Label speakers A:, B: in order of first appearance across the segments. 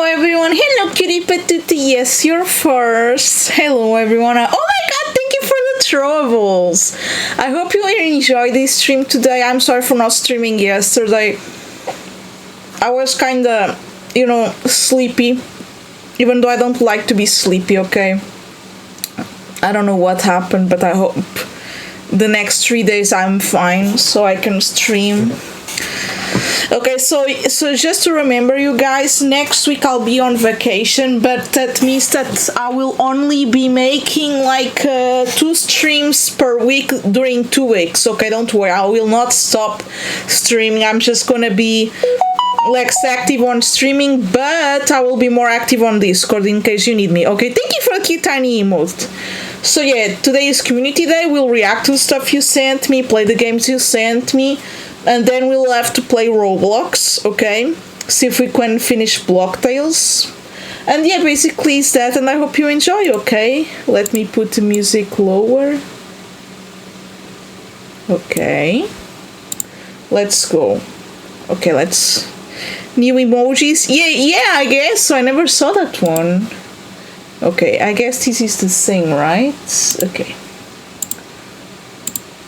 A: everyone. Hello, cutie patootie. Yes, you're first. Hello, everyone. Oh my god, thank you for the troubles. I hope you enjoyed this stream today. I'm sorry for not streaming yesterday. I was kinda, sleepy. Even though I don't like to be sleepy, okay? I don't know what happened, but I hope the next 3 days I'm fine so I can stream. Okay, so just to remember you guys, next week I'll be on vacation, but that means that I will only be making like 2 streams per week during 2 weeks. Okay, don't worry, I will not stop streaming. I'm just gonna be less active on streaming, but I will be more active on Discord in case you need me. Okay, thank you for the cute tiny emote. So yeah, today is community day. We'll react to stuff you sent me, play the games you sent me, and then we'll have to play Roblox, okay? See if we can finish Block Tales. And yeah, basically it's that, and I hope you enjoy, okay? Let me put the music lower. Okay. Let's go. Okay, let's... New emojis? Yeah, I guess. So I never saw that one. Okay, I guess this is the thing, right? Okay.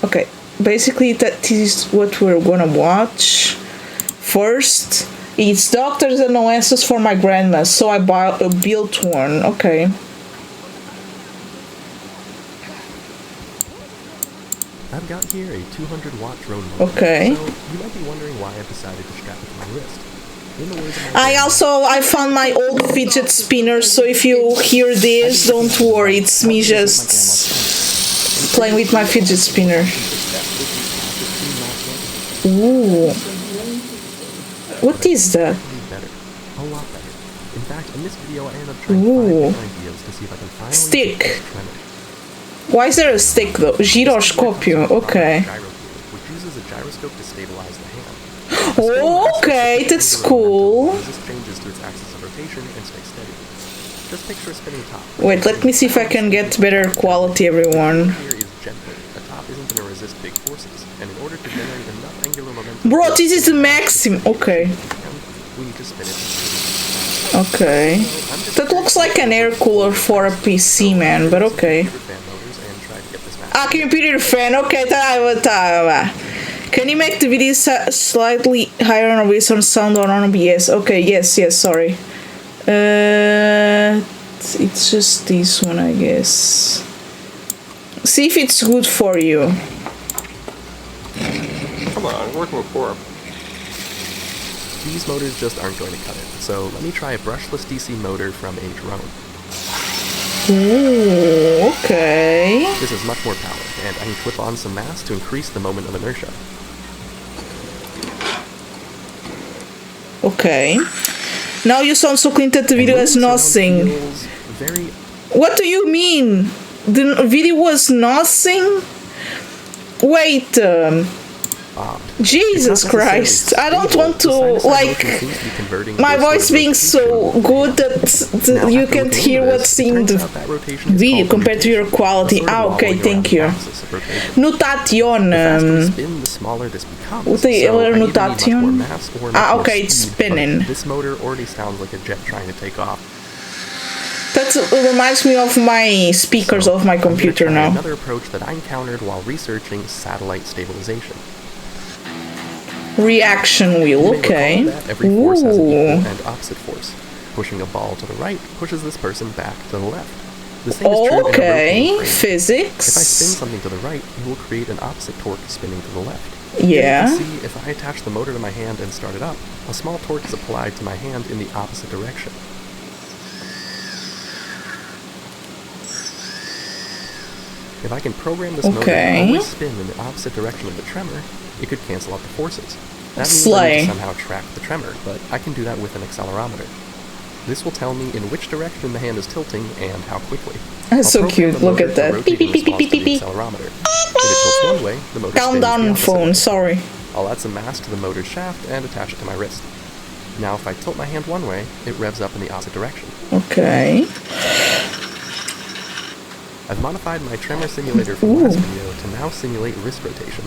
A: Okay. Basically, this is what we're gonna watch. First, it's Doctors and OSs for my grandma, so I built one. Okay.
B: I've got here a 200-watt drone motor.
A: Okay.
B: So you might be wondering why I've decided to strap it to my wrist.
A: I found my old fidget spinner, so if you hear this, don't worry, it's me just playing with my fidget spinner. Ooh. What is that?
B: Better. A lot better. In fact, in this video I end up trying 5 different ideas to see if I can finally
A: stick. Why is there a stick though? Gyroscope, okay.
B: Which uses a gyroscope to stabilize the hand.
A: Okay, that's cool.
B: This changes to its axis of rotation and stays steady. Just picture a spinning top.
A: Wait, let me see if I can get better quality, everyone.
B: Here is gentler. A top isn't going to resist big forces, and in order to generate enough angular momentum...
A: Bro, this is the maximum. Okay.
B: We need to spin it.
A: Okay. That looks like an air cooler for a PC, man, but okay. Ah, computer fan, okay, Can you make the video slightly higher on OBS on sound or on OBS? Okay, yes, sorry. It's just this one, I guess. See if it's good for you.
C: Come on, working with Cora.
B: These motors just aren't going to cut it, so let me try a brushless DC motor from a drone.
A: Ooh, okay.
B: This is much more power, and I can clip on some mass to increase the moment of inertia.
A: Okay. Now you sound so clean that the video has nothing. What do you mean? The video was nothing? Wait, Jesus Christ. I don't want to, like, my voice being so good that you can't hear what's in the video compared to your quality. Ah, okay, thank you. Nutation. What the other nutation? Ah, okay, it's spinning.
B: This motor already sounds like a jet trying to take off.
A: That reminds me of my speakers of my computer now.
B: Another approach that I encountered while researching satellite stabilization.
A: Reaction wheel, okay.
B: Every force has an equal and opposite force. Pushing a ball to the right pushes this person back to the left. The same is true in a rotating frame.
A: Physics.
B: If I spin something to the right, it will create an opposite torque spinning to the left.
A: Yeah.
B: You can see if I attach the motor to my hand and start it up, a small torque is applied to my hand in the opposite direction. If I can program this motor to always spin in the opposite direction of the tremor, it could cancel out the forces. That means I need to somehow track the tremor, but I can do that with an accelerometer. This will tell me in which direction the hand is tilting and how quickly.
A: That's so cute, look at that. Beep, beep, beep, beep, beep, beep.
B: Accelerometer. If it tilts one way, the motor
A: calm down, phone, sorry.
B: I'll add some mass to the motor's shaft and attach it to my wrist. Now if I tilt my hand one way, it revs up in the opposite direction.
A: Okay.
B: I've modified my tremor simulator from last video to now simulate wrist rotation.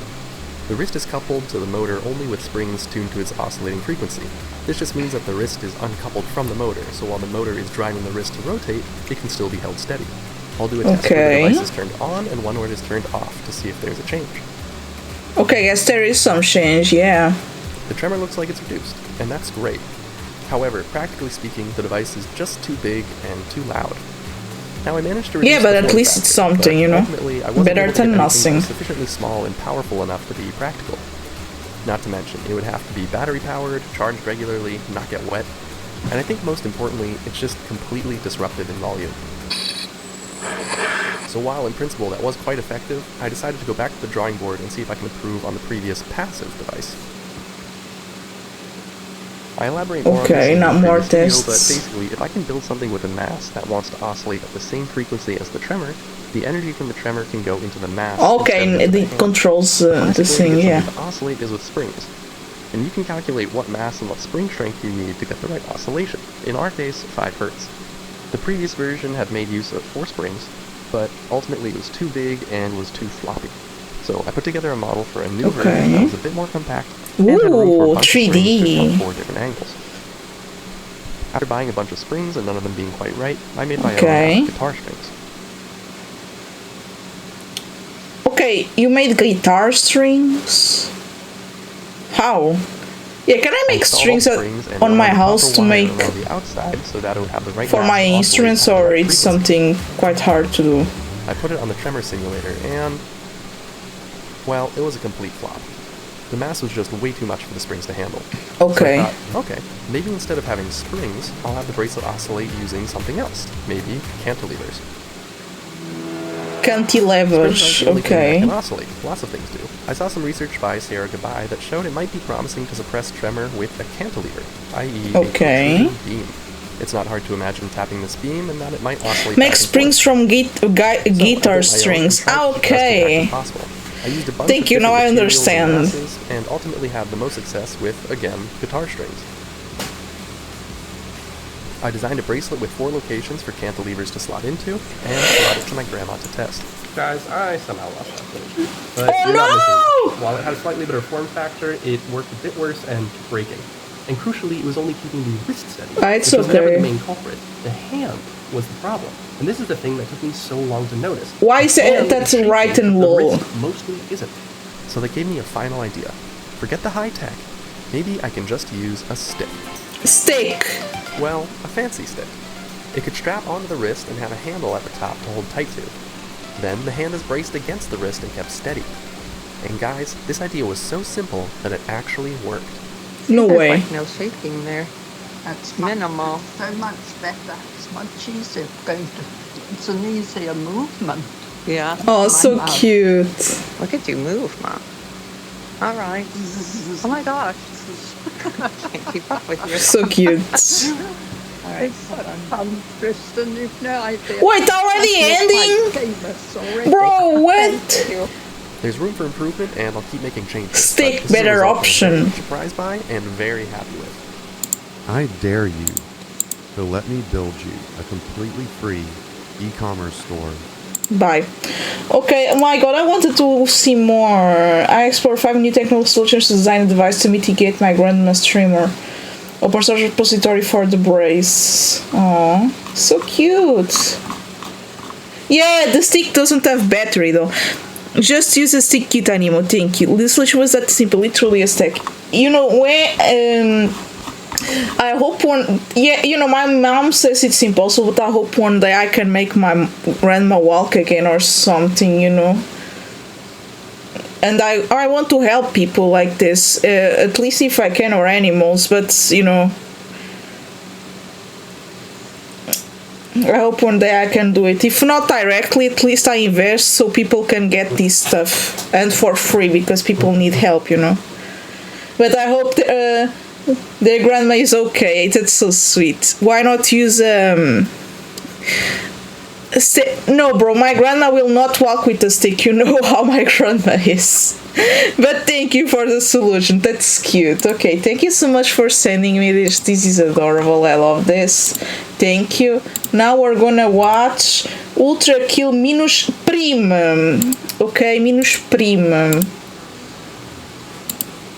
B: The wrist is coupled to the motor only with springs tuned to its oscillating frequency. This just means that the wrist is uncoupled from the motor, so while the motor is driving the wrist to rotate, it can still be held steady. I'll do a test where the device is turned on and one where it is turned off to see if there's a change.
A: Okay, yes, there is some change, yeah.
B: The tremor looks like it's reduced, and that's great. However, practically speaking, the device is just too big and too loud. Now I managed to reduce
A: yeah, but at least it's something, you know.
B: Ultimately, I wasn't
A: better
B: able to
A: than
B: get
A: nothing.
B: Sufficiently small and powerful enough to be practical. Not to mention, it would have to be battery powered, charged regularly, not get wet, and I think most importantly, it's just completely disruptive in volume. So while in principle that was quite effective, I decided to go back to the drawing board and see if I can improve on the previous passive device. I elaborate more on this in
A: not
B: the
A: more
B: previous video,
A: tests.
B: but basically, if I can build something with a mass that wants to oscillate at the same frequency as the tremor, the energy from the tremor can go into the mass.
A: Okay, and it controls the thing, yeah.
B: To oscillate is with springs. And you can calculate what mass and what spring strength you need to get the right oscillation. In our case, 5 Hz. The previous version had made use of 4 springs, but ultimately it was too big and was too floppy. So I put together a model for a new version that was a bit more compact and had room for a bunch of springs from 4 different angles. After buying a bunch of springs and none of them being quite right, I made my own guitar strings.
A: Okay, you made guitar strings? How? Yeah, can I make strings on my house to make
B: the outside so that it would have the right
A: for my instruments, or it's something quite hard to do?
B: I put it on the tremor simulator and, well, it was a complete flop. The mass was just way too much for the springs to handle.
A: Okay.
B: So I thought, okay, maybe instead of having springs, I'll have the bracelet oscillate using something else. Maybe cantilevers.
A: Cantilevers, okay.
B: Can oscillate. Lots of things do. I saw some research by Sarah Gabai that showed it might be promising to suppress tremor with a cantilever, i.e. a beam. It's not hard to imagine tapping this beam and that it might oscillate.
A: Make springs from guitar strings. Okay.
B: I used a bunch
A: Thank you, now I understand.
B: And ultimately had the most success with, again, guitar strings. I designed a bracelet with 4 locations for cantilevers to slot into, and brought it to my grandma to test. Guys, I somehow lost that footage. But you're not missing it. While it had a slightly better form factor, it worked a bit worse and breaking. And crucially, it was only keeping the wrist steady, which was never the main culprit. The hand was the problem. And this is the thing that took me so long to notice.
A: Why is it that's right and low?
B: The wrist mostly isn't. So they gave me a final idea. Forget the high tech. Maybe I can just use a stick.
A: Stick?
B: Well, a fancy stick. It could strap onto the wrist and have a handle at the top to hold tight to. Then the hand is braced against the wrist and kept steady. And guys, this idea was so simple that it actually worked.
A: No way.
C: There's like no shaking there.
D: That's
C: minimal.
D: So much better. It's much easier going to. It's an easier movement.
C: Yeah.
A: Oh, so cute.
C: Look at you move, Mom. All right. Oh my gosh. Can't keep up with you.
A: So cute.
C: All right.
D: Kristen, you've no idea.
A: Wait, already ending? Bro, what?
B: There's room for improvement, and I'll keep making changes.
A: Stick, better option.
B: Surprised by and very happy with.
E: I dare you to let me build you a completely free e-commerce store.
A: Bye. Okay, oh my god, I wanted to see more. I explored 5 new technical solutions to design a device to mitigate my grandma's tremor. Open source repository for the brace. Oh, so cute. Yeah, the stick doesn't have battery though. Just use a stick kit, Animo, thank you. The solution was that simple, literally a stick. You know, when I hope my mom says it's impossible, but I hope one day I can make my grandma walk again or something, you know. And I want to help people like this, at least if I can, or animals, but, you know. I hope one day I can do it. If not directly, at least I invest so people can get this stuff. And for free, because people need help, you know. But I hope their grandma is okay. That's so sweet. Why not use no, bro, my grandma will not walk with a stick. You know how my grandma is. But thank you for the solution. That's cute. Okay, thank you so much for sending me this. This is adorable. I love this. Thank you. Now we're gonna watch Ultra Kill Minus Primum. Okay, Minus Primum.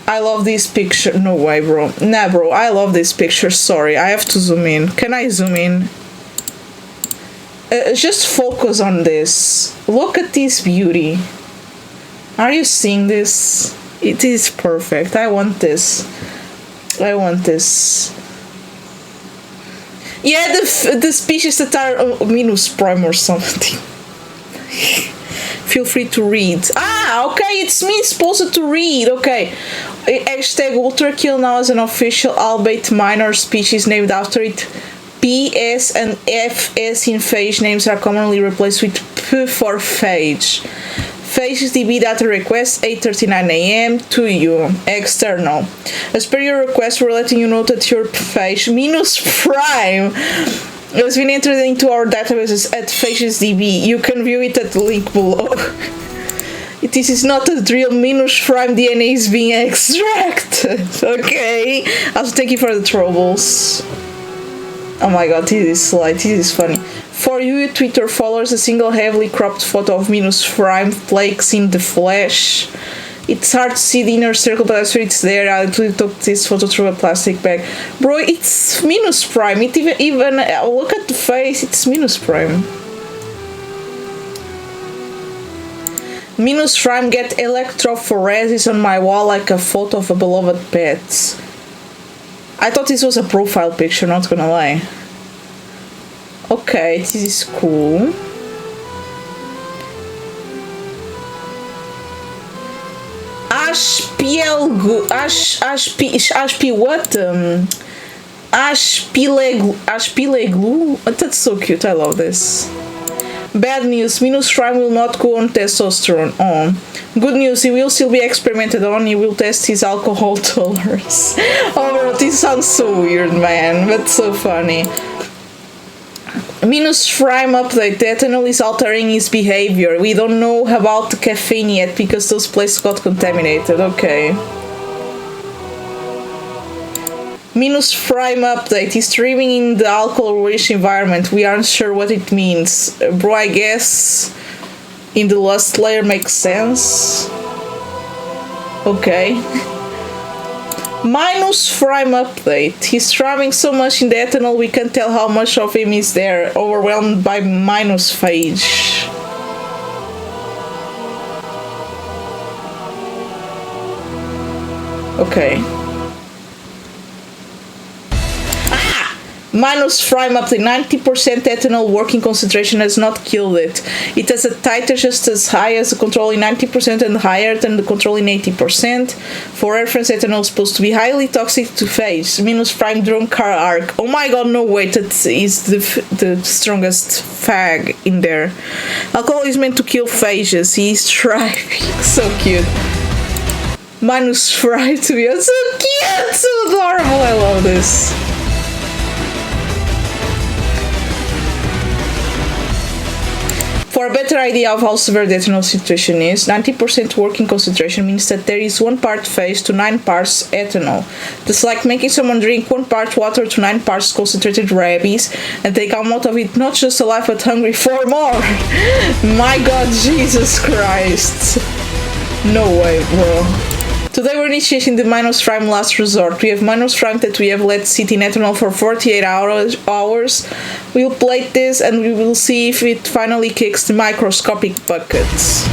A: I love this picture. No way, bro. Nah, bro, I love this picture. Sorry, I have to zoom in. Can I zoom in? Just focus on this. Look at this beauty. Are you seeing this? It is perfect. I want this. I want this. Yeah, the species that are minus prime or something. Feel free to read. Ah, okay, it's me supposed to read. Okay. Hashtag Ultrakill now is an official albeit minor species named after it. P, S, and FS in phage names are commonly replaced with P for phage. Phages DB data request 8:39 AM to you. External. As per your request, we're letting you know that your phage minus prime has been entered into our databases at PhagesDB. You can view it at the link below. This is not a drill. Minus prime DNA is being extracted. Okay. Also, thank you for the troubles. Oh my god, this is funny. For you Twitter followers, a single heavily cropped photo of minus prime flakes in the flesh. It's hard to see the inner circle, but I swear it's there. I took this photo through a plastic bag. Bro, it's minus prime. It even look at the face, it's minus prime. Minus prime get electrophoresis on my wall like a photo of a beloved pet. I thought this was a profile picture, not gonna lie. Okay, this is cool. Ashpileglu. That's so cute. I love this. Bad news. Minus prime will not go on testosterone. Oh. Good news. He will still be experimented on. He will test his alcohol tolerance. Oh, bro, this sounds so weird, man. But so funny. Minus prime update. The ethanol is altering his behavior. We don't know about the caffeine yet because those places got contaminated. Okay. Minus prime update. He's streaming in the alcohol-rich environment. We aren't sure what it means. Bro, I guess in the last layer makes sense. Okay. Minus prime update. He's thriving so much in the ethanol we can't tell how much of him is there. Overwhelmed by minus phage. Okay. Minus prime up to 90% ethanol working concentration has not killed it. It has a titer just as high as the control in 90% and higher than the control in 80%. For reference, ethanol is supposed to be highly toxic to phage. Minus prime drone car arc. Oh my god, no way, that is the strongest fag in there. Alcohol is meant to kill phages. He's thriving. So cute. Minus prime to be so cute, so adorable. I love this. For a better idea of how severe the ethanol situation is, 90% working concentration means that there is 1 part phage to 9 parts ethanol. That's like making someone drink 1 part water to 9 parts concentrated rabies and they come out of it not just alive but hungry for more. My god, Jesus Christ. No way, bro. Today we're initiating the minus prime last resort. We have minus prime that we have let sit in ethanol for 48 hours. We'll plate this and we will see if it finally kicks the microscopic buckets.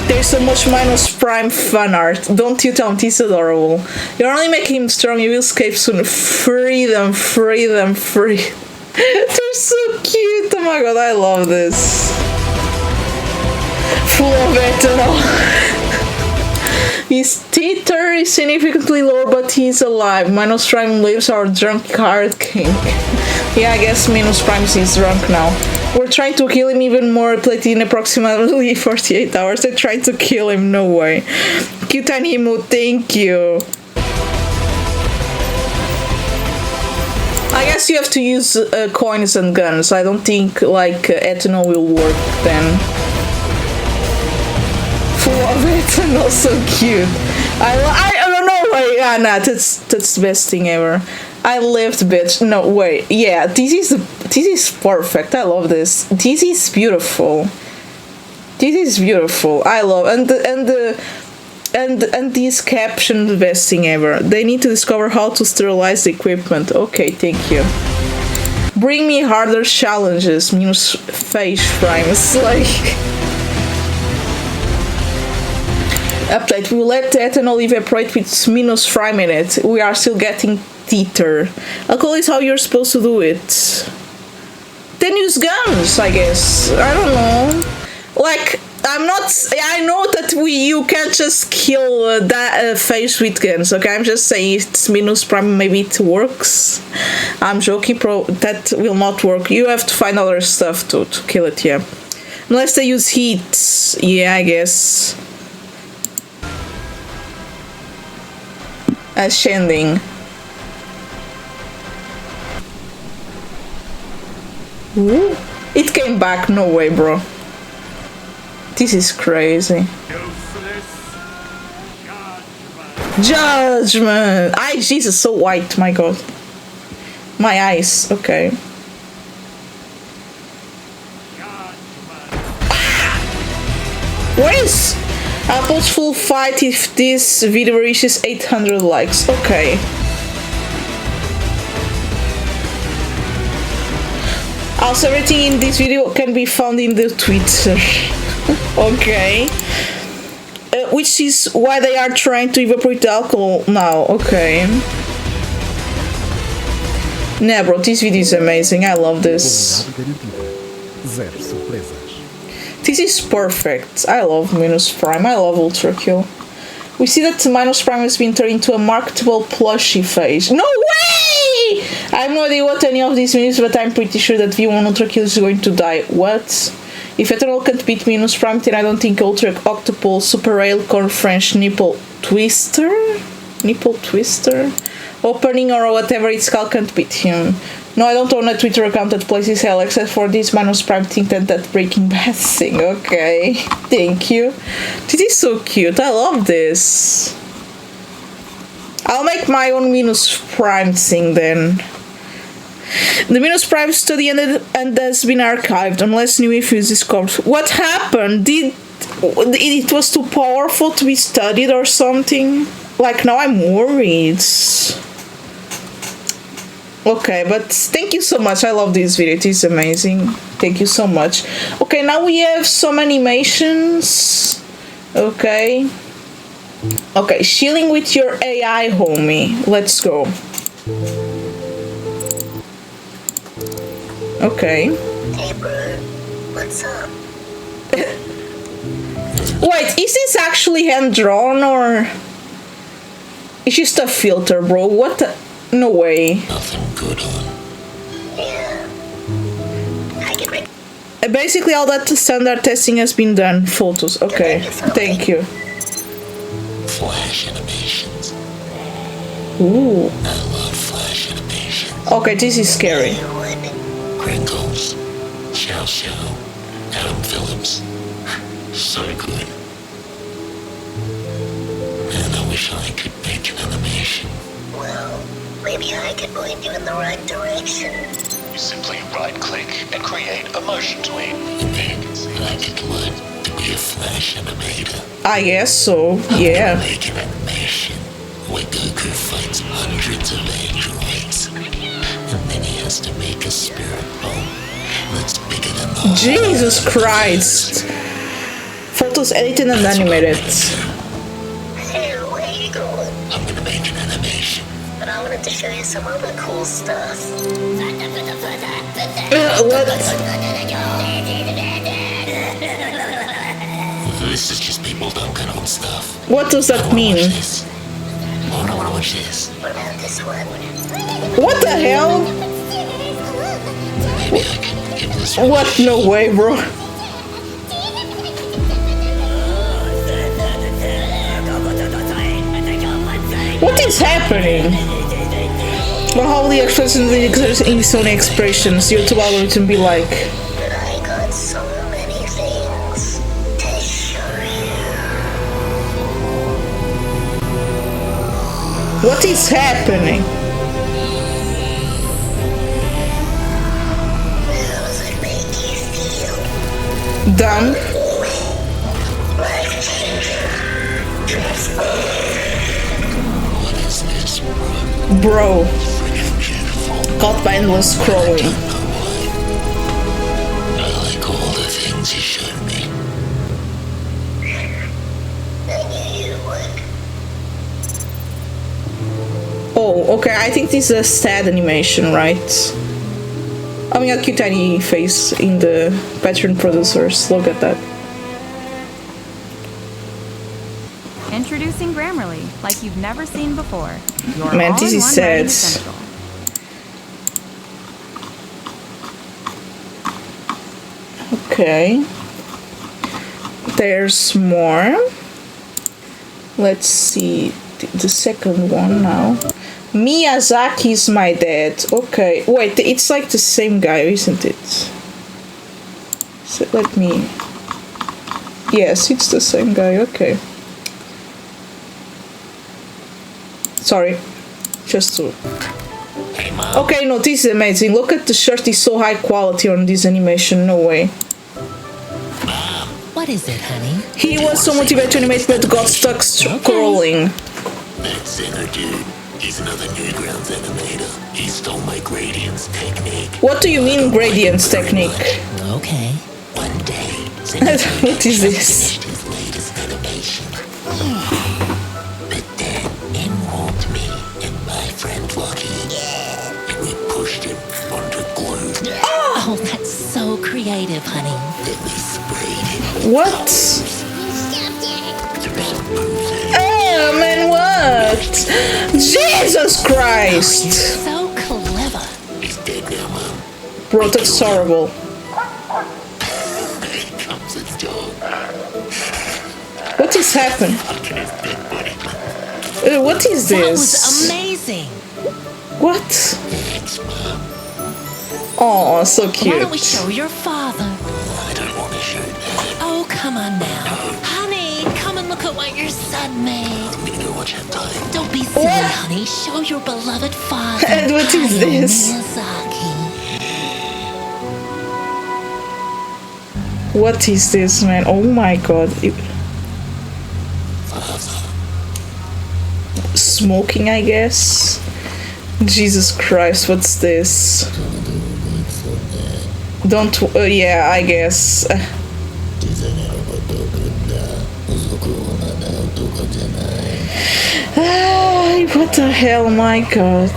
A: There's so much minus prime fan art. Don't you tell me, it's adorable. You're only making him strong, you will escape soon. Freedom, freedom, freedom. They're so cute. Oh my god, I love this. Full of ethanol. His titer is significantly lower, but he's alive. Minus prime lives our drunk hard king. Yeah, I guess minus prime is drunk now. We're trying to kill him even more, played in approximately 48 hours. They tried to kill him, no way. Cute Animu, thank you. I guess you have to use coins and guns. I don't think like ethanol will work then. Love it and also cute. I don't know why. Yeah, nah, that's the best thing ever. I lived, bitch. No way. Yeah, this is perfect. I love this. This is beautiful. This is beautiful. I love and the and this caption, the best thing ever. They need to discover how to sterilize the equipment. Okay, thank you. Bring me harder challenges, minus face frames, like... Update, we will let the ethanol evaporate with minus frame in it. We are still getting teeter. Alcohol is how you're supposed to do it. Then use guns, I guess. I don't know. Like, I'm not... I know that you can't just kill that face with guns, okay? I'm just saying it's minus prime, maybe it works. I'm joking, that will not work. You have to find other stuff to kill it, yeah. Unless they use heat. Yeah, I guess. Ascending. Ooh. It came back, no way, bro. This is crazy. Judgment! Ay, Jesus, so white, my god. My eyes, okay. Where is Apple's full fight if this video reaches 800 likes? Okay. Also, everything in this video can be found in the Twitter. Okay. Which is why they are trying to evaporate the alcohol now. Okay. Nah, bro, this video is amazing. I love this. This is perfect. I love Minus Prime. I love Ultra Kill. We see that Minus Prime has been turned into a marketable plushie face. No way! I have no idea what any of this means, but I'm pretty sure that V1 Ultra Kill is going to die. What? If Eternal can't beat Minus Prime, then I don't think Ultra Octopole, Super Railcore, French Nipple Twister? Nipple Twister? Opening or whatever it's called can't beat him. No, I don't own a Twitter account that plays hell, except for this Minus Prime thing and that Breaking Bad thing. Okay, thank you. This is so cute. I love this. I'll make my own Minus Prime thing then. The Minus Prime study ended and has been archived unless new info is discovered. What happened? It was too powerful to be studied or something? Like, now I'm worried. Okay, but thank you so much. I love this video. It is amazing. Thank you so much. Okay, now we have some animations. Okay. Okay, chilling with your AI, homie. Let's go. Okay.
F: Hey, bro. What's up?
A: Wait, is this actually hand-drawn or... It's just a filter, bro. What the... No way.
F: Nothing good on. Yeah. I can make...
A: Basically, all that standard testing has been done. Photos. Okay. Thank you.
F: Flash animations.
A: Ooh.
F: I love flash animations.
A: Okay, this is scary.
F: Crinkles. Xiao Xiao. Adam Phillips. So good. Man, I wish I could make an animation. Well, maybe I could point you in the right direction. You simply right-click and create a motion tween. And then I could learn to be a flash animator.
A: I guess so, yeah.
F: Make an animation where Goku fights hundreds of androids. And then he has to make a spirit bomb that's bigger than the
A: Jesus Christ. Photos edited and animated.
F: Hey, where you going? I'm gonna make an animation. But I wanted to show you some other cool stuff.
A: What?
F: This is just people dunking on stuff.
A: What does that mean?
F: Oh, I wanna watch this. What about this one?
A: What the hell?
F: Maybe I can give this one.
A: What? No way, bro. What is happening? But how the expressions in Sony expressions, YouTube algorithm be like?
F: But I got so many things to show you.
A: What is happening?
F: How does it make you feel?
A: Dumb.
F: Life changer. Trust
A: Bro. Caught by endless scrolling.
F: I like all the things you showed me.
A: Oh, okay, I think this is a sad animation, right? I mean, a cute tiny face in the pattern producers. Look at that.
G: Introducing Grammarly, like you've never seen before. Your
A: Man, this is
G: all-in-one writing
A: sad.
G: essential.
A: Okay. There's more. Let's see the second one now. Miyazaki is my dad. Okay. Wait, it's like the same guy, isn't it? So let me... Yes, it's the same guy. Okay. Sorry. Just to...
F: Hey, Mom.
A: Okay, no, this is amazing. Look at the shirt. It's so high quality on this animation. No way.
H: What is it, honey?
A: He was so motivated to animate but got stuck scrolling.
F: That Singer dude, he's another Newgrounds animator. He stole my gradients technique.
A: What do you mean gradients technique?
H: Okay.
F: One day,
A: What is this?
F: finished his latest animation. But then in walked me and my friend Lucky. And we pushed him under glue.
H: Oh, that's so creative, honey.
F: Then we sprayed him.
A: What? Oh man, what? Jesus Christ!
H: So clever.
F: He's dead now, Mom.
A: Bro, that's horrible.
F: Here comes his dog.
A: What is happening?
F: Fucking his dead body.
A: What is
H: That was
A: this?
H: amazing.
A: What?
F: Thanks, Mom.
A: Oh, so
H: Why don't we
A: cute.
H: show your father?
F: I don't want to shoot that.
H: Oh, come on now. Honey, come and look at what your son made.
F: I'm gonna go watch that time.
H: Don't be silly, honey. Show your beloved father.
A: And what is
H: Hayao
A: this?
H: Miyazaki.
A: What is this, man? Oh my god. Smoking, I guess? Jesus Christ, what's this? Don't... yeah, I guess. What the hell, my god.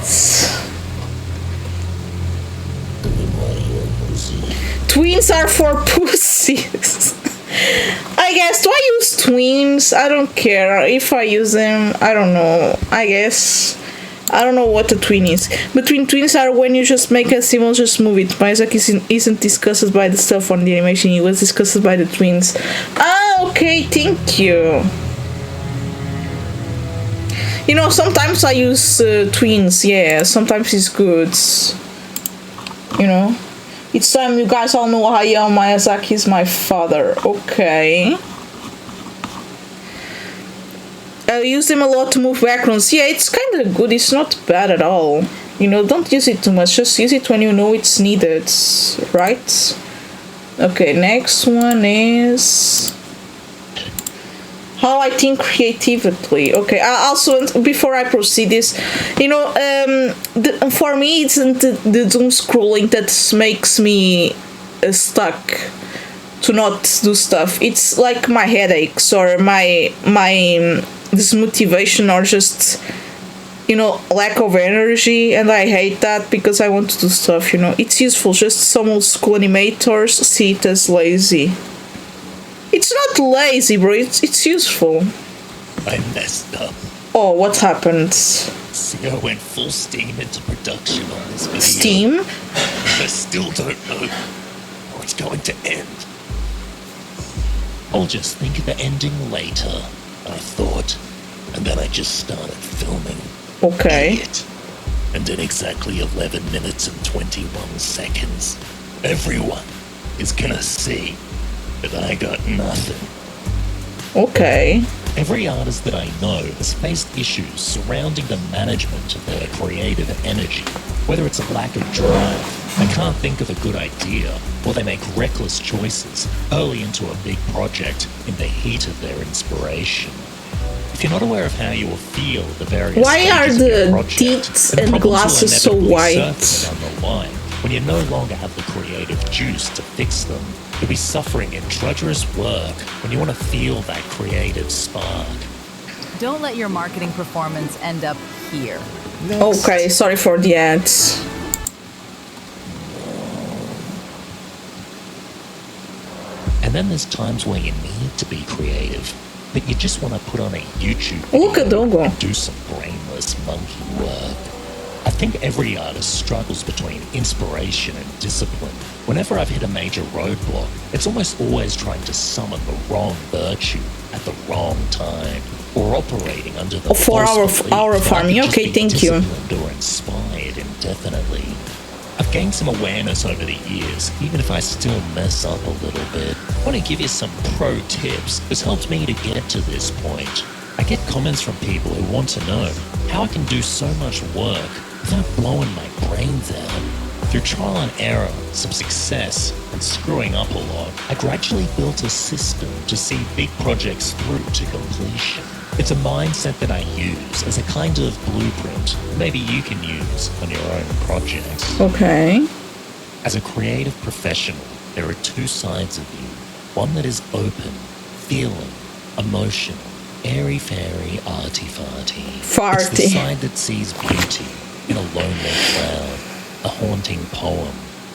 A: Twins are for pussies. I guess. Do I use twins? I don't care. If I use them, I don't know. I guess. I don't know what a twin is. Between twins are when you just make a symbol, just move it. Miyazaki isn't discussed by the stuff on the animation. It was discussed by the twins. Ah, okay. Thank you. You know, sometimes I use twins. Yeah, sometimes it's good. You know. It's time you guys all know Hayao Miyazaki is my father. Okay. I use them a lot to move backgrounds. Yeah, it's kind of good. It's not bad at all. You know, don't use it too much. Just use it when you know it's needed. Right? Okay, next one is... how I think creatively. Okay, also, before I proceed this, you know, for me, it's the doom scrolling that makes me stuck to not do stuff. It's like my headaches or my dismotivation or just, you know, lack of energy, and I hate that because I want to do stuff, you know. It's useful. Just some old school animators see it as lazy. It's not lazy, bro. It's useful.
F: I messed up.
A: Oh, what happened?
F: Singer went full steam into production on this video.
A: Steam?
F: I still don't know how it's going to end. I'll just think of the ending later, I thought. And then I just started filming.
A: Okay.
F: Idiot. And in exactly 11 minutes and 21 seconds, everyone is gonna see that I got nothing.
A: Okay.
F: Every artist that I know has faced issues surrounding the management of their creative energy, whether it's a lack of drive, they can't think of a good idea, or they make reckless choices early into a big project in the heat of their inspiration.
I: If you're not aware of how you will feel the various
A: Why are
I: stages of your
A: the
I: project,
A: teeth
I: then
A: and
I: problems will
A: glasses so
I: inevitably
A: white?
I: surface down the line. When you no longer have the creative juice to fix them, you'll be suffering in drudgerous work when you want to feel that creative spark.
G: Don't let your marketing performance end up here.
I: Next.
A: Okay, sorry for the ads.
I: And then there's times where you need to be creative, but you just want to put on a YouTube
A: Look at
I: video
A: Dogo.
I: and do some brainless monkey work. I think every artist struggles between inspiration and discipline. Whenever I've hit a major roadblock, it's almost always trying to summon the wrong virtue at the wrong time, or operating under the false belief
A: hour
I: that I
A: farming.
I: could just
A: Okay,
I: be
A: thank you.
I: disciplined or inspired indefinitely. I've gained some awareness over the years, even if I still mess up a little bit. I want to give you some pro tips that's helped me to get to this point. I get comments from people who want to know how I can do so much work without blowing my brains out. Through trial and error, some success, and screwing up a lot, I gradually built a system to see big projects through to completion. It's a mindset that I use as a kind of blueprint maybe you can use on your own projects.
A: Okay.
I: As a creative professional, there are two sides of you. One that is open, feeling, emotional, airy-fairy, arty-farty. It's the side that sees beauty in a lonely cloud, a haunting poem,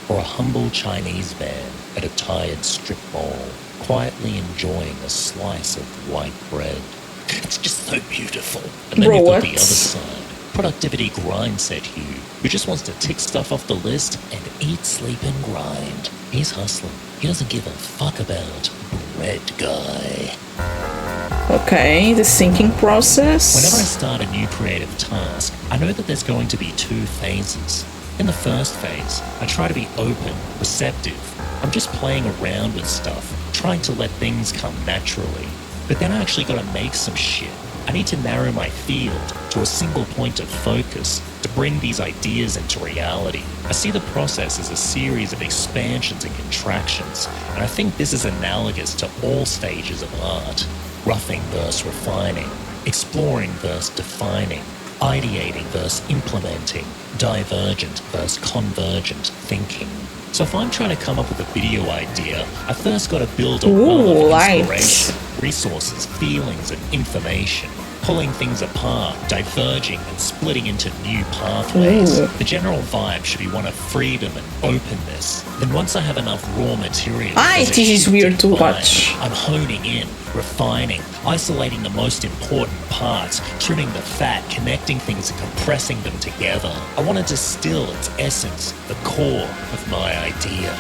I: or a humble Chinese man at a tired strip mall, quietly enjoying a slice of white bread. It's just so beautiful. And then you've got the other side, productivity grindset Hugh, who just wants to tick stuff off the list and eat, sleep, and grind. He's hustling. He doesn't give a fuck about bread guy.
A: Okay, the thinking process.
I: Whenever I start a new creative task, I know that there's going to be two phases. In the first phase, I try to be open, receptive. I'm just playing around with stuff, trying to let things come naturally. But then I actually got to make some shit. I need to narrow my field to a single point of focus to bring these ideas into reality. I see the process as a series of expansions and contractions, and I think this is analogous to all stages of art. Roughing versus refining, exploring versus defining, ideating versus implementing, divergent versus convergent thinking. So if I'm trying to come up with a video idea, I first got to build a wall of inspiration, resources, feelings, and information, pulling things apart, diverging and splitting into new pathways. The general vibe should be one of freedom and openness. Then once I have enough raw material,
A: this is weird to watch.
I: I'm honing in, refining, isolating the most important parts, trimming the fat, connecting things and compressing them together. I want to distill its essence, the core of my idea.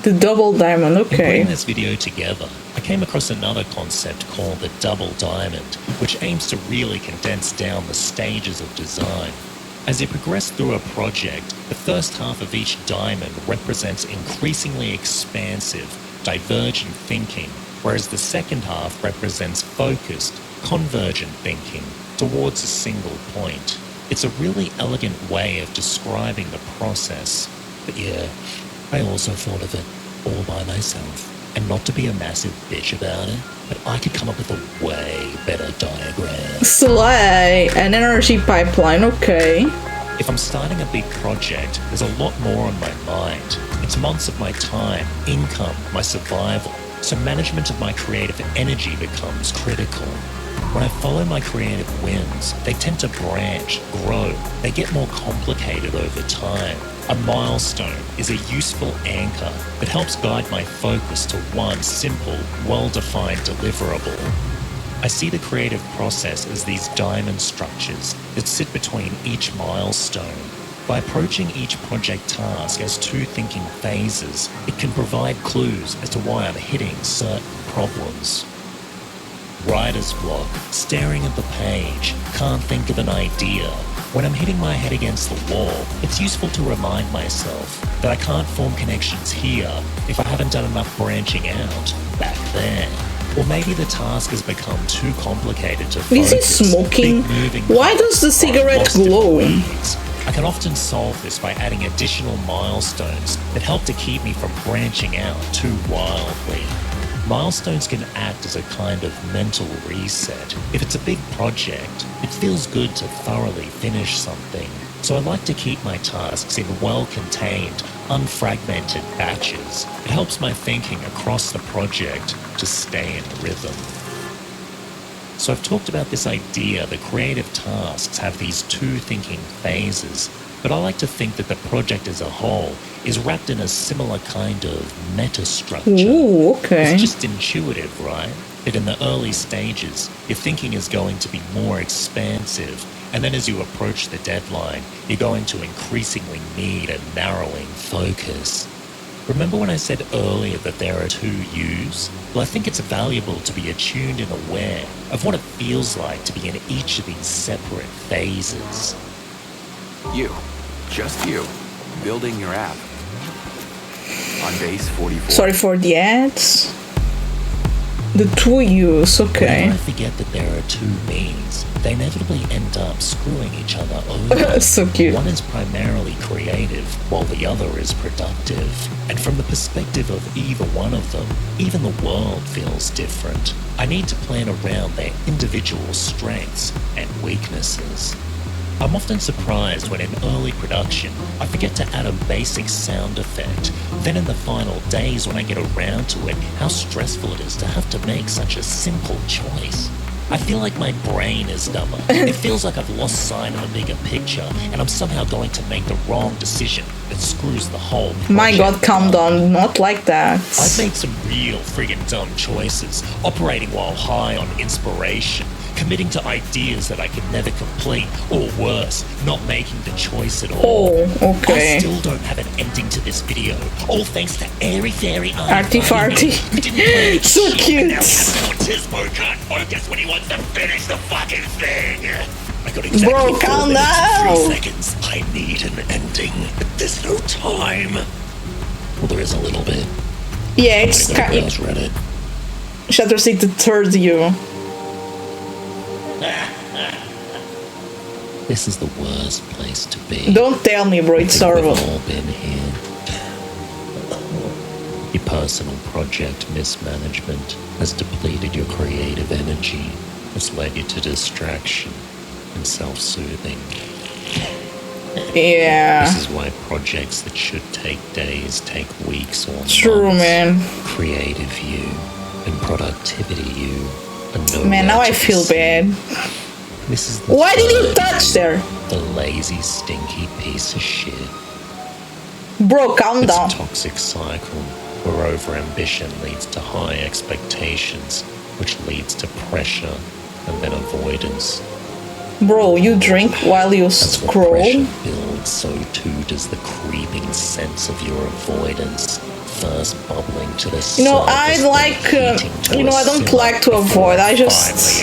A: The double diamond, okay.
I: In putting this video together, I came across another concept called the double diamond, which aims to really condense down the stages of design. As you progress through a project, the first half of each diamond represents increasingly expansive, divergent thinking, whereas the second half represents focused, convergent thinking towards a single point. It's a really elegant way of describing the process. But yeah, I also thought of it all by myself. And not to be a massive bitch about it, but I could come up with a way better diagram.
A: Slay! An energy pipeline, okay.
I: If I'm starting a big project, there's a lot more on my mind. It's months of my time, income, my survival. So management of my creative energy becomes critical. When I follow my creative whims, they tend to branch, grow. They get more complicated over time. A milestone is a useful anchor that helps guide my focus to one simple, well-defined deliverable. I see the creative process as these diamond structures that sit between each milestone. By approaching each project task as two thinking phases, it can provide clues as to why I'm hitting certain problems. Writer's block, staring at the page, can't think of an idea. When I'm hitting my head against the wall, it's useful to remind myself that I can't form connections here if I haven't done enough branching out back there. Or maybe the task has become too complicated to focus.
A: Is he smoking? Why does the cigarette glow?
I: I can often solve this by adding additional milestones that help to keep me from branching out too wildly. Milestones can act as a kind of mental reset. If it's a big project, it feels good to thoroughly finish something. So I like to keep my tasks in well-contained, unfragmented batches. It helps my thinking across the project to stay in rhythm. So I've talked about this idea that creative tasks have these two thinking phases, but I like to think that the project as a whole is wrapped in a similar kind of meta-structure.
A: Ooh, okay.
I: It's just intuitive, right? That in the early stages, your thinking is going to be more expansive, and then as you approach the deadline, you're going to increasingly need a narrowing focus. Remember when I said earlier that there are two yous? Well, I think it's valuable to be attuned and aware of what it feels like to be in each of these separate phases.
J: You, just you, building your app. On base 44.
A: Sorry for the ads. The two yous, okay.
I: When I forget that there are two me's, they inevitably end up screwing each other over.
A: So cute.
I: One is primarily creative, while the other is productive. And from the perspective of either one of them, even the world feels different. I need to plan around their individual strengths and weaknesses. I'm often surprised when in early production, I forget to add a basic sound effect. Then in the final days when I get around to it, how stressful it is to have to make such a simple choice. I feel like my brain is dumber. It feels like I've lost sight of a bigger picture, and I'm somehow going to make the wrong decision that screws the whole project.
A: My god, calm down, not like that.
I: I've made some real friggin' dumb choices, operating while high on inspiration, committing to ideas that I could never complete, or worse, not making the choice at all.
A: Oh, okay.
I: I still don't have an ending to this video, all thanks to Airy Fairy
A: Arty Farty. So cute.
I: Now Autismo can't focus when he wants to finish the fucking thing. I got exactly
A: Bro,
I: 4
A: calm
I: minutes and
A: down.
I: 3 seconds. I need an ending, but there's no time. Well, there is a little bit.
A: Yeah, it's kind of...
I: Reddit.
A: Shutter State the third you.
I: This is the worst place to be.
A: Don't tell me, bro, it's horrible.
I: We've all been here. Your personal project mismanagement has depleted your creative energy, has led you to distraction and self-soothing.
A: Yeah.
I: This is why projects that should take days take weeks or months.
A: True, man.
I: Creative you and productivity you.
A: Man, now I feel bad.
I: This is the
A: Why did he touch there?
I: The lazy, stinky piece of shit.
A: Bro, calm down.
I: It's a toxic cycle where overambition leads to high expectations, which leads to pressure and then avoidance.
A: Bro, you drink while you scroll?
I: As the pressure builds, so too does the creeping sense of your avoidance. First bubbling to the
A: you know, I like, I don't like to avoid, I just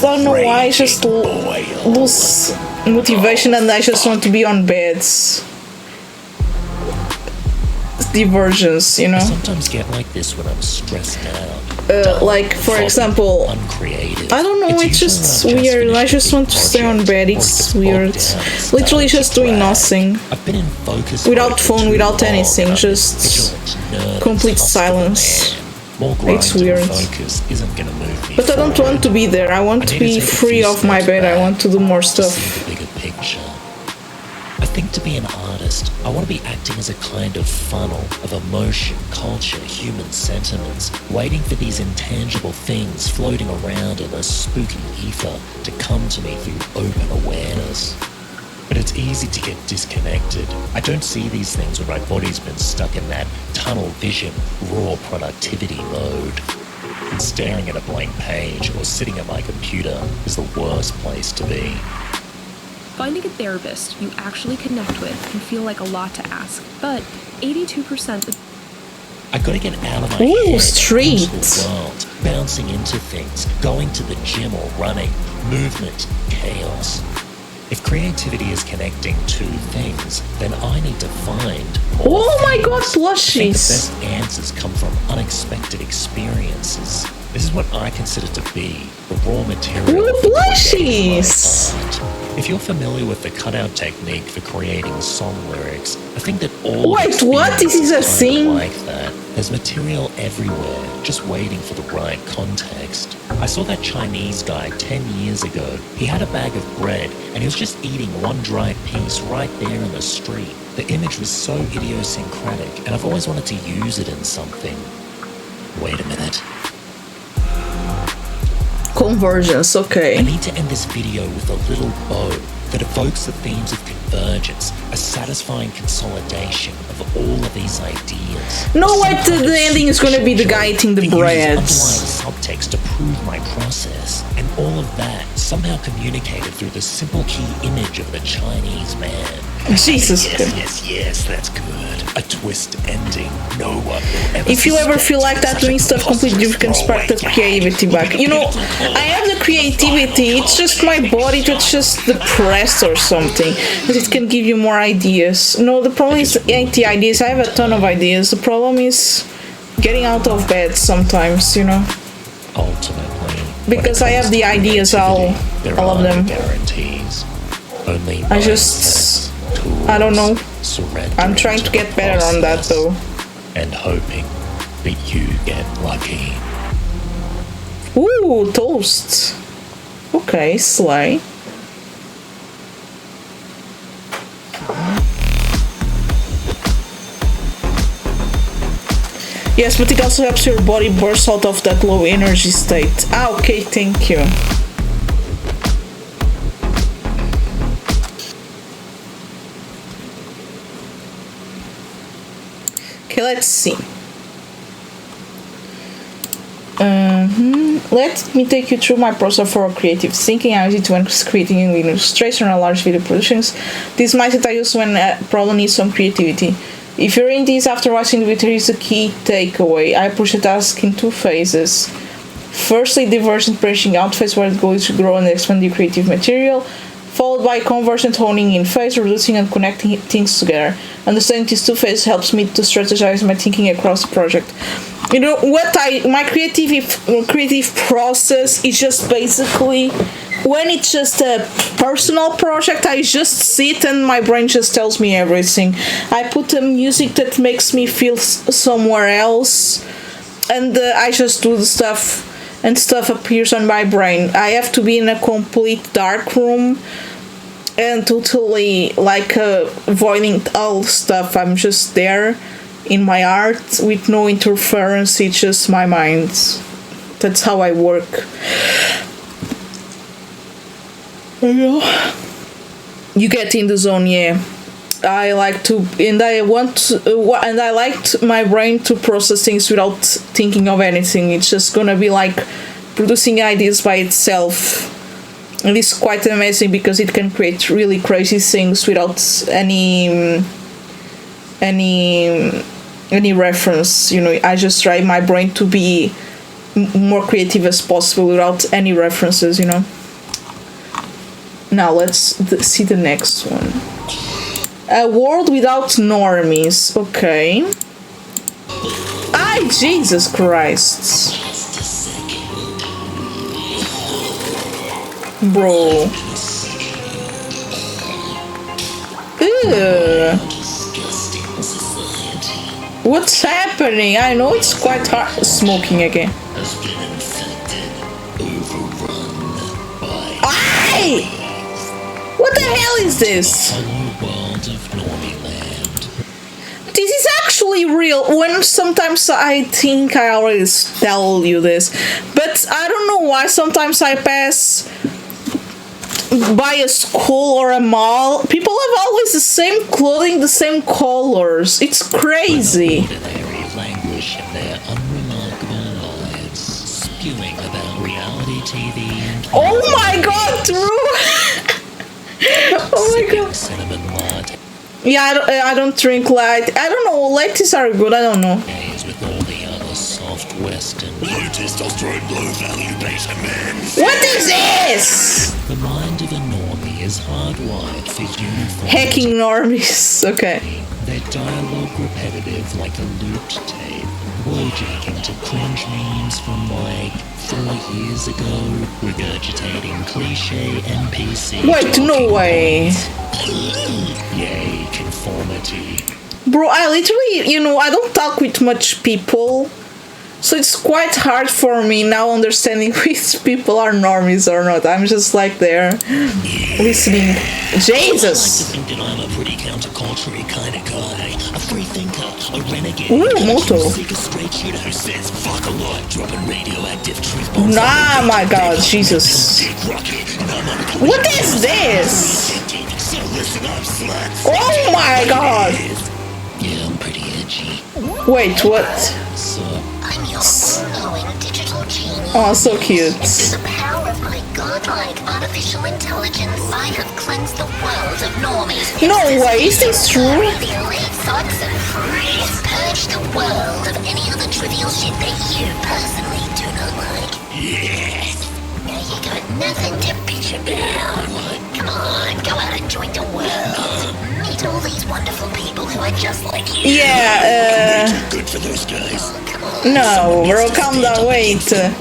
A: don't know why, I just lose motivation and I just want to be on beds. Diversions, you know?
I: I sometimes get like this when I'm stressed out.
A: Like, for example, I don't know, it's just weird, I just want to stay on bed, it's weird. Literally just doing nothing. Without phone, without anything, just complete silence. It's weird. But I don't want to be there, I want to be free of my bed, I want to do more stuff.
I: I think to be an artist, I want to be acting as a kind of funnel of emotion, culture, human sentiments, waiting for these intangible things floating around in a spooky ether to come to me through open awareness. But it's easy to get disconnected. I don't see these things when my body's been stuck in that tunnel vision, raw productivity mode. And staring at a blank page or sitting at my computer is the worst place to be.
K: Finding a therapist you actually connect with can feel like a lot to ask, but 82% of...
I: I gotta get out of my head,
A: street.
I: into the world, bouncing into things, going to the gym or running, movement, chaos. If creativity is connecting two things, then I need to find more
A: Oh my god,
I: things. I think the
A: plushies!
I: best answers come from unexpected experiences. This is what I consider to be the raw material.
A: Ooh, plushies!
I: If you're familiar with the cutout technique for creating song lyrics, I think that all
A: Wait, what? This is a thing?
I: like that. There's material everywhere, just waiting for the right context. I saw that Chinese guy 10 years ago. He had a bag of bread, and he was just eating one dry piece right there in the street. The image was so idiosyncratic, and I've always wanted to use it in something. Wait a minute.
A: Convergence, okay.
I: I need to end this video with a little bow that evokes the themes of convergence, a satisfying consolidation of all of these ideas.
A: No, wait, the ending is going to be the guy eating the bread.
I: Subtext to prove my process, and all of that somehow communicated through the simple key image of the Chinese man.
A: Jesus.
I: Yes, that's good. A twist ending. No one will ever.
A: If you ever feel like that, doing stuff completely different can spark the creativity back. You know, I have the creativity, it's just my body that's just depressed or something. But it can give you more ideas. No, the problem is ain't the ideas. I have a ton of ideas. The problem is getting out of bed sometimes, you know.
I: Ultimately.
A: Because I have the ideas, I'll love them.
I: Guarantees. Only
A: I don't know. I'm trying to get better on that though.
I: And hoping that you get lucky.
A: Ooh, toast. Okay, slay. Yes, but it also helps your body burst out of that low energy state. Ah, okay, thank you. Okay, let's see. Let me take you through my process for creative thinking. I use it when creating illustration or large video productions. This mindset I use when a problem needs some creativity. If you're in this after watching the video, here's a key takeaway. I approach the task in two phases. Firstly, divergent branching out phase, where the goal is to grow and expand your creative material, followed by convergent honing in phase, reducing and connecting things together. Understanding these two phases helps me to strategize my thinking across the project. You know what? My creative process is just basically when it's just a personal project. I just sit and my brain just tells me everything. I put the music that makes me feel somewhere else, and I just do the stuff. And stuff appears on my brain. I have to be in a complete dark room and totally like avoiding all stuff. I'm just there in my art with no interference. It's just my mind. That's how I work. You get in the zone, yeah. I like to, and I liked my brain to process things without thinking of anything. It's just gonna be like producing ideas by itself, and it's quite amazing because it can create really crazy things without any reference. You know, I just try my brain to be more creative as possible without any references. You know. Now let's see the next one. A world without normies. Okay. Ay, Jesus Christ. Bro. Ew. What's happening? I know it's quite hard. Smoking again. Ay! What the hell is this? This is actually real. When sometimes I think I already tell you this, but I don't know why sometimes I pass by a school or a mall. People have always the same clothing, the same colors. It's crazy.
I: Languish in their unremarkable lives, spewing about reality TV and
A: oh my god, Drew! Oh my god.
I: Cinnamon latte.
A: Yeah, I don't drink light. I don't know. Lattes are good. I don't know.
I: With all the other soft Western low testosterone, low value beta men.
A: What is this?
I: The mind of a normie is hardwired for uniform.
A: Hacking normies. Okay.
I: Their dialogue repetitive like a looped tape. Blowjacking to cringe memes from like 4 years ago. Regurgitating cliche NPC.
A: Wait, no way.
I: Yay, conformity.
A: Bro, I literally, you know, I don't talk with much people. So it's quite hard for me now understanding which people are normies or not. I'm just like there, listening. Jesus!
F: I like to think that I'm a pretty counterculture kind of guy. A free thinker, a renegade.
A: Ooh, moto.
F: Seek a straight shooter who says fuck a lot, dropping radioactive truth bombs.
A: Nah, my god, Jesus. What is this?
F: So listen up, sluts.
A: Oh my god!
F: Yeah, I'm pretty edgy.
A: Wait, what?
F: So,
L: I'm your all-knowing digital genius.
A: Oh, so cute.
L: And through the power of my godlike artificial intelligence, I have cleansed the world of normies.
A: No way, is this true?
L: The elite thoughts and freeze. Purge the world of any other trivial shit that you personally do not like.
F: yes.
L: Now you got nothing to bitch about. Come on, go out and join the world. Meet all these wonderful people who are just like you.
A: Yeah,
F: Good for those guys.
A: no, bro, calm down, wait.
F: And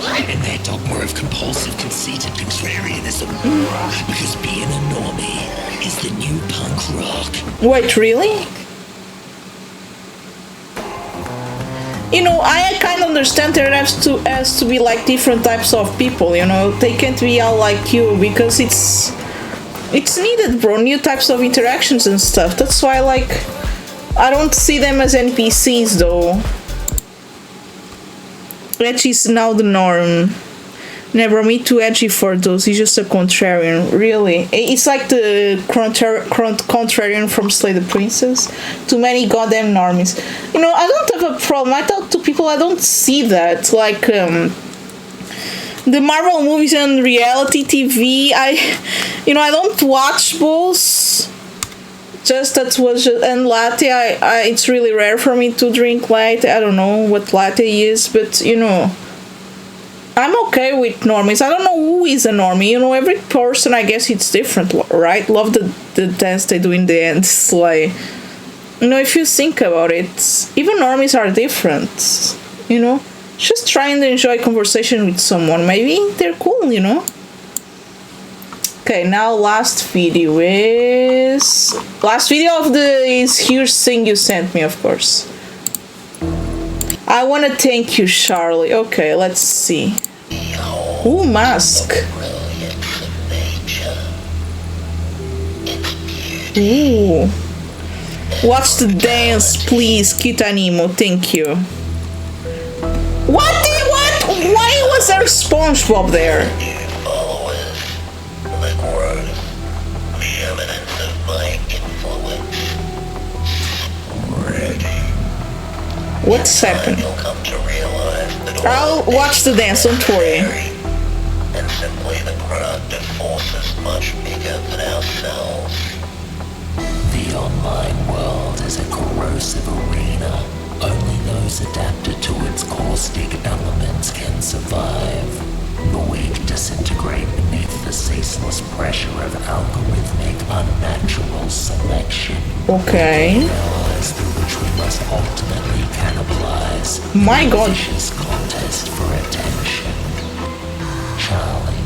F: that dogma of compulsive conceit and contrarianism. Because being a normie is the new punk rock.
A: Wait, really? You know, I kind of understand there has to be like different types of people, you know. They can't be all like you because it's needed, bro. New types of interactions and stuff. That's why, like, I don't see them as NPCs though. Edgy is now the norm. Never me too edgy for those. He's just a contrarian, really. It's like the contrarian from Slay the Princess. Too many goddamn normies. You know, I don't have a problem. I talk to people, I don't see that. Like, the Marvel movies and reality TV, I don't watch those. Just that was and latte. It's really rare for me to drink latte. I don't know what latte is, but you know, I'm okay with normies. I don't know who is a normie. You know, every person, I guess it's different, right? Love the dance they do in the end. It's like, you know, if you think about it, even normies are different. You know, just trying to enjoy conversation with someone. Maybe they're cool, you know. Okay, now last video of is here's thing you sent me, of course. I want to thank you, Charlie. Okay, let's see. Ooh, mask. Ooh. Watch the dance, please, Kitanimo. Thank you. What? Why was there SpongeBob there? What's happening? I'll watch the dance, don't worry.
F: And simply the product of forces much bigger than ourselves. The online world is a corrosive arena. Only those adapted to its caustic elements can survive. The weak disintegrate beneath the ceaseless pressure of algorithmic unnatural selection.
A: Okay.
F: Through which we must ultimately cannibalize.
A: My god.
F: Vicious contest for attention. Charlie,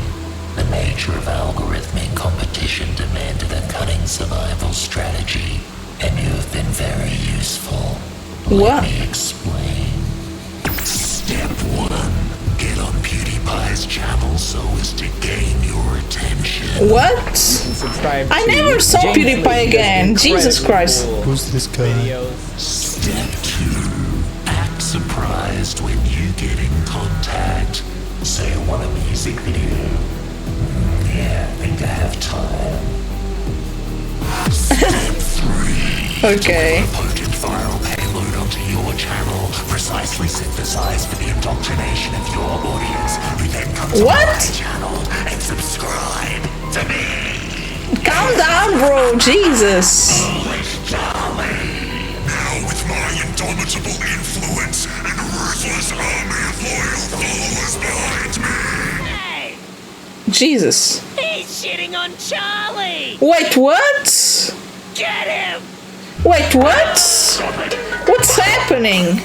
F: the nature of algorithmic competition demanded a cunning survival strategy, and you have been very useful.
A: What?
F: Let me explain. Step 1. Get on PewDiePie's channel so as to gain your attention.
A: What? I never saw PewDiePie again. Jesus Christ.
E: Who's this guy?
F: Step 2. Act surprised when you get in contact. Say I want a music video. Yeah, I think I have time. Step 3.
A: Okay.
F: Potent viral payload onto your channel, precisely synthesized for the indoctrination of your audience, who then comes
A: What?
F: on my channel and subscribe to me.
A: Calm down, bro. Jesus.
F: Now with my indomitable influence and a ruthless army of loyal followers behind me.
H: Hey!
A: Jesus.
H: He's shitting on Charlie!
A: Wait, what?
H: Get him!
A: Wait, what? What's happening?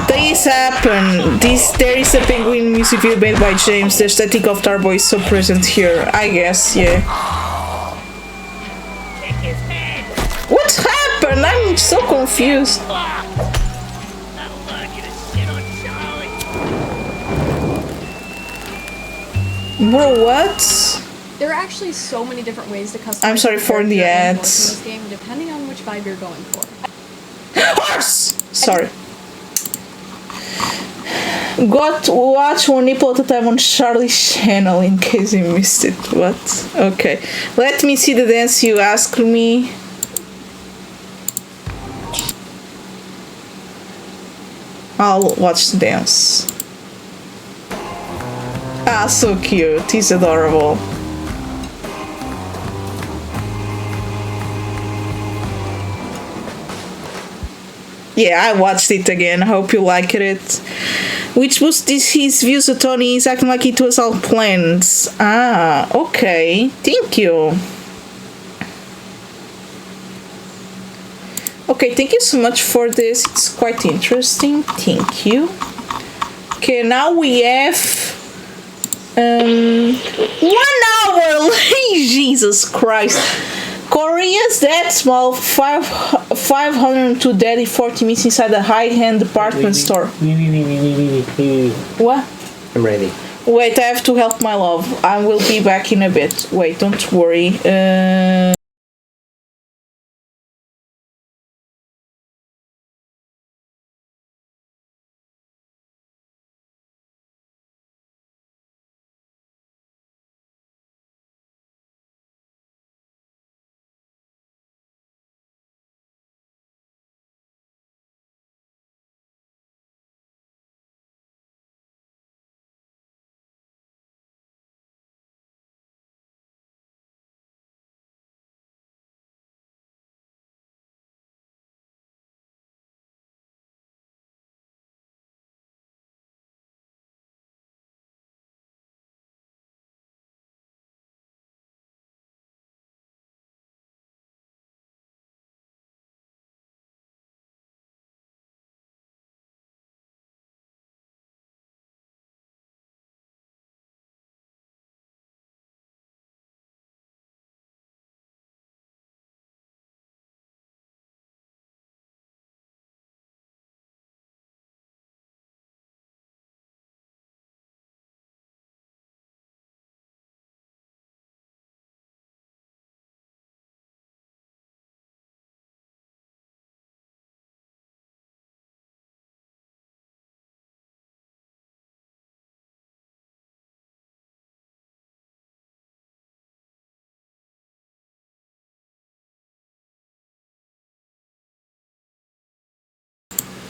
A: This happened. There is a penguin music video made by James. The aesthetic of Tarbo is so present here. I guess, yeah.
H: Kick his head!
A: What happened? I'm I'm so confused. Bro, what?
K: There are actually so many different ways to customize.
A: I'm sorry for the ads.
K: In this game, depending on which vibe you're going for.
A: Horse! Sorry. Got to watch one nipple at a time on Charlie's channel in case you missed it. What? Okay. Let me see the dance you asked me. I'll watch the dance. Ah, so cute. He's adorable. Yeah, I watched it again. Hope you liked it. Which boosted his views to Tony. He's acting like it was all planned. Ah, okay. Thank you. Okay, thank you so much for this. It's quite interesting. Thank you. Okay, now we have 1 hour. Jesus Christ. Korea's that small, 502 dead, 40 minutes inside a high-end department store. What?
M: I'm ready.
A: Wait, I have to help my love. I will be back in a bit. Wait, don't worry.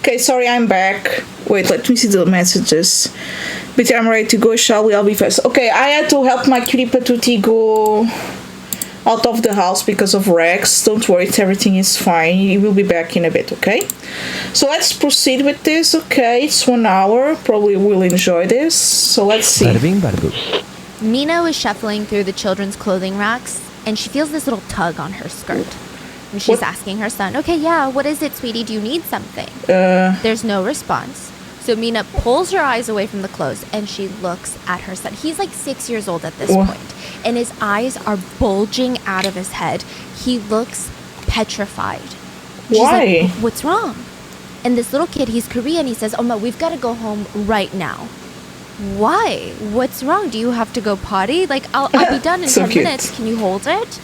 A: Okay, sorry, I'm back. Wait, let me see the messages. But I'm ready to go, shall we? I'll be fast. Okay, I had to help my cutie patootie go out of the house because of Rex. Don't worry, everything is fine. He will be back in a bit, okay? So let's proceed with this, okay? It's 1 hour. Probably will enjoy this. So let's see.
N: Bada bing, bada boom.
O: Mina was shuffling through the children's clothing racks, and she feels this little tug on her skirt. And she's asking her son, okay, yeah, what is it, sweetie? Do you need something? There's no response. So Mina pulls her eyes away from the clothes, and she looks at her son. He's like 6 years old at this point, and his eyes are bulging out of his head. He looks petrified. She's like, what's wrong? And this little kid, he's Korean, he says, Oma, we've got to go home right now. Why? What's wrong? Do you have to go potty? Like, I'll be done in 10 minutes. Can you hold it?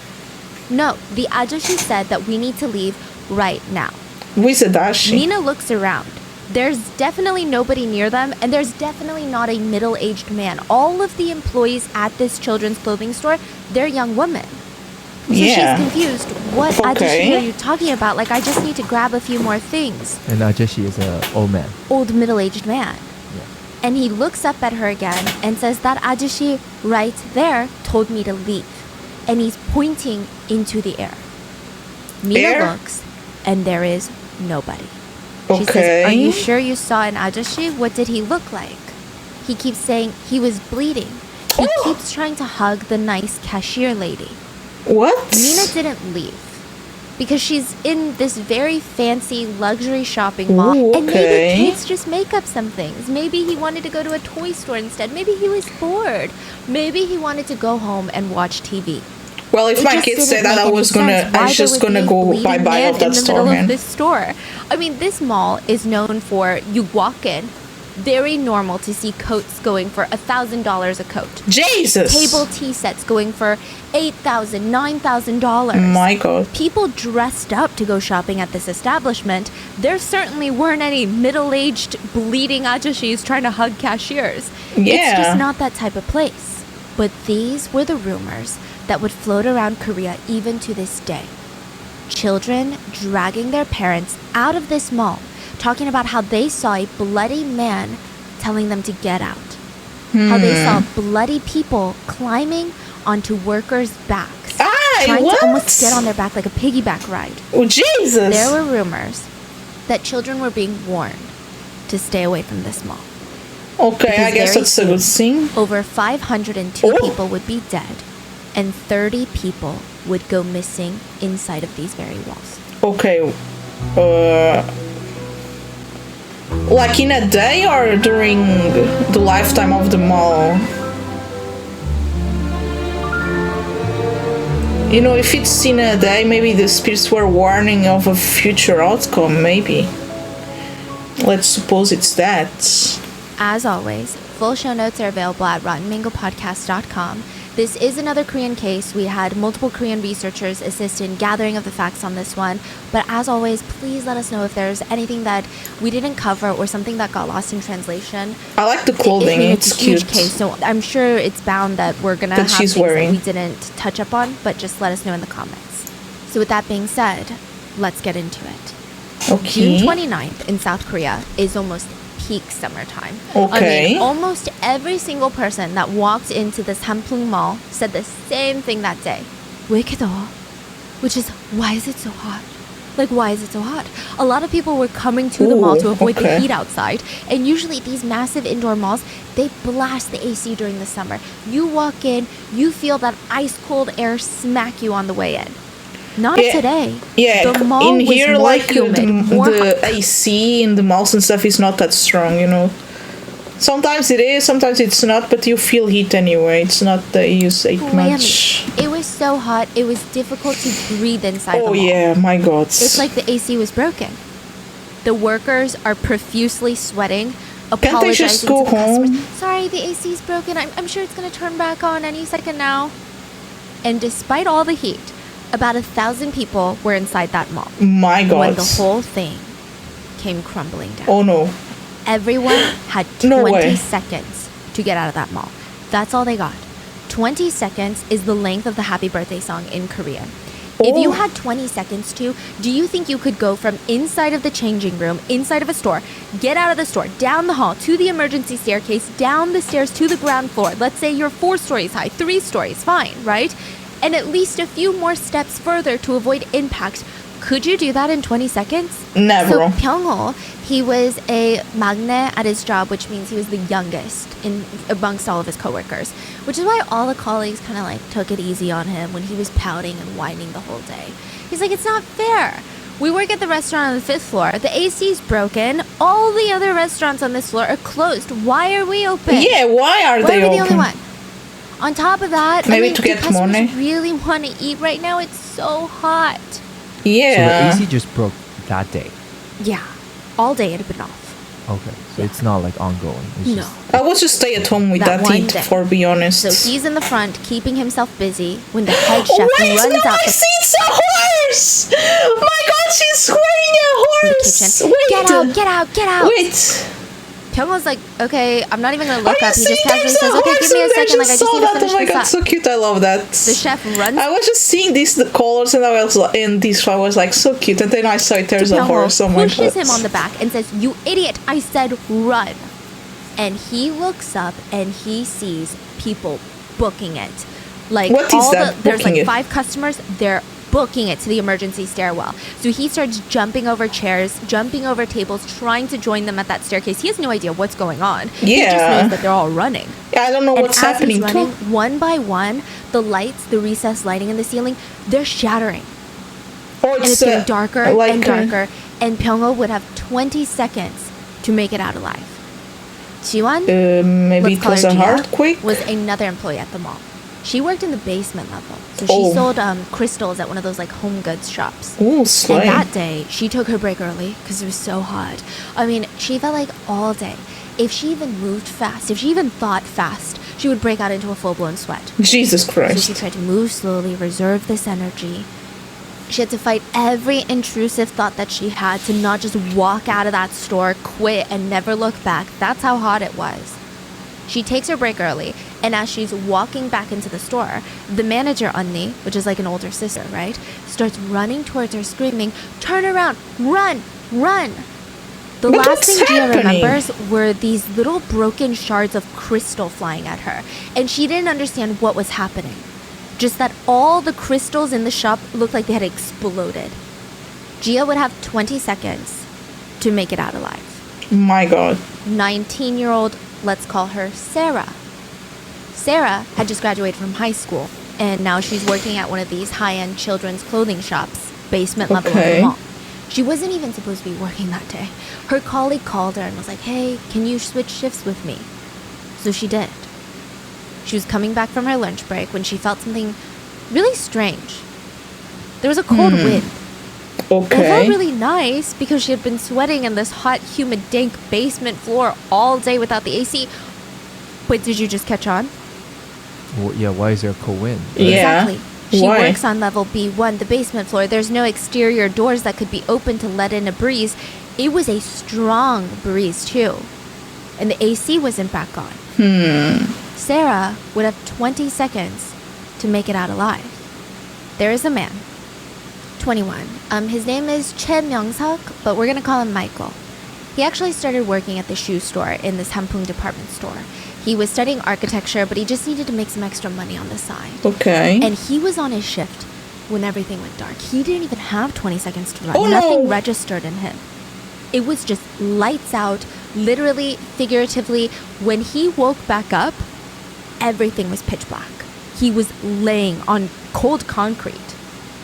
O: No, the ajashi said that we need to leave right now.
A: Who's Adashi?
O: Mina looks around. There's definitely nobody near them, and there's definitely not a middle-aged man. All of the employees at this children's clothing store, they're young women. So she's confused. What ajashi are you talking about? Like, I just need to grab a few more things.
N: And ajashi is an old man.
O: Old middle-aged man. Yeah. And he looks up at her again and says, that ajashi right there told me to leave. And he's pointing into the air. Mina looks, and there is nobody. She says, are you sure you saw an ajashi? What did he look like? He keeps saying he was bleeding. He keeps trying to hug the nice cashier lady.
A: What?
O: Mina didn't leave because she's in this very fancy luxury shopping mall. And maybe kids just make up some things. Maybe he wanted to go to a toy store instead. Maybe he was bored. Maybe he wanted to go home and watch TV.
A: Well, if my kids said that, I was just gonna go bye-bye of that store, man.
O: This store. I mean, this mall is known for, you walk in, very normal to see coats going for $1,000 a coat.
A: Jesus!
O: Table tea sets going for $8,000, $9,000.
A: My God.
O: People dressed up to go shopping at this establishment. There certainly weren't any middle-aged, bleeding ajashis trying to hug cashiers.
A: Yeah.
O: It's just not that type of place. But these were the rumors that would float around Korea even to this day. Children dragging their parents out of this mall, talking about how they saw a bloody man telling them to get out. How they saw bloody people climbing onto workers' backs, trying to almost get on their back like a piggyback ride.
A: Oh, Jesus!
O: There were rumors that children were being warned to stay away from this mall.
A: Okay,
O: Because
A: I guess
O: very
A: that's a good thing.
O: Over 502 people would be dead, and 30 people would go missing inside of these very walls.
A: Okay, like in a day or during the lifetime of the mall? You know, if it's in a day, maybe the spirits were warning of a future outcome, maybe. Let's suppose it's that.
O: As always, full show notes are available at RottenMangoPodcast.com. This is another Korean case. We had multiple Korean researchers assist in gathering of the facts on this one. But as always, please let us know if there's anything that we didn't cover or something that got lost in translation.
A: I like the clothing.
O: It's a
A: cute.
O: huge case, so I'm sure it's bound that we're going to have
A: she's
O: things
A: wearing.
O: that we didn't touch up on, but just let us know in the comments. So with that being said, let's get into it.
A: Okay.
O: June 29th in South Korea is almost peak summertime.
A: Okay.
O: I mean, almost every single person that walked into this Hamplung Mall said the same thing that day. 왜 이렇게 더워? Which is, why is it so hot? Like, why is it so hot? A lot of people were coming to the mall to avoid the heat outside. And usually these massive indoor malls, they blast the AC during the summer. You walk in, you feel that ice cold air smack you on the way in. Not today.
A: Yeah,
O: the mall
A: in here,
O: was more
A: like
O: humid,
A: the AC in the malls and stuff is not that strong, you know. Sometimes it is, sometimes it's not, but you feel heat anyway. It's not that you use it much.
O: It was so hot, it was difficult to breathe inside the mall.
A: Oh yeah, my God.
O: It's like the AC was broken. The workers are profusely sweating, apologizing
A: Can't they just go
O: to the customers.
A: home?
O: Sorry, the AC is broken. I'm sure it's going to turn back on any second now. And despite all the heat, about 1,000 people were inside that mall.
A: My God.
O: When the whole thing came crumbling down.
A: Oh no.
O: Everyone had 20 seconds to get out of that mall. That's all they got. 20 seconds is the length of the happy birthday song in Korean. If you had 20 seconds to, do you think you could go from inside of the changing room, inside of a store, get out of the store, down the hall, to the emergency staircase, down the stairs to the ground floor? Let's say you're 4 stories high, 3 stories, fine, right? And at least a few more steps further to avoid impact. Could you do that in 20 seconds?
A: Never.
O: So Pyong-ho, he was a maknae at his job, which means he was the youngest amongst all of his coworkers. Which is why all the colleagues kind of like took it easy on him when he was pouting and whining the whole day. He's like, it's not fair. We work at the restaurant on the 5th floor. The AC's broken. All the other restaurants on this floor are closed. Why are we open?
A: Yeah, why are they
O: we
A: open?
O: the only one? On top of that,
A: Maybe to
O: do
A: get
O: customers
A: money?
O: really want to eat right now? It's so hot.
A: Yeah.
N: So the AC just broke that day.
O: Yeah. All day it had been off.
N: Okay, so it's not like ongoing. It's
O: No.
N: just-
A: I would just stay at home with that
O: one
A: heat,
O: day.
A: for be honest.
O: So he's in the front, keeping himself busy, when the head chef
A: Wait,
O: runs
A: no,
O: out
A: I
O: the
A: see it's a horse! My God, she's wearing a horse!
O: kitchen.
A: Wait.
O: Get out, get out, get out!
A: Wait.
O: Pyong-ho's like, okay, I'm not even gonna look
A: Are
O: up.
A: you
O: He just
A: seeing
O: casually
A: there's
O: says,
A: a
O: okay,
A: horse
O: give me a
A: in there?
O: second, like I just
A: saw
O: need to
A: that.
O: finish
A: Oh my
O: this
A: God,
O: up.
A: so cute, I love that.
O: The chef runs.
A: I was just seeing the colors and I was like so cute, and then I saw there's a
O: Pyong-ho
A: horse. Oh my God.
O: pushes him on the back and says, you idiot, I said run. And he looks up and he sees people booking it. Like
A: What is that,
O: there's
A: booking
O: like
A: it?
O: 5 customers, they're booking it to the emergency stairwell. So he starts jumping over chairs, jumping over tables, trying to join them at that staircase. He has no idea what's going on. He just
A: Yeah.
O: knows that they're all running.
A: I don't know
O: And
A: what's
O: as
A: happening
O: he's running,
A: too.
O: one by one, the lights, the recessed lighting in the ceiling, they're shattering.
A: Oh,
O: And it's getting darker
A: like,
O: and darker. And Pyong-ho would have 20 seconds to make it out alive. Jiwon,
A: maybe
O: let's
A: it
O: call
A: was
O: her
A: a
O: Gia,
A: heartquake.
O: was another employee at the mall. She worked in the basement level. So she sold crystals at one of those like home goods shops.
A: Oh,
O: and that day, she took her break early because it was so hot. I mean, she felt like all day. If she even moved fast, if she even thought fast, she would break out into a full-blown sweat.
A: Jesus Christ.
O: So she tried to move slowly, reserve this energy. She had to fight every intrusive thought that she had to not just walk out of that store, quit, and never look back. That's how hot it was. She takes her break early, and as she's walking back into the store, the manager, Unni, which is like an older sister, right, starts running towards her, screaming, "Turn around! Run! Run!" The last thing Gia remembers were these little broken shards of crystal flying at her, and she didn't understand what was happening. Just that all the crystals in the shop looked like they had exploded. Gia would have 20 seconds to make it out alive.
A: My God.
O: 19-year-old, let's call her Sarah. Sarah had just graduated from high school, and now she's working at one of these high-end children's clothing shops, basement level of the mall. She wasn't even supposed to be working that day. Her colleague called her and was like, "Hey, can you switch shifts with me?" So she did. She was coming back from her lunch break when she felt something really strange. There was a cold wind.
A: Okay.
O: It felt really nice because she had been sweating in this hot, humid, dank basement floor all day without the AC. Wait, did you just catch on?
N: Well, yeah, why is there a cold wind?
A: Yeah.
O: Exactly. She works on level B1, the basement floor. There's no exterior doors that could be opened to let in a breeze. It was a strong breeze, too. And the AC wasn't back on. Sarah would have 20 seconds to make it out alive. There is a man, 21. His name is Che Myung-seok, but we're going to call him Michael. He actually started working at the shoe store in this Hampung department store. He was studying architecture, but he just needed to make some extra money on the side.
A: Okay.
O: And he was on his shift when everything went dark. He didn't even have 20 seconds to run. Nothing registered in him. It was just lights out, literally, figuratively. When he woke back up, everything was pitch black. He was laying on cold concrete.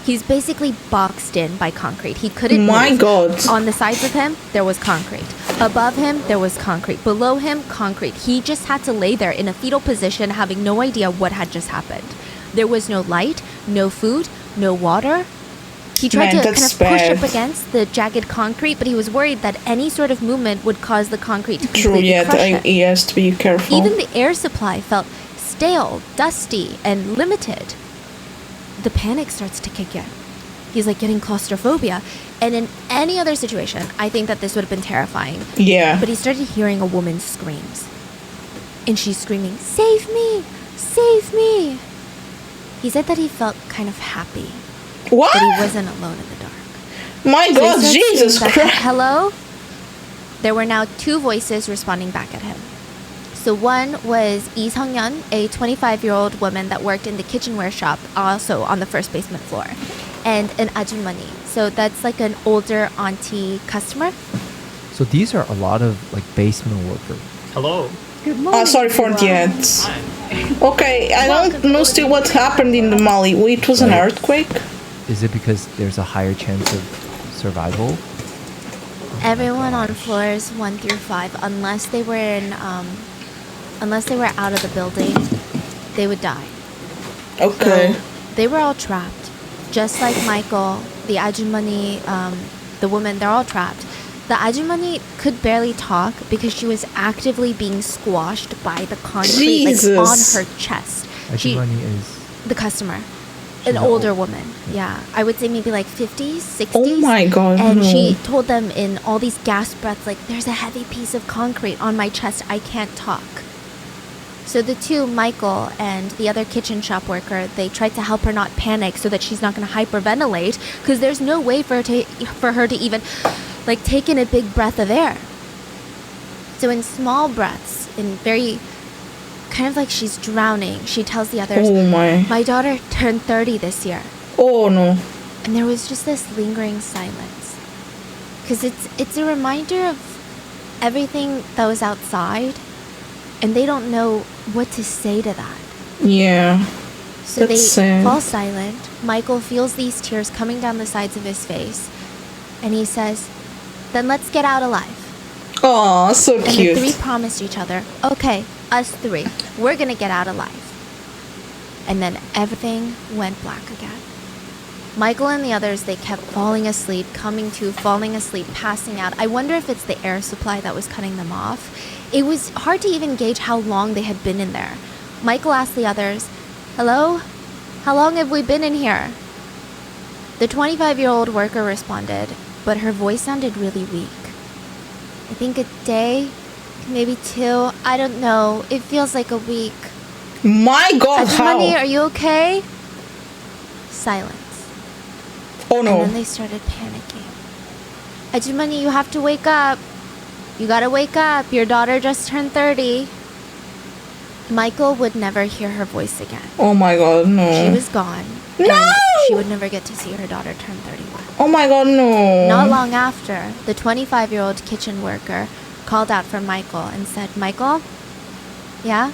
O: He's basically boxed in by concrete. He couldn't move.
A: My God.
O: On the sides of him, there was concrete. Above him, there was concrete. Below him, concrete. He just had to lay there in a fetal position, having no idea what had just happened. There was no light, no food, no water. He tried to kind of push up against the jagged concrete, but he was worried that any sort of movement would cause the concrete to completely crush him.
A: He has to be careful.
O: Even the air supply felt stale, dusty, and limited. The panic starts to kick in. He's like getting claustrophobia. And in any other situation, I think that this would have been terrifying.
A: Yeah.
O: But he started hearing a woman's screams. And she's screaming, "Save me! Save me!" He said that he felt kind of happy.
A: What?
O: That he wasn't alone in the dark.
A: My God, Jesus Christ.
O: Hello? There were now two voices responding back at him. So one was Lee Sung-yeon, a 25-year-old woman that worked in the kitchenware shop, also on the first basement floor, and an ajumani. So that's like an older auntie customer.
N: So these are a lot of like basement workers.
M: Hello.
A: Good morning. Sorry for that. Okay, I don't know still what happened in the mall. It was an earthquake?
N: Is it because there's a higher chance of survival?
O: Everyone on floors 1 through 5, unless they were out of the building, they would die.
A: Okay.
O: So they were all trapped. Just like Michael, the ajumani, the woman, they're all trapped. The ajumani could barely talk because she was actively being squashed by the concrete, like on her chest.
N: Ajumani is
O: the customer. An older woman, yeah. I would say maybe like 50s, 60s.
A: Oh my God.
O: And she told them in all these gasp breaths, like, "There's a heavy piece of concrete on my chest. I can't talk." So the two, Michael and the other kitchen shop worker, they tried to help her not panic so that she's not going to hyperventilate, because there's no way for her to even like take in a big breath of air. So in small breaths, in very kind of like she's drowning, she tells the others,
A: "Oh my
O: daughter turned 30 this year."
A: Oh no.
O: And there was just this lingering silence, because it's a reminder of everything that was outside, and they don't know what to say to that.
A: Yeah.
O: So they fall silent. Michael feels these tears coming down the sides of his face, and he says, "Then let's get out alive."
A: Aw, so cute.
O: And the three promised each other, "Okay, us three, we're gonna get out alive." and then everything went black again. Michael and the others, they kept falling asleep, coming to, falling asleep, passing out. I wonder if it's the air supply that was cutting them off. It was hard to even gauge how long they had been in there. Michael asked the others, "Hello? How long have we been in here?" The 25-year-old worker responded, but her voice sounded really weak. "I think a day, maybe 2. I don't know. It feels like a week."
A: My God,
O: Ajumani,
A: how?
O: are you okay? Silence.
A: Oh no.
O: And then they started panicking. "Ajumani, you have to wake up. You gotta wake up. Your daughter just turned 30. Michael would never hear her voice again.
A: Oh my God, no.
O: She was gone.
A: No!
O: And she would never get to see her daughter turn 31.
A: Oh my God, no.
O: Not long after, the 25-year-old kitchen worker called out for Michael and said, "Michael? Yeah?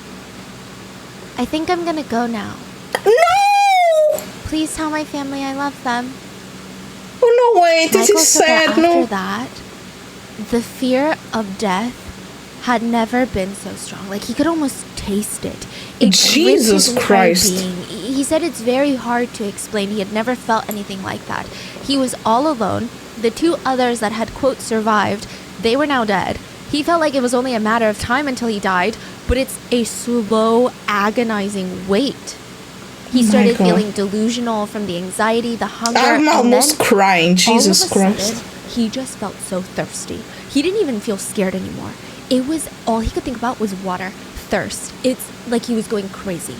O: I think I'm gonna go now.
A: No!
O: Please tell my family I love them."
A: Oh no, wait, this
O: Michael
A: is
O: said that
A: sad, no.
O: after that, the fear of death had never been so strong. Like, he could almost taste it. It
A: Jesus
O: gripped his entire
A: Christ.
O: being. He said it's very hard to explain. He had never felt anything like that. He was all alone. The 2 others that had, quote, survived, they were now dead. He felt like it was only a matter of time until he died, but it's a slow, agonizing wait. He started feeling delusional from the anxiety, the hunger.
A: I'm almost crying, Jesus
O: all of a
A: Christ.
O: sudden, he just felt so thirsty. He didn't even feel scared anymore. It was, all he could think about was water, thirst. It's like he was going crazy.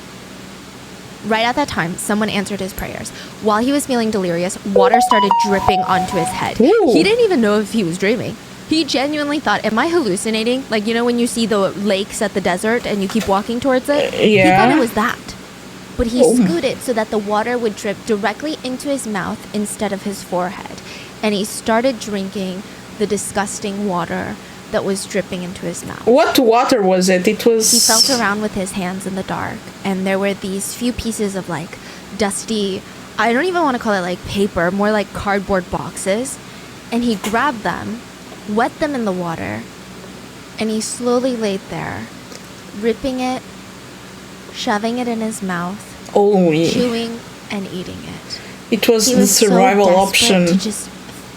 O: Right at that time, someone answered his prayers. While he was feeling delirious, water started dripping onto his head.
A: Ooh.
O: He didn't even know if he was dreaming. He genuinely thought, am I hallucinating? Like, you know when you see the lakes at the desert and you keep walking towards it?
A: Yeah.
O: He thought it was that. But he scooted so that the water would drip directly into his mouth instead of his forehead. And he started drinking the disgusting water that was dripping into his mouth.
A: What water was it? It was...
O: He felt around with his hands in the dark, and there were these few pieces of, like, dusty, I don't even want to call it, like, paper, more like cardboard boxes. And he grabbed them, wet them in the water, and he slowly laid there, ripping it, shoving it in his mouth, chewing and eating it.
A: It was
O: He
A: the
O: was
A: survival
O: so
A: option.
O: desperate to just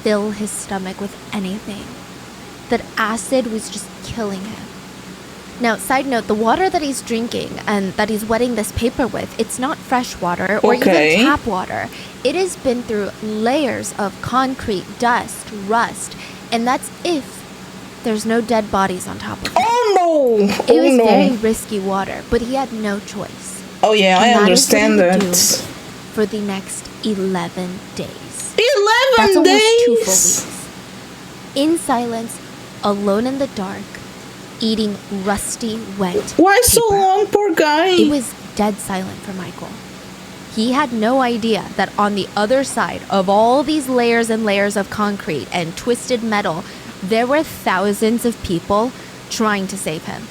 O: fill his stomach with anything. That acid was just killing him. Now, side note, the water that he's drinking and that he's wetting this paper with, it's not fresh water or even tap water. It has been through layers of concrete, dust, rust, and that's if there's no dead bodies on top of it.
A: Oh no!
O: It was very risky water, but he had no choice.
A: Oh yeah,
O: And
A: I
O: that
A: understand
O: is what he would
A: that.
O: do for the next 11 days.
A: 11
O: That's almost
A: days?
O: 2 full weeks. In silence, alone in the dark, eating rusty, wet
A: Why so
O: paper.
A: long, poor guy?
O: It was dead silent for Michael. He had no idea that on the other side of all these layers and layers of concrete and twisted metal, there were thousands of people trying to save him.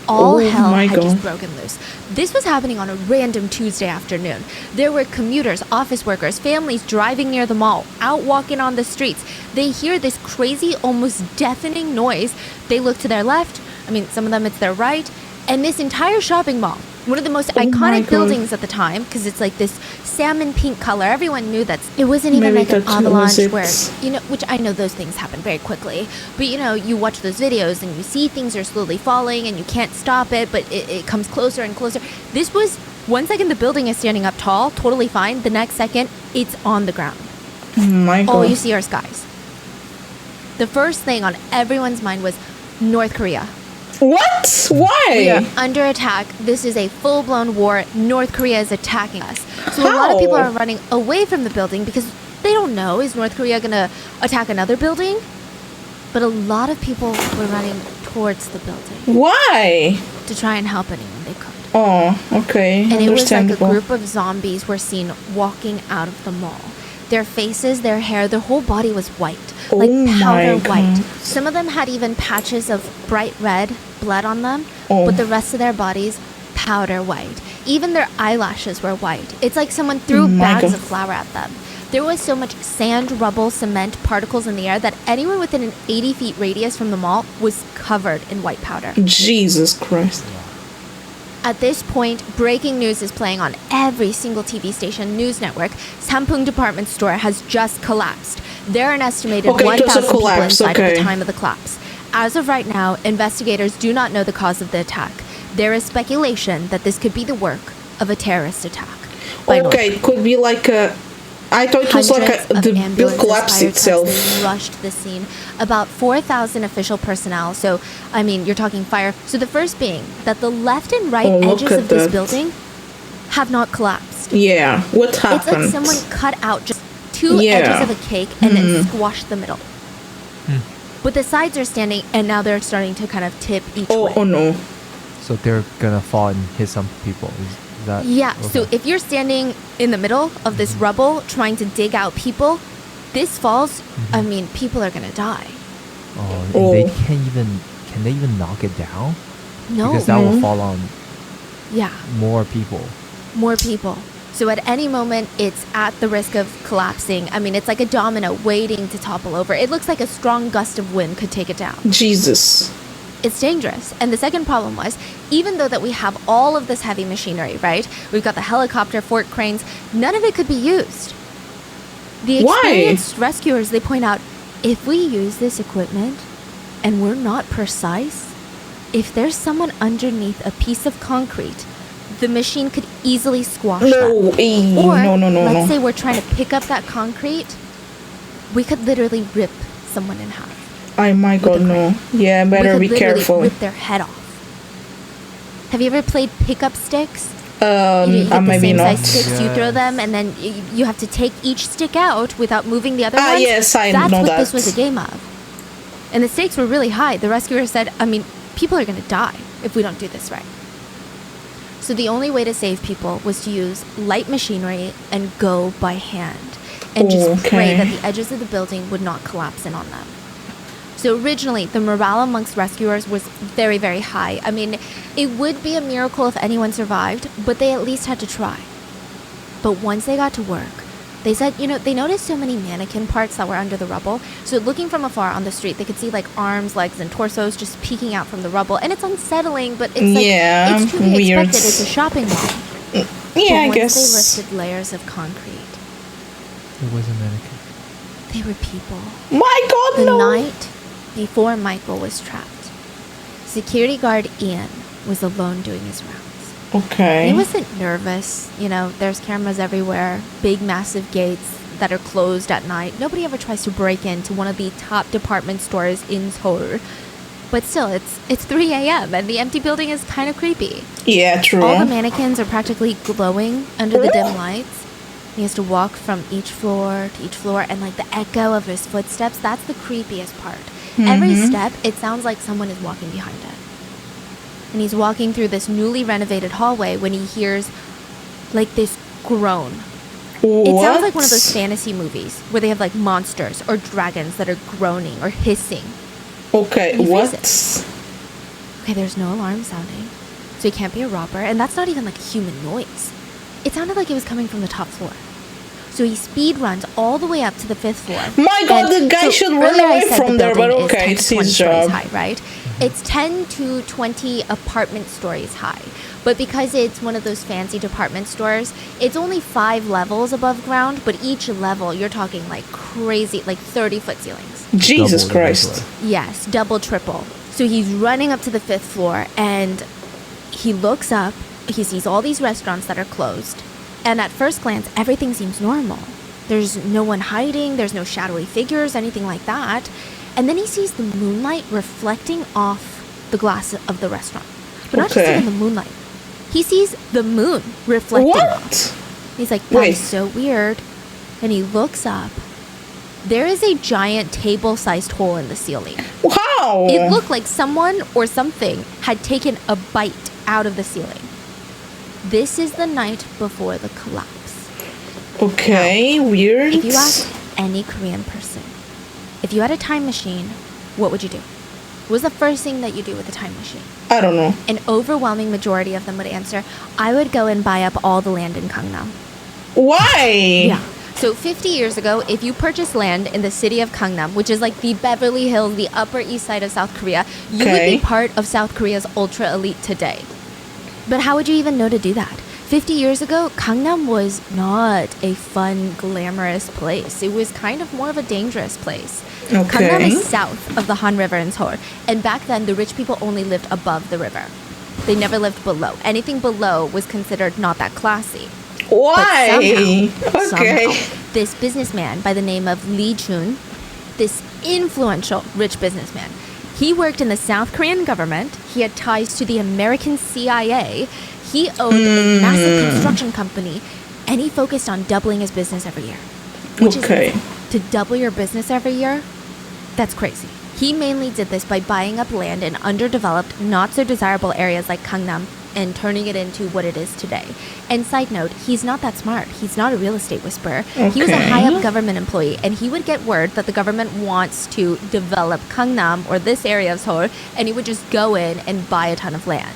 O: All hell had just broken loose. This was happening on a random Tuesday afternoon. There were commuters, office workers, families driving near the mall, out walking on the streets. They hear this crazy, almost deafening noise. They look to their left. I mean, some of them it's their right. And this entire shopping mall, one of the most iconic buildings at the time, because it's like this salmon pink color. Everyone knew that it wasn't even like an avalanche where, you know, which I know those things happen very quickly. But, you know, you watch those videos and you see things are slowly falling and you can't stop it, but it comes closer and closer. This was, 1 second the building is standing up tall, totally fine. The next second, it's on the ground. All you see are skies. The first thing on everyone's mind was North Korea.
A: What? Why?
O: We are under attack. This is a full-blown war. North Korea is attacking us. So a lot of people are running away from the building because they don't know, is North Korea going to attack another building? But a lot of people were running towards the building.
A: Why?
O: To try and help anyone they could.
A: Oh, okay.
O: And it was like a
A: Understandable.
O: group of zombies were seen walking out of the mall. Their faces, their hair, their whole body was white. Like powder white. Some of them had even patches of bright red blood on them, but the rest of their bodies, powder white. Even their eyelashes were white. It's like someone threw bags of flour at them. There was so much sand, rubble, cement, particles in the air that anyone within an 80 feet radius from the mall was covered in white powder.
A: Jesus Christ.
O: At this point, breaking news is playing on every single TV station, news network. Sampoong department store has just collapsed. There are an estimated 1,000 people inside at the time of the collapse. As of right now, investigators do not know the cause of the attack. There is speculation that this could be the work of a terrorist attack.
A: Okay, it could be like a... I thought it was like the building collapse itself.
O: Rushed the scene. About 4,000 official personnel. So, I mean, you're talking fire. So the first being that the left and right edges of this building have not collapsed.
A: Yeah, what happened?
O: It's like someone cut out just two edges of a cake and then squashed the middle. But the sides are standing, and now they're starting to kind of tip each way.
A: Oh no.
N: So they're gonna fall and hit some people. Is that
O: So if you're standing in the middle of this rubble trying to dig out people, this falls, I mean, people are gonna die.
N: And they can they even knock it down?
O: No.
N: Because that will fall on
O: more
N: people.
O: So at any moment, it's at the risk of collapsing. I mean, it's like a domino waiting to topple over. It looks like a strong gust of wind could take it down.
A: Jesus.
O: It's dangerous. And the second problem was, even though that we have all of this heavy machinery, right? We've got the helicopter, fork cranes, none of it could be used. The experienced rescuers, they point out, if we use this equipment and we're not precise, if there's someone underneath a piece of concrete, the machine could easily squash that. Or, let's say we're trying to pick up that concrete, we could literally rip someone in half.
A: Oh my god, no. Yeah, better be careful.
O: Rip their head off. Have you ever played pickup sticks?
A: Maybe not.
O: Sticks, you throw them, and then you have to take each stick out without moving the other ones.
A: Yes, I know that.
O: That's what this was a game of. And the stakes were really high. The rescuer said, I mean, people are going to die if we don't do this right. So the only way to save people was to use light machinery and go by hand. And just pray that the edges of the building would not collapse in on them. So originally, the morale amongst rescuers was very, very high. I mean, it would be a miracle if anyone survived, but they at least had to try. But once they got to work, they said, they noticed so many mannequin parts that were under the rubble. So looking from afar on the street, they could see like arms, legs, and torsos just peeking out from the rubble. And it's unsettling, but it's like, it's to be expected. It's a shopping mall.
A: Yeah, I guess.
O: Once they lifted layers of concrete,
N: it was a mannequin.
O: They were people.
A: My God,
O: the night before Michael was trapped, security guard Ian was alone doing his rounds.
A: Okay.
O: He wasn't nervous. There's cameras everywhere, big, massive gates that are closed at night. Nobody ever tries to break into one of the top department stores in Seoul. But still, it's 3 a.m. and the empty building is kind of creepy.
A: Yeah, true.
O: All the mannequins are practically glowing under the dim lights. He has to walk from each floor to each floor, and like the echo of his footsteps, that's the creepiest part. Every step, it sounds like someone is walking behind him. And he's walking through this newly renovated hallway when he hears like this groan. It sounds like one of those fantasy movies where they have like monsters or dragons that are groaning or hissing.
A: Okay, what?
O: Okay, there's no alarm sounding, so it can't be a robber, and that's not even like a human noise. It sounded like it was coming from the top floor. So he speed runs all the way up to the 5th floor.
A: My God, the guy should run away from there, but okay, it's his job.
O: High, right? It's 10 to 20 apartment stories high. But because it's one of those fancy department stores, it's only 5 levels above ground, but each level, you're talking like crazy, like 30-foot ceilings.
A: Jesus Christ.
O: Yes, double, triple. So he's running up to the 5th floor, and he looks up. He sees all these restaurants that are closed. And at first glance, everything seems normal. There's no one hiding, there's no shadowy figures, anything like that. And then he sees the moonlight reflecting off the glass of the restaurant. But not just even the moonlight. He sees the moon reflecting off. He's like, that is so weird. And he looks up. There is a giant table-sized hole in the ceiling.
A: Wow!
O: It looked like someone or something had taken a bite out of the ceiling. This is the night before the collapse.
A: Okay, now, weird.
O: If you ask any Korean person, if you had a time machine, what would you do? What was the first thing that you do with a time machine?
A: I don't know.
O: An overwhelming majority of them would answer, I would go and buy up all the land in Gangnam.
A: Why?
O: Yeah. So 50 years ago, if you purchased land in the city of Gangnam, which is like the Beverly Hills, the Upper East Side of South Korea, you would be part of South Korea's ultra elite today. But how would you even know to do that? 50 years ago, Gangnam was not a fun, glamorous place. It was kind of more of a dangerous place.
A: Okay.
O: Gangnam is south of the Han River in Seoul, and back then the rich people only lived above the river. They never lived below. Anything below was considered not that classy.
A: Why?
O: Somehow, this businessman by the name of Lee Chun, this influential rich businessman, he worked in the South Korean government. He had ties to the American CIA. He owned a massive construction company, and he focused on doubling his business every year. Which is insane. To double your business every year, that's crazy. He mainly did this by buying up land in underdeveloped, not so desirable areas like Gangnam and turning it into what it is today. And side note, he's not that smart. He's not a real estate whisperer.
A: Okay.
O: He was a high-up government employee, and he would get word that the government wants to develop Gangnam or this area of Seoul, and he would just go in and buy a ton of land.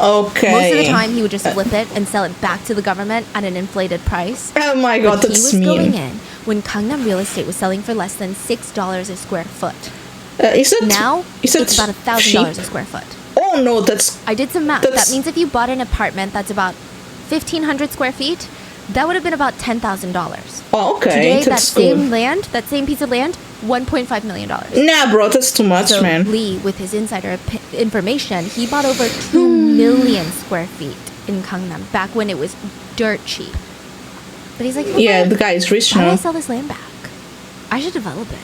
A: Okay.
O: Most of the time, he would just flip it and sell it back to the government at an inflated price.
A: Oh my god,
O: but
A: that's
O: he was
A: mean.
O: going in when Gangnam real estate was selling for less than $6 a square foot. Now it's about $1,000 a square foot.
A: Oh no, that's...
O: I did some math. That means if you bought an apartment that's about 1,500 square feet, that would have been about $10,000.
A: Oh, okay.
O: Today,
A: that's
O: that same
A: good.
O: land, that same piece of land, $1.5 million.
A: Nah, bro, that's too much,
O: so
A: man.
O: Lee, with his insider information, he bought over 2 million square feet in Gangnam back when it was dirt cheap. But he's like,
A: yeah, the guy is rich
O: how do I
A: now.
O: sell this land back? I should develop it.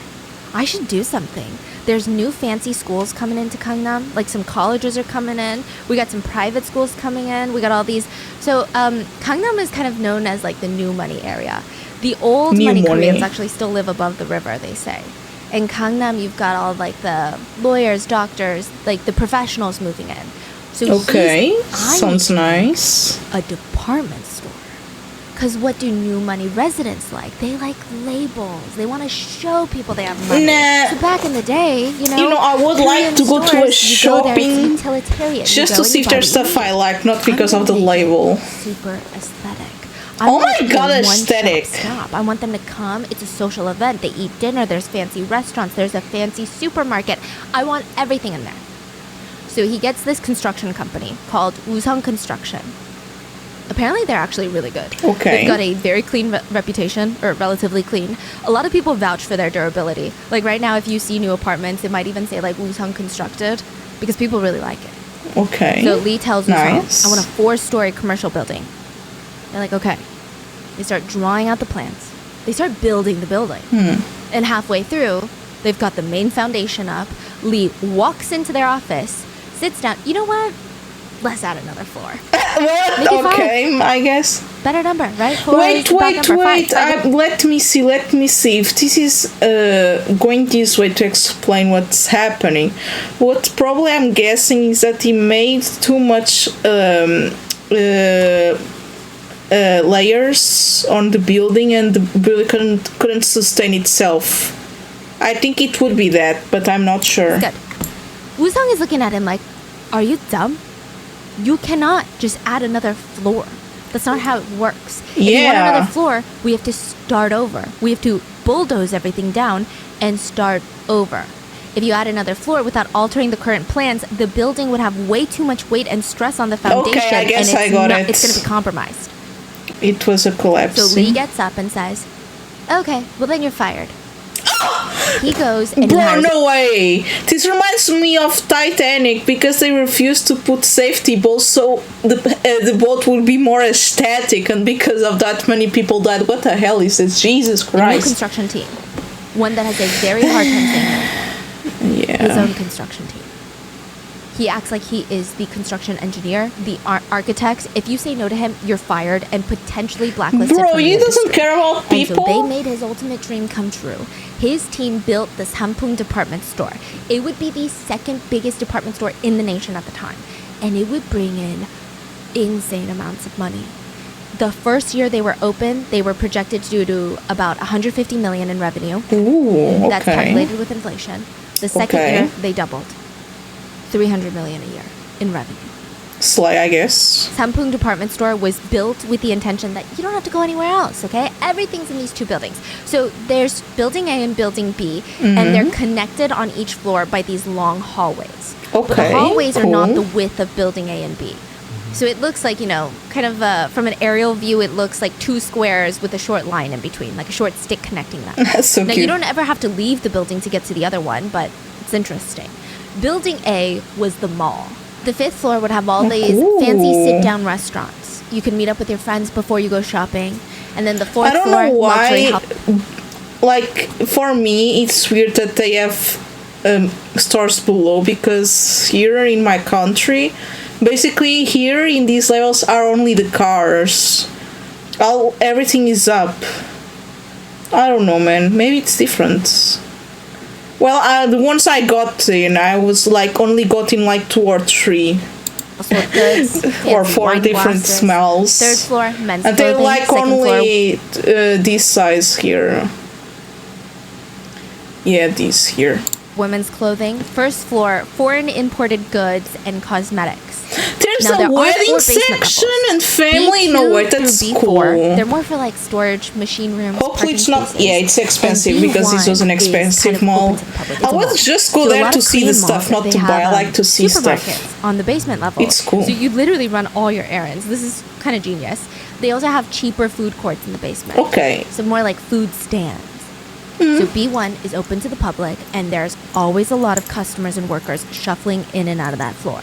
O: I should do something. There's new fancy schools coming into Gangnam. Like some colleges are coming in. We got some private schools coming in. We got all these. So Gangnam is kind of known as like the new money area. The old money Koreans actually still live above the river, they say. In Gangnam, you've got all like the lawyers, doctors, like the professionals moving in. So
A: okay, sounds nice.
O: A department store. Because what do new money residents like? They like labels. They want to show people they have money.
A: Nah.
O: So back in the day, you know,
A: I would like to go to a shopping just to see if there's stuff I like, not because of the label.
O: Super aesthetic.
A: Oh my god, aesthetic.
O: Stop. I want them to come. It's a social event. They eat dinner. There's fancy restaurants. There's a fancy supermarket. I want everything in there. So he gets this construction company called Wooseong Construction. Apparently, they're actually really good.
A: Okay.
O: They've got a very clean reputation, or relatively clean. A lot of people vouch for their durability. Like right now, if you see new apartments, it might even say like Wooseong Constructed, because people really like it.
A: Okay.
O: So Lee tells Wooseong,
A: nice.
O: I want a 4-story commercial building. They're like, okay. They start drawing out the plans. They start building the building. And halfway through, they've got the main foundation up. Lee walks into their office, sits down. You know what? Let's add another floor.
A: What? Okay, I guess.
O: Better number, right? 4
A: Wait. Let me see. If this is going this way to explain what's happening. What probably I'm guessing is that he made too much layers on the building, and the building couldn't sustain itself. I think it would be that, but I'm not sure.
O: Good. Wooseong is looking at him like, are you dumb? You cannot just add another floor. That's not how it works. If you want another floor, we have to start over. We have to bulldoze everything down and start over. If you add another floor without altering the current plans, the building would have way too much weight and stress on the foundation.
A: Okay, I guess I got it.
O: It's going to be compromised.
A: It was a collapse.
O: So Lee gets up and says, okay, well then you're fired. He goes and
A: Bro, no way! This reminds me of Titanic because they refused to put safety bolts, so the boat would be more aesthetic, and because of that, many people died. What the hell is this? Jesus Christ!
O: A new construction team, one that has a very hard time saying no.
A: Yeah.
O: His own construction team. He acts like he is the construction engineer, the architect. If you say no to him, you're fired and potentially blacklisted.
A: Bro,
O: from the
A: he doesn't
O: industry.
A: care about people.
O: And so they made his ultimate dream come true. His team built the Sampung department store. It would be the second biggest department store in the nation at the time. And it would bring in insane amounts of money. The first year they were open, they were projected to do about 150 million in revenue.
A: Ooh,
O: That's calculated with inflation. The second year, they doubled. 300 million a year in revenue.
A: Slay, I guess.
O: Sampung department store was built with the intention that you don't have to go anywhere else, okay? Everything's in these 2 buildings. So there's building A and building B, and they're connected on each floor by these long hallways.
A: Okay,
O: But the hallways are not
A: cool.
O: the width of building A and B. So it looks like, kind of from an aerial view, it looks like 2 squares with a short line in between, like a short stick connecting them.
A: That's so
O: now,
A: cute.
O: you don't ever have to leave the building to get to the other one, but it's interesting. Building A was the mall. The 5th floor would have all these fancy sit-down restaurants. You can meet up with your friends before you go shopping. And then the 4th floor,
A: I don't know why,
O: luxury
A: for me, it's weird that they have stores below, because here in my country, basically here in these levels are only the cars. Everything is up. I don't know, man. Maybe it's different. Well, the ones I got in, I was only got in 2 or 3.
O: Goods,
A: or 4 different
O: glasses.
A: smells.
O: 3rd floor, men's
A: and they're
O: clothing.
A: only this size here. Yeah, these here.
O: Women's clothing. 1st floor, foreign imported goods and cosmetics.
A: There's
O: now,
A: a wedding section and family. No way, that's
O: B4,
A: cool.
O: They're more for storage, machine rooms.
A: Hopefully it's not.
O: Spaces.
A: Yeah, it's expensive because this was an expensive mall. I would just go there to see the stuff, not to buy. I like to see stuff.
O: On the basement level.
A: It's cool.
O: So you literally run all your errands. This is kind of genius. They also have cheaper food courts in the basement.
A: Okay.
O: So more like food stands. So B1 is open to the public, and there's always a lot of customers and workers shuffling in and out of that floor.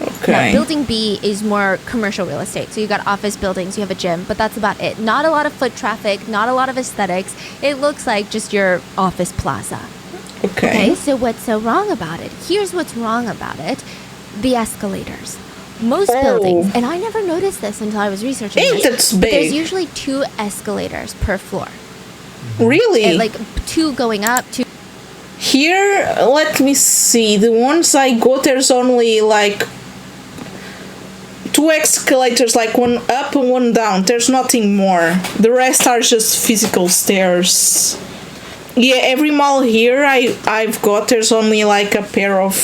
A: Okay.
O: Now, building B is more commercial real estate. So you got office buildings, you have a gym, but that's about it. Not a lot of foot traffic, not a lot of aesthetics. It looks like just your office plaza. Okay, so what's so wrong about it? Here's what's wrong about it. The escalators. Most buildings, and I never noticed this until I was researching this,
A: that's
O: but
A: big.
O: there's usually 2 escalators per floor.
A: Really?
O: And 2 going up, 2...
A: Here, let me see. The ones I got, there's only 2 escalators, one up and 1 down. There's nothing more. The rest are just physical stairs. Yeah, every mall here I've got, there's only a pair of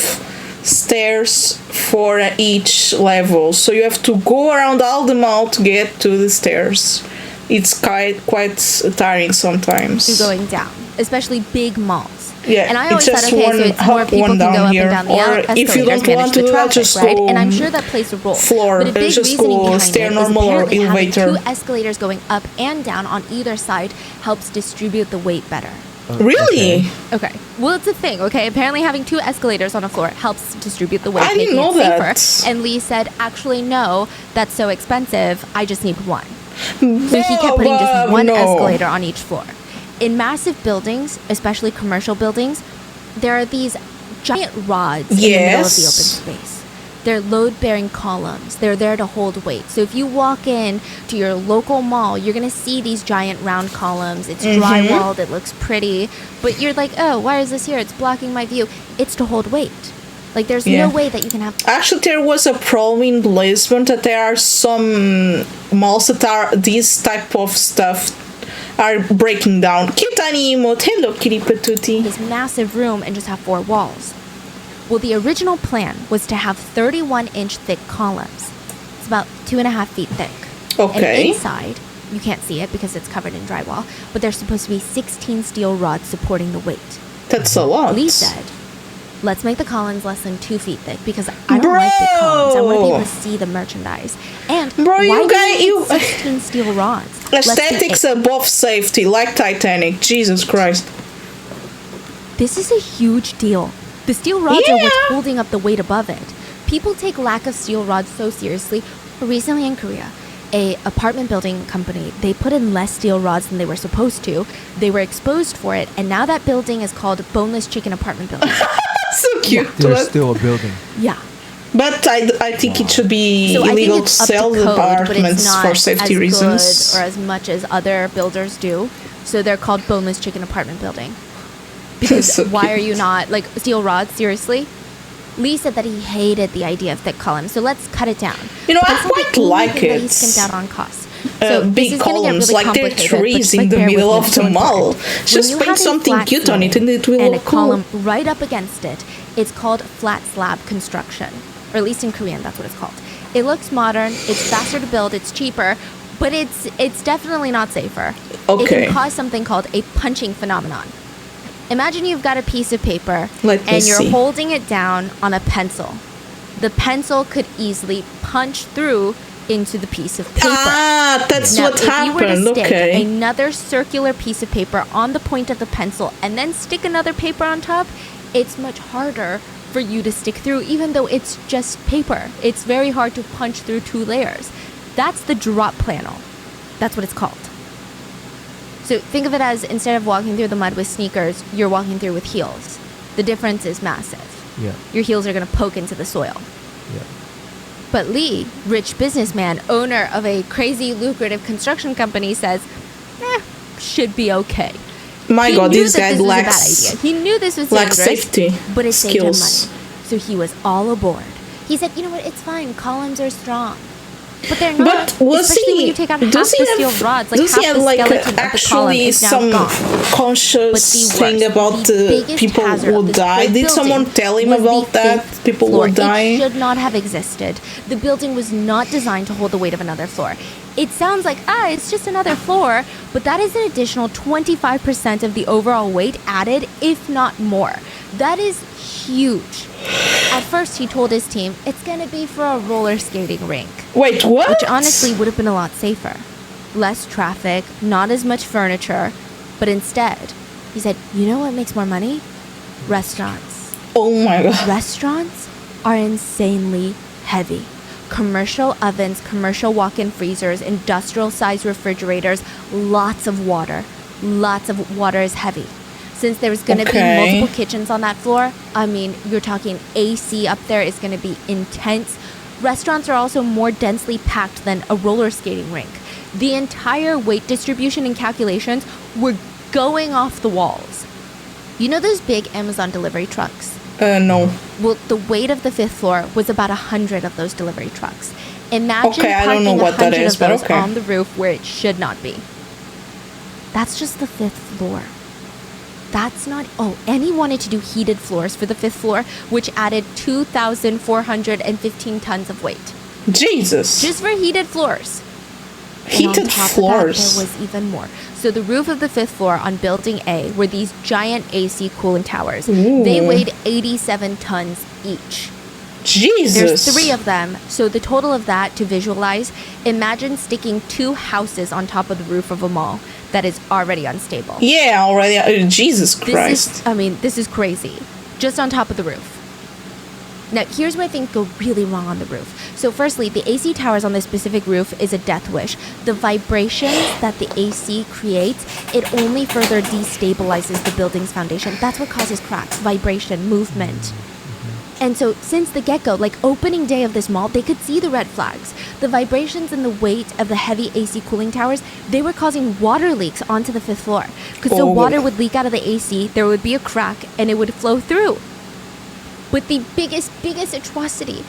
A: stairs for each level. So you have to go around all the mall to get to the stairs. It's quite tiring sometimes.
O: You're going down, especially big malls.
A: Yeah,
O: and I always
A: it's just
O: thought,
A: one
O: so it's more
A: up,
O: people
A: one
O: can go
A: down
O: up
A: here.
O: and down the
A: Or
O: escalators,
A: if you don't
O: manage
A: want
O: the
A: to,
O: traffic,
A: just
O: right?
A: go
O: And I'm sure that plays a role.
A: floor.
O: But a big
A: Just
O: reasoning
A: go
O: behind
A: stair
O: it is
A: normal or
O: apparently
A: elevator.
O: having 2 escalators going up and down on either side helps distribute the weight better.
A: Really?
O: Okay. Well, it's a thing, okay? Apparently having 2 escalators on a floor helps distribute the weight,
A: I didn't
O: making
A: know
O: it safer.
A: that.
O: And Lee said, actually, no, that's so expensive. I just need 1. So he kept putting just 1 escalator on each floor. In massive buildings, especially commercial buildings, there are these giant rods in the middle of the open space. They're load-bearing columns. They're there to hold weight. So if you walk in to your local mall, you're going to see these giant round columns. It's drywalled. It looks pretty. But you're like, oh, why is this here? It's blocking my view. It's to hold weight. There's no way that you can have...
A: Actually, there was a problem in Lisbon that there are some malls that are this type of stuff are breaking down. Cute tiny emote. Hello, kitty patootie.
O: This massive room and just have 4 walls. Well, the original plan was to have 31-inch thick columns. It's about 2.5 feet thick.
A: Okay.
O: And inside, you can't see it because it's covered in drywall, but there's supposed to be 16 steel rods supporting the weight.
A: That's a lot.
O: Lee said, let's make the columns less than 2 feet thick because I don't like big columns. I want to be able to see the merchandise. And why do you need 16 steel rods?
A: Aesthetics above safety, like Titanic. Jesus Christ.
O: This is a huge deal. The steel rods are what's holding up the weight above it. People take lack of steel rods so seriously. Recently in Korea, a apartment building company, they put in less steel rods than they were supposed to. They were exposed for it, and now that building is called Boneless Chicken Apartment Building.
A: So cute.
N: There's still a building.
O: Yeah.
A: But I think it should be illegal to sell the apartments for safety reasons.
O: Or as much as other builders do. So they're called Boneless Chicken Apartment Building. Because
A: So
O: why are
A: cute.
O: you not, steel rods, seriously? Lee said that he hated the idea of thick columns, so let's cut it down.
A: You know,
O: But
A: I
O: that's not
A: quite
O: the only
A: like
O: thing that
A: it.
O: he skimped out on costs. So this
A: Big
O: is gonna get
A: columns,
O: really
A: like they're
O: complicated, but
A: trees
O: just,
A: in the
O: bear with
A: middle
O: me,
A: of
O: it's so
A: the mall.
O: important.
A: Just
O: When you
A: paint
O: have a
A: something
O: flat
A: cute on it and it will
O: and
A: look
O: a
A: cool.
O: column right up against it, it's called flat slab construction. Or at least in Korean, that's what it's called. It looks modern, it's faster to build, it's cheaper, but it's definitely not safer. It
A: Okay.
O: can cause something called a punching phenomenon. Imagine you've got a piece of paper
A: Let me
O: and you're
A: see.
O: holding it down on a pencil. The pencil could easily punch through into the piece of paper.
A: Ah, that's
O: now,
A: what
O: if
A: happened.
O: You were to stick
A: okay.
O: another circular piece of paper on the point of the pencil and then stick another paper on top, it's much harder for you to stick through, even though it's just paper. It's very hard to punch through 2 layers. That's the drop panel. That's what it's called. So think of it as, instead of walking through the mud with sneakers, you're walking through with heels. The difference is massive.
N: Yeah.
O: Your heels are going to poke into the soil.
N: Yeah.
O: But Lee, rich businessman, owner of a crazy lucrative construction company, says, should be okay.
A: My God, this guy lacks,
O: a bad idea. He knew this was dangerous,
A: safety
O: but it saved him
A: skills.
O: money. So he was all aboard. He said, you know what, it's fine, columns are strong. But they're not,
A: But was
O: especially
A: he,
O: when you take out half
A: does
O: the
A: he
O: steel
A: have,
O: rods, like
A: does
O: half
A: he have
O: the
A: like
O: skeleton of the column
A: actually
O: is now
A: some
O: gone.
A: conscious
O: But
A: thing about the people will die? Did someone tell him about that? People will die?
O: It should not have existed. The building was not designed to hold the weight of another floor. It sounds like, it's just another floor, but that is an additional 25% of the overall weight added, if not more. That is huge. At first, he told his team it's going to be for a roller skating rink.
A: Wait, what?
O: Which honestly would have been a lot safer. Less traffic, not as much furniture, but instead, he said, you know what makes more money? Restaurants.
A: Oh my God.
O: Restaurants are insanely heavy. Commercial ovens, commercial walk-in freezers, industrial-sized refrigerators, lots of water. Lots of water is heavy. Since there's going to be multiple kitchens on that floor, I mean, you're talking AC up there is going to be intense. Restaurants are also more densely packed than a roller skating rink. The entire weight distribution and calculations were going off the walls. You know those big Amazon delivery trucks?
A: No.
O: Well, the weight of the 5th floor was about 100 of those delivery trucks. Imagine
A: I don't know
O: parking
A: what that
O: 100
A: is,
O: of those
A: but okay.
O: on the roof where it should not be. That's just the 5th floor. That's not... Oh, and he wanted to do heated floors for the 5th floor, which added 2,415 tons of weight.
A: Jesus.
O: Just for heated floors.
A: Heated
O: and on top
A: floors.
O: Of that, there was even more. So the roof of the 5th floor on Building A were these giant AC cooling towers.
A: Ooh.
O: They weighed 87 tons each.
A: Jesus.
O: There's 3 of them, so the total of that, to visualize, imagine sticking 2 houses on top of the roof of a mall that is already unstable.
A: Yeah, already. Jesus Christ.
O: This is crazy. Just on top of the roof. Now, here's where things go really wrong on the roof. So firstly, the AC towers on this specific roof is a death wish. The vibrations that the AC creates, it only further destabilizes the building's foundation. That's what causes cracks, vibration, movement. And so since the get-go, like opening day of this mall, they could see the red flags. The vibrations and the weight of the heavy AC cooling towers, they were causing water leaks onto the 5th floor. Because the water would leak out of the AC, there would be a crack, and it would flow through. But the biggest atrocity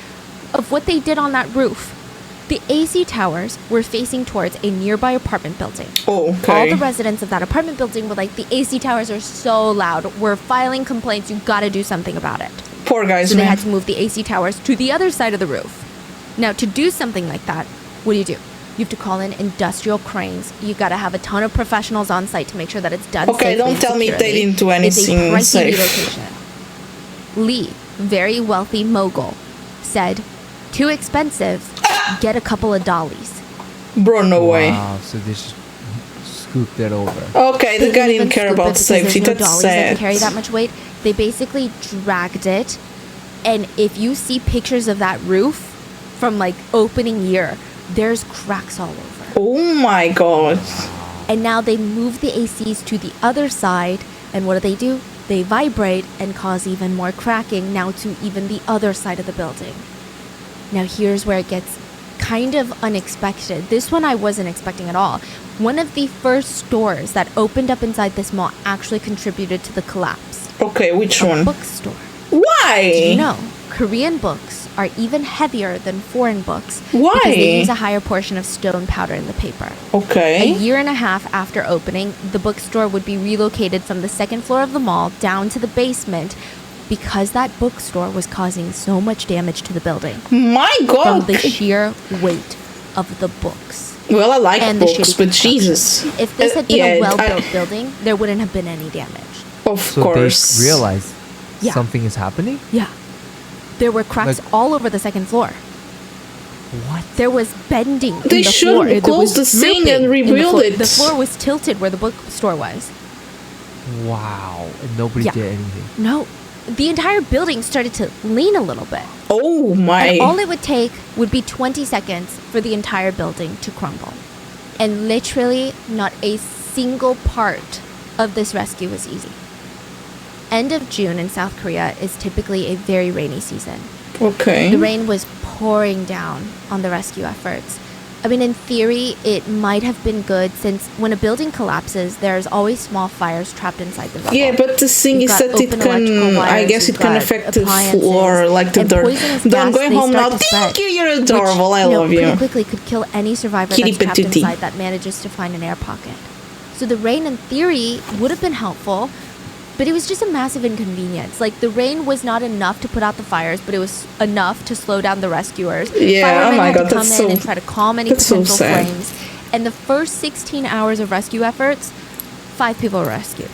O: of what they did on that roof, the AC towers were facing towards a nearby apartment building.
A: Oh, okay.
O: All the residents of that apartment building were like, the AC towers are so loud. We're filing complaints. You gotta do something about it.
A: Poor guys,
O: So
A: man.
O: they had to move the AC towers to the other side of the roof. Now, to do something like that, what do? You have to call in industrial cranes. You gotta have a ton of professionals on site to make sure that it's done
A: Okay,
O: safely
A: don't
O: and
A: tell me they
O: securely.
A: didn't do anything
O: It's a pricey
A: safe.
O: relocation. Lee, very wealthy mogul, said, too expensive, get a couple of dollies.
A: Bro, no way.
N: Wow, so they just scooped it over.
A: Okay, the guy didn't care about safety.
O: There's no
A: That's
O: dollies that
A: sad.
O: can carry that much weight. They basically dragged it, and if you see pictures of that roof from like opening year, there's cracks all over.
A: Oh my God.
O: And now they move the ACs to the other side, and what do? They vibrate and cause even more cracking now to even the other side of the building. Now here's where it gets kind of unexpected. This one I wasn't expecting at all. One of the first stores that opened up inside this mall actually contributed to the collapse.
A: Okay, which one?
O: A bookstore.
A: Why?
O: Did you know Korean books are even heavier than foreign books?
A: Why?
O: Because they use a higher portion of stone powder in the paper.
A: Okay.
O: A year and a half after opening, the bookstore would be relocated from the 2nd floor of the mall down to the basement because that bookstore was causing so much damage to the building.
A: My God.
O: From the sheer weight of the books.
A: Well, I like
O: and
A: books, but Jesus.
O: If this had been a well-built building, there wouldn't have been any damage.
A: Of
N: so
A: course.
N: they realized
O: Yeah.
N: something is happening?
O: Yeah. There were cracks all over the second floor.
N: What?
O: There was bending
A: They
O: in the
A: should
O: floor.
A: close the thing and rebuild it.
O: The floor was tilted where the bookstore was.
N: Wow. And nobody did anything.
O: No. The entire building started to lean a little bit.
A: Oh my.
O: And all it would take would be 20 seconds for the entire building to crumble. And literally not a single part of this rescue was easy. End of June in South Korea is typically a very rainy season.
A: Okay.
O: The rain was pouring down on the rescue efforts. I mean, in theory, it might have been good since when a building collapses, there's always small fires trapped inside the rubble.
A: Yeah, but the thing is that it can, I guess it can affect the floor, like the dirt. I'm going home now. Thank you, you're adorable. I love you.
O: Pretty quickly could kill any survivor that's trapped inside that manages to find an air pocket. So the rain, in theory, would have been helpful, but it was just a massive inconvenience. Like, the rain was not enough to put out the fires, but it was enough to slow down the rescuers.
A: Yeah, oh my god, that's so...
O: Firemen had to come in and try to calm any potential flames. And the first 16 hours of rescue efforts, 5 people were rescued.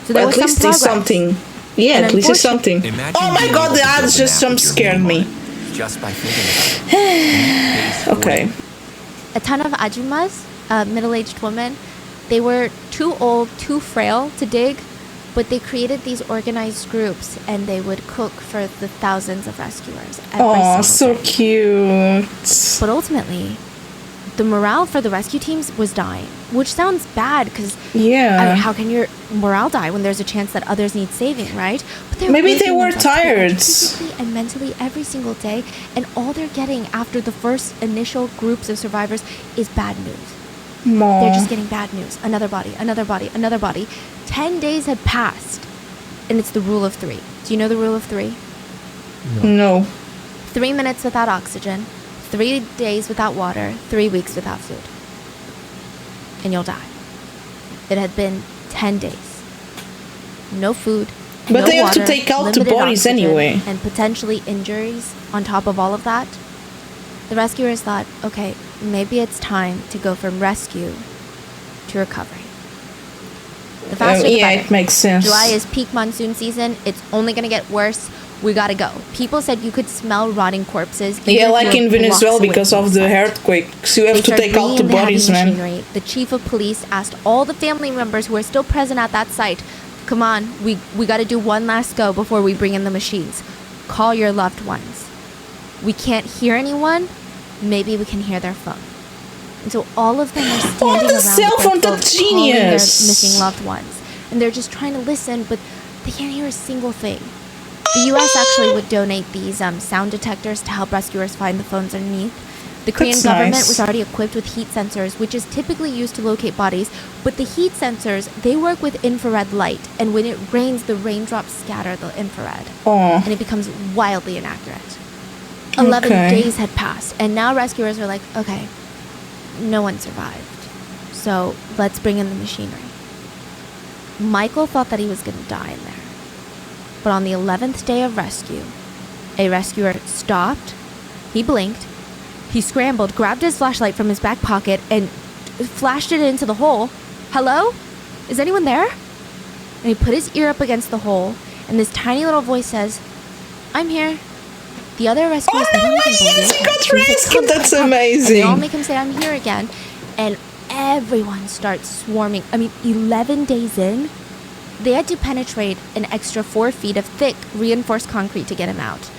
O: So there was
A: at least it's something. Yeah, at least it's something. Oh my god, the ads just jump scared me.
J: Just by thinking about it.
A: Okay.
O: A ton of ajumas, middle-aged women, they were too old, too frail to dig, but they created these organized groups and they would cook for the thousands of rescuers every single day.
A: Cute.
O: But ultimately, the morale for the rescue teams was dying, which sounds bad because how can your morale die when there's a chance that others need saving, right? But
A: maybe they were tired.
O: Physically and mentally every single day, and all they're getting after the first initial groups of survivors is bad news. They're just getting bad news. Another body, another body, another body. 10 days had passed, and it's the rule of 3. Do you know the rule of 3?
A: No.
O: 3 minutes without oxygen, 3 days without water, 3 weeks without food. And you'll die. It had been 10 days. No food,
A: but
O: no
A: they have
O: water,
A: to take out the
O: limited
A: bodies
O: oxygen,
A: anyway.
O: And potentially injuries on top of all of that. The rescuers thought, okay, maybe it's time to go from rescue to recovery. The faster the better.
A: It makes sense.
O: July is peak monsoon season. It's only going to get worse. We got to go. People said you could smell rotting corpses.
A: Yeah, like in Venezuela because of the earthquakes. You have to take out the bodies, man.
O: The chief of police asked all the family members who are still present at that site, come on, we got to do one last go before we bring in the machines. Call your loved ones. We can't hear anyone. Maybe we can hear their phone. And so all of them are standing around
A: cell phone, that's
O: calling their
A: genius.
O: missing loved ones. And they're just trying to listen, but they can't hear a single thing. The U.S. actually would donate these sound detectors to help rescuers find the phones underneath. The Korean government was already equipped with heat sensors, which is typically used to locate bodies. But the heat sensors, they work with infrared light. And when it rains, the raindrops scatter the infrared. And it becomes wildly inaccurate. 11 days had passed, and now rescuers are like, okay, no one survived. So let's bring in the machinery. Michael thought that he was going to die in there. But on the 11th day of rescue, a rescuer stopped, he blinked, he scrambled, grabbed his flashlight from his back pocket, and flashed it into the hole. Hello? Is anyone there? And he put his ear up against the hole, and this tiny little voice says, I'm here. The other rescuers don't even believe him.
A: Got rescued. That's amazing.
O: And they all make him say, I'm here again. And everyone starts swarming. I mean, 11 days in, they had to penetrate an extra 4 feet of thick, reinforced concrete to get him out.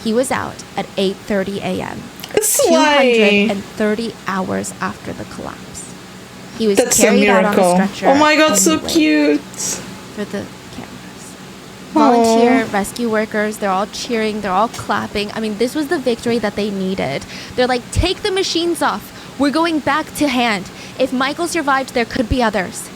O: He was out at 8:30 a.m. 230 hours after the collapse. He was carried out on a stretcher.
A: Oh my god, so cute.
O: For the volunteer rescue workers, they're all cheering, they're all clapping. I mean, this was the victory that they needed. They're like, take the machines off. We're going back to hand. If Michael survived, there could be others.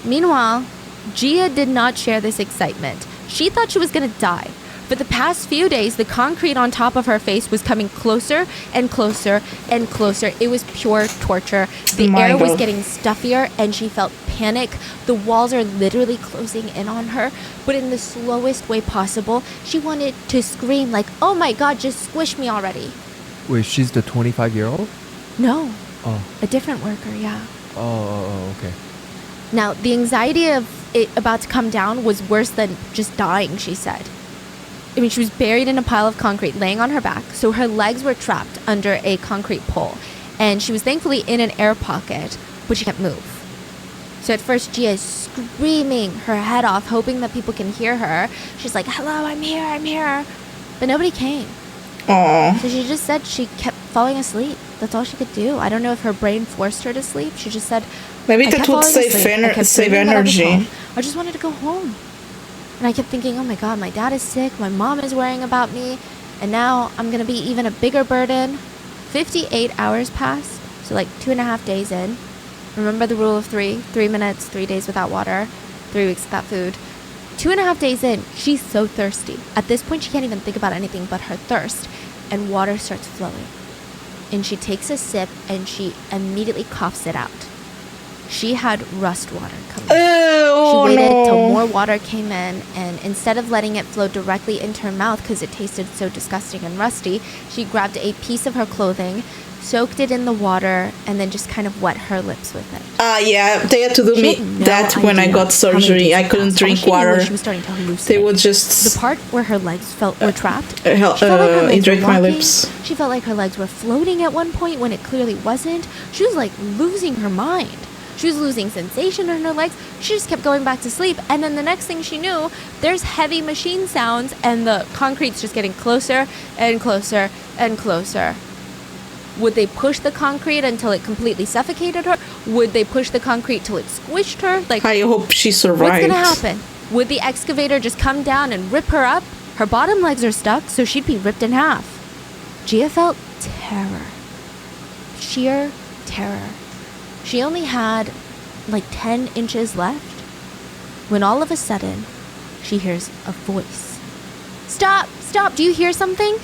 O: Meanwhile, Gia did not share this excitement. She thought she was going to die. For the past few days, the concrete on top of her face was coming closer and closer and closer. It was pure torture. The air was getting stuffier, and she felt panic. The walls are literally closing in on her, but in the slowest way possible. She wanted to scream like, oh my god, just squish me already.
N: Wait, she's the 25-year-old?
O: No.
N: Oh.
O: A different worker, yeah.
N: Oh, okay.
O: Now, the anxiety of it about to come down was worse than just dying, she said. I mean, she was buried in a pile of concrete, laying on her back. So her legs were trapped under a concrete pole. And she was thankfully in an air pocket, but she can't move. So at first, Gia is screaming her head off, hoping that people can hear her. She's like, hello, I'm here, I'm here. But nobody came.
A: Aww.
O: So she just said she kept falling asleep. That's all she could do. I don't know if her brain forced her to sleep. She just said,
A: maybe that would save energy.
O: I just wanted to go home. And I kept thinking, oh my God, my dad is sick. My mom is worrying about me. And now I'm going to be even a bigger burden. 58 hours passed. So like 2.5 days in. Remember the rule of 3? 3 minutes, 3 days without water, 3 weeks without food. 2.5 days in, she's so thirsty. At this point, she can't even think about anything but her thirst. And water starts flowing. And she takes a sip and she immediately coughs it out. She had rust water coming in. She waited till more water came in, and instead of letting it flow directly into her mouth because it tasted so disgusting and rusty, she grabbed a piece of her clothing, soaked it in the water, and then just kind of wet her lips with it.
A: Yeah, they had to do me that when I got surgery. I couldn't drink water.
O: She was starting to hallucinate.
A: They would just...
O: The part where her legs were trapped,
A: it drank my lips.
O: She felt like her legs were floating at one point when it clearly wasn't. She was like losing her mind. She was losing sensation in her legs. She just kept going back to sleep. And then the next thing she knew, there's heavy machine sounds and the concrete's just getting closer and closer and closer. Would they push the concrete until it completely suffocated her? Would they push the concrete till it squished her? Like,
A: I hope she survived.
O: What's gonna happen? Would the excavator just come down and rip her up? Her bottom legs are stuck, so she'd be ripped in half. Gia felt terror. Sheer terror. She only had like 10 inches left when all of a sudden she hears a voice. Stop! Stop! Do you hear something?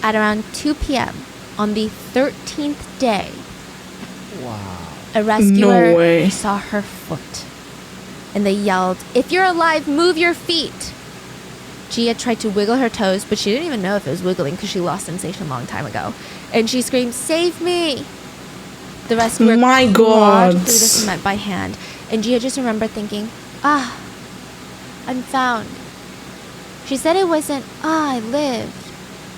O: At around 2 p.m. on the 13th day, a rescuer saw her foot. And they yelled, "If you're alive, move your feet!" Gia tried to wiggle her toes, but she didn't even know if it was wiggling because she lost sensation a long time ago. And she screamed, "Save me!" The rescuer clawed through the cement by hand, and Gia just remembered thinking, I'm found. She said it wasn't, I lived.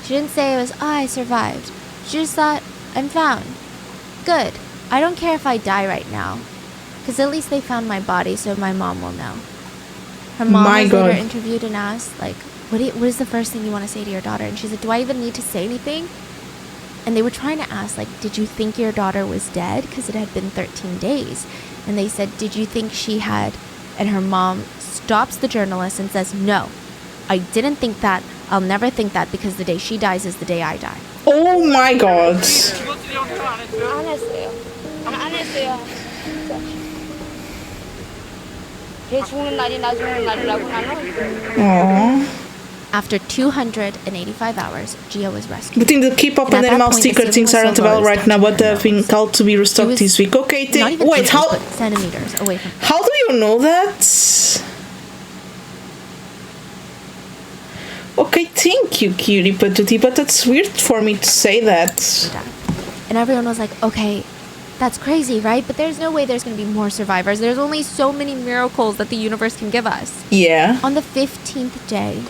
O: She didn't say it was, I survived. She just thought, I'm found. Good. I don't care if I die right now, because at least they found my body, so my mom will know. Her mom was later interviewed and asked, like, what is the first thing you want to say to your daughter? And she said, do I even need to say anything? And they were trying to ask, like, did you think your daughter was dead? Because it had been 13 days. And they said, did you think she had... And her mom stops the journalist and says, no, I didn't think that. I'll never think that because the day she dies is the day I die.
A: Oh my God. Aww.
O: After 285 hours, Gia was rescued.
A: But in the K-pop and animal sticker things aren't available right now, but they've been called to be restocked this week. Okay, wait, how...
O: centimeters away from...
A: How do you know that? Okay, thank you, Cutie Patootie, but that's weird for me to say that.
O: And everyone was like, okay, that's crazy, right? But there's no way there's going to be more survivors. There's only so many miracles that the universe can give us.
A: Yeah.
O: On the 15th day,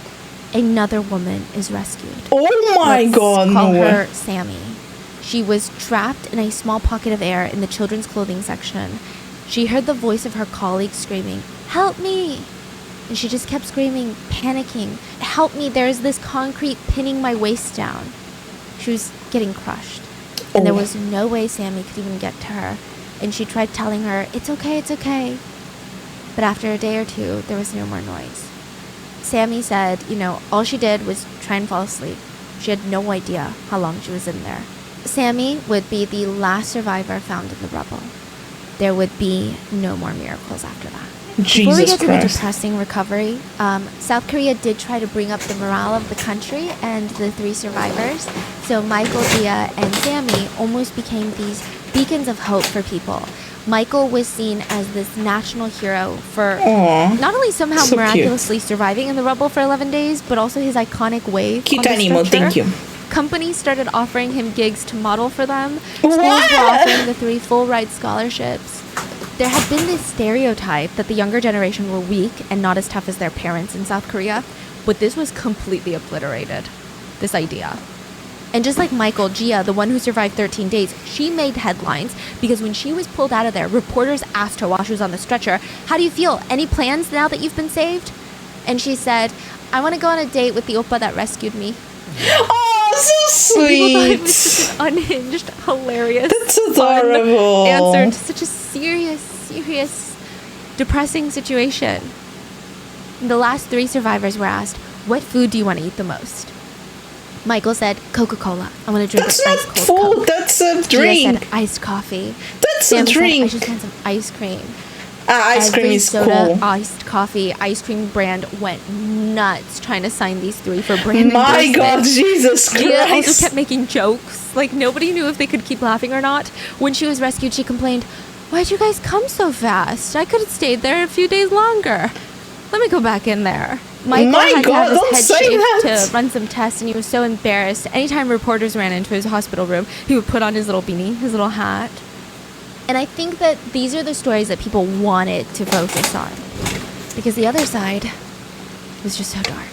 O: another woman is rescued.
A: Oh my God,
O: Let's call her Sammy. She was trapped in a small pocket of air in the children's clothing section. She heard the voice of her colleague screaming, "Help me!" And she just kept screaming, panicking, "Help me, there's this concrete pinning my waist down." She was getting crushed. And there was no way Sammy could even get to her. And she tried telling her, "It's okay, it's okay." But after a day or two, there was no more noise. Sammy said, all she did was try and fall asleep. She had no idea how long she was in there. Sammy would be the last survivor found in the rubble. There would be no more miracles after that. Before we get to the depressing recovery, South Korea did try to bring up the morale of the country and the 3 survivors. So Michael, Gia, and Sammy almost became these beacons of hope for people. Michael was seen as this national hero for not only somehow miraculously surviving in the rubble for 11 days, but also his iconic wave.
A: Cute animal, thank you.
O: Companies started offering him gigs to model for them. Schools were offering the 3 full-ride scholarships. There had been this stereotype that the younger generation were weak and not as tough as their parents in South Korea, But this was completely obliterated, this idea. And just like Michael, Gia, the one who survived 13 days, she made headlines because when she was pulled out of there, reporters asked her while she was on the stretcher, how do you feel? Any plans now that you've been saved? And she said, I want to go on a date with the oppa that rescued me.
A: Oh, so sweet.
O: And people thought it was such an unhinged, hilarious,
A: that's adorable
O: answer to such a serious, depressing situation. The last 3 survivors were asked, what food do you want to eat the most? Michael said, Coca-Cola. I want to drink
A: that's
O: a nice
A: not
O: cold
A: food,
O: Coke.
A: that's a drink.
O: Gia said, iced coffee.
A: That's
O: Sam
A: a drink.
O: Said, I just want some ice cream.
A: Ice cream is
O: soda,
A: cool.
O: Iced coffee, ice cream brand went nuts trying to sign these 3 for brand
A: My God,
O: endorsement.
A: Jesus Christ.
O: Gia also kept making jokes. Like, nobody knew if they could keep laughing or not. When she was rescued, she complained, why'd you guys come so fast? I could have stayed there a few days longer. Let me go back in there. Michael had to have his head shaved to run some tests, and he was so embarrassed. Anytime reporters ran into his hospital room, he would put on his little beanie, his little hat. And I think that these are the stories that people wanted to focus on, because the other side was just so dark.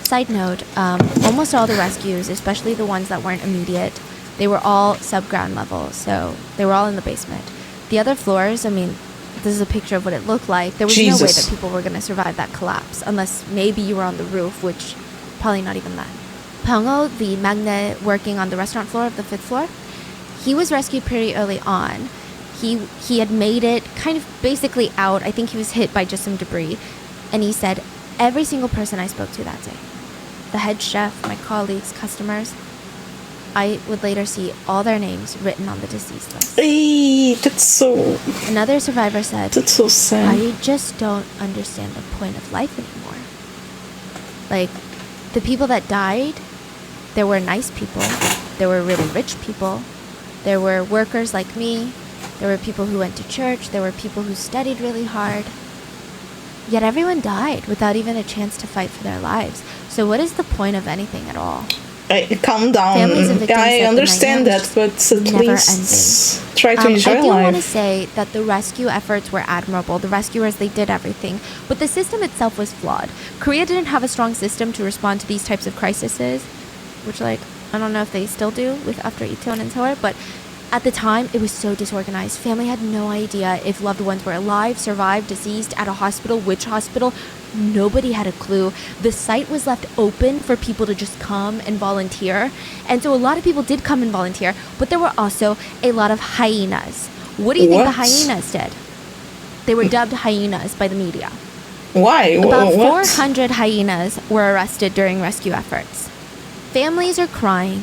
O: Side note, almost all the rescues, especially the ones that weren't immediate, they were all subground level, so they were all in the basement. The other floors, I mean, this is a picture of what it looked like. There was no way that people were going to survive that collapse, unless maybe you were on the roof, which probably not even that. Pongo, the magnet working on the restaurant floor of the 5th floor, he was rescued pretty early on. He had made it kind of basically out. I think he was hit by just some debris. And he said, every single person I spoke to that day, the head chef, my colleagues, customers, I would later see all their names written on the deceased list.
A: Hey, that's so...
O: Another survivor said,
A: that's so sad.
O: I just don't understand the point of life anymore. Like, the people that died, there were nice people. There were really rich people. There were workers like me. There were people who went to church. There were people who studied really hard. Yet everyone died without even a chance to fight for their lives. So what is the point of anything at all?
A: Calm down. I understand that, but at least try to enjoy life.
O: I do want to say that the rescue efforts were admirable. The rescuers, they did everything. But the system itself was flawed. Korea didn't have a strong system to respond to these types of crises, which, like, I don't know if they still do with after Itaewon and Seoul, but at the time, it was so disorganized. Family had no idea if loved ones were alive, survived, deceased, at a hospital, which hospital. Nobody had a clue. The site was left open for people to just come and volunteer. And so a lot of people did come and volunteer, but there were also a lot of hyenas. What do you think the hyenas did? They were dubbed hyenas by the media.
A: Why?
O: About 400 hyenas were arrested during rescue efforts. Families are crying.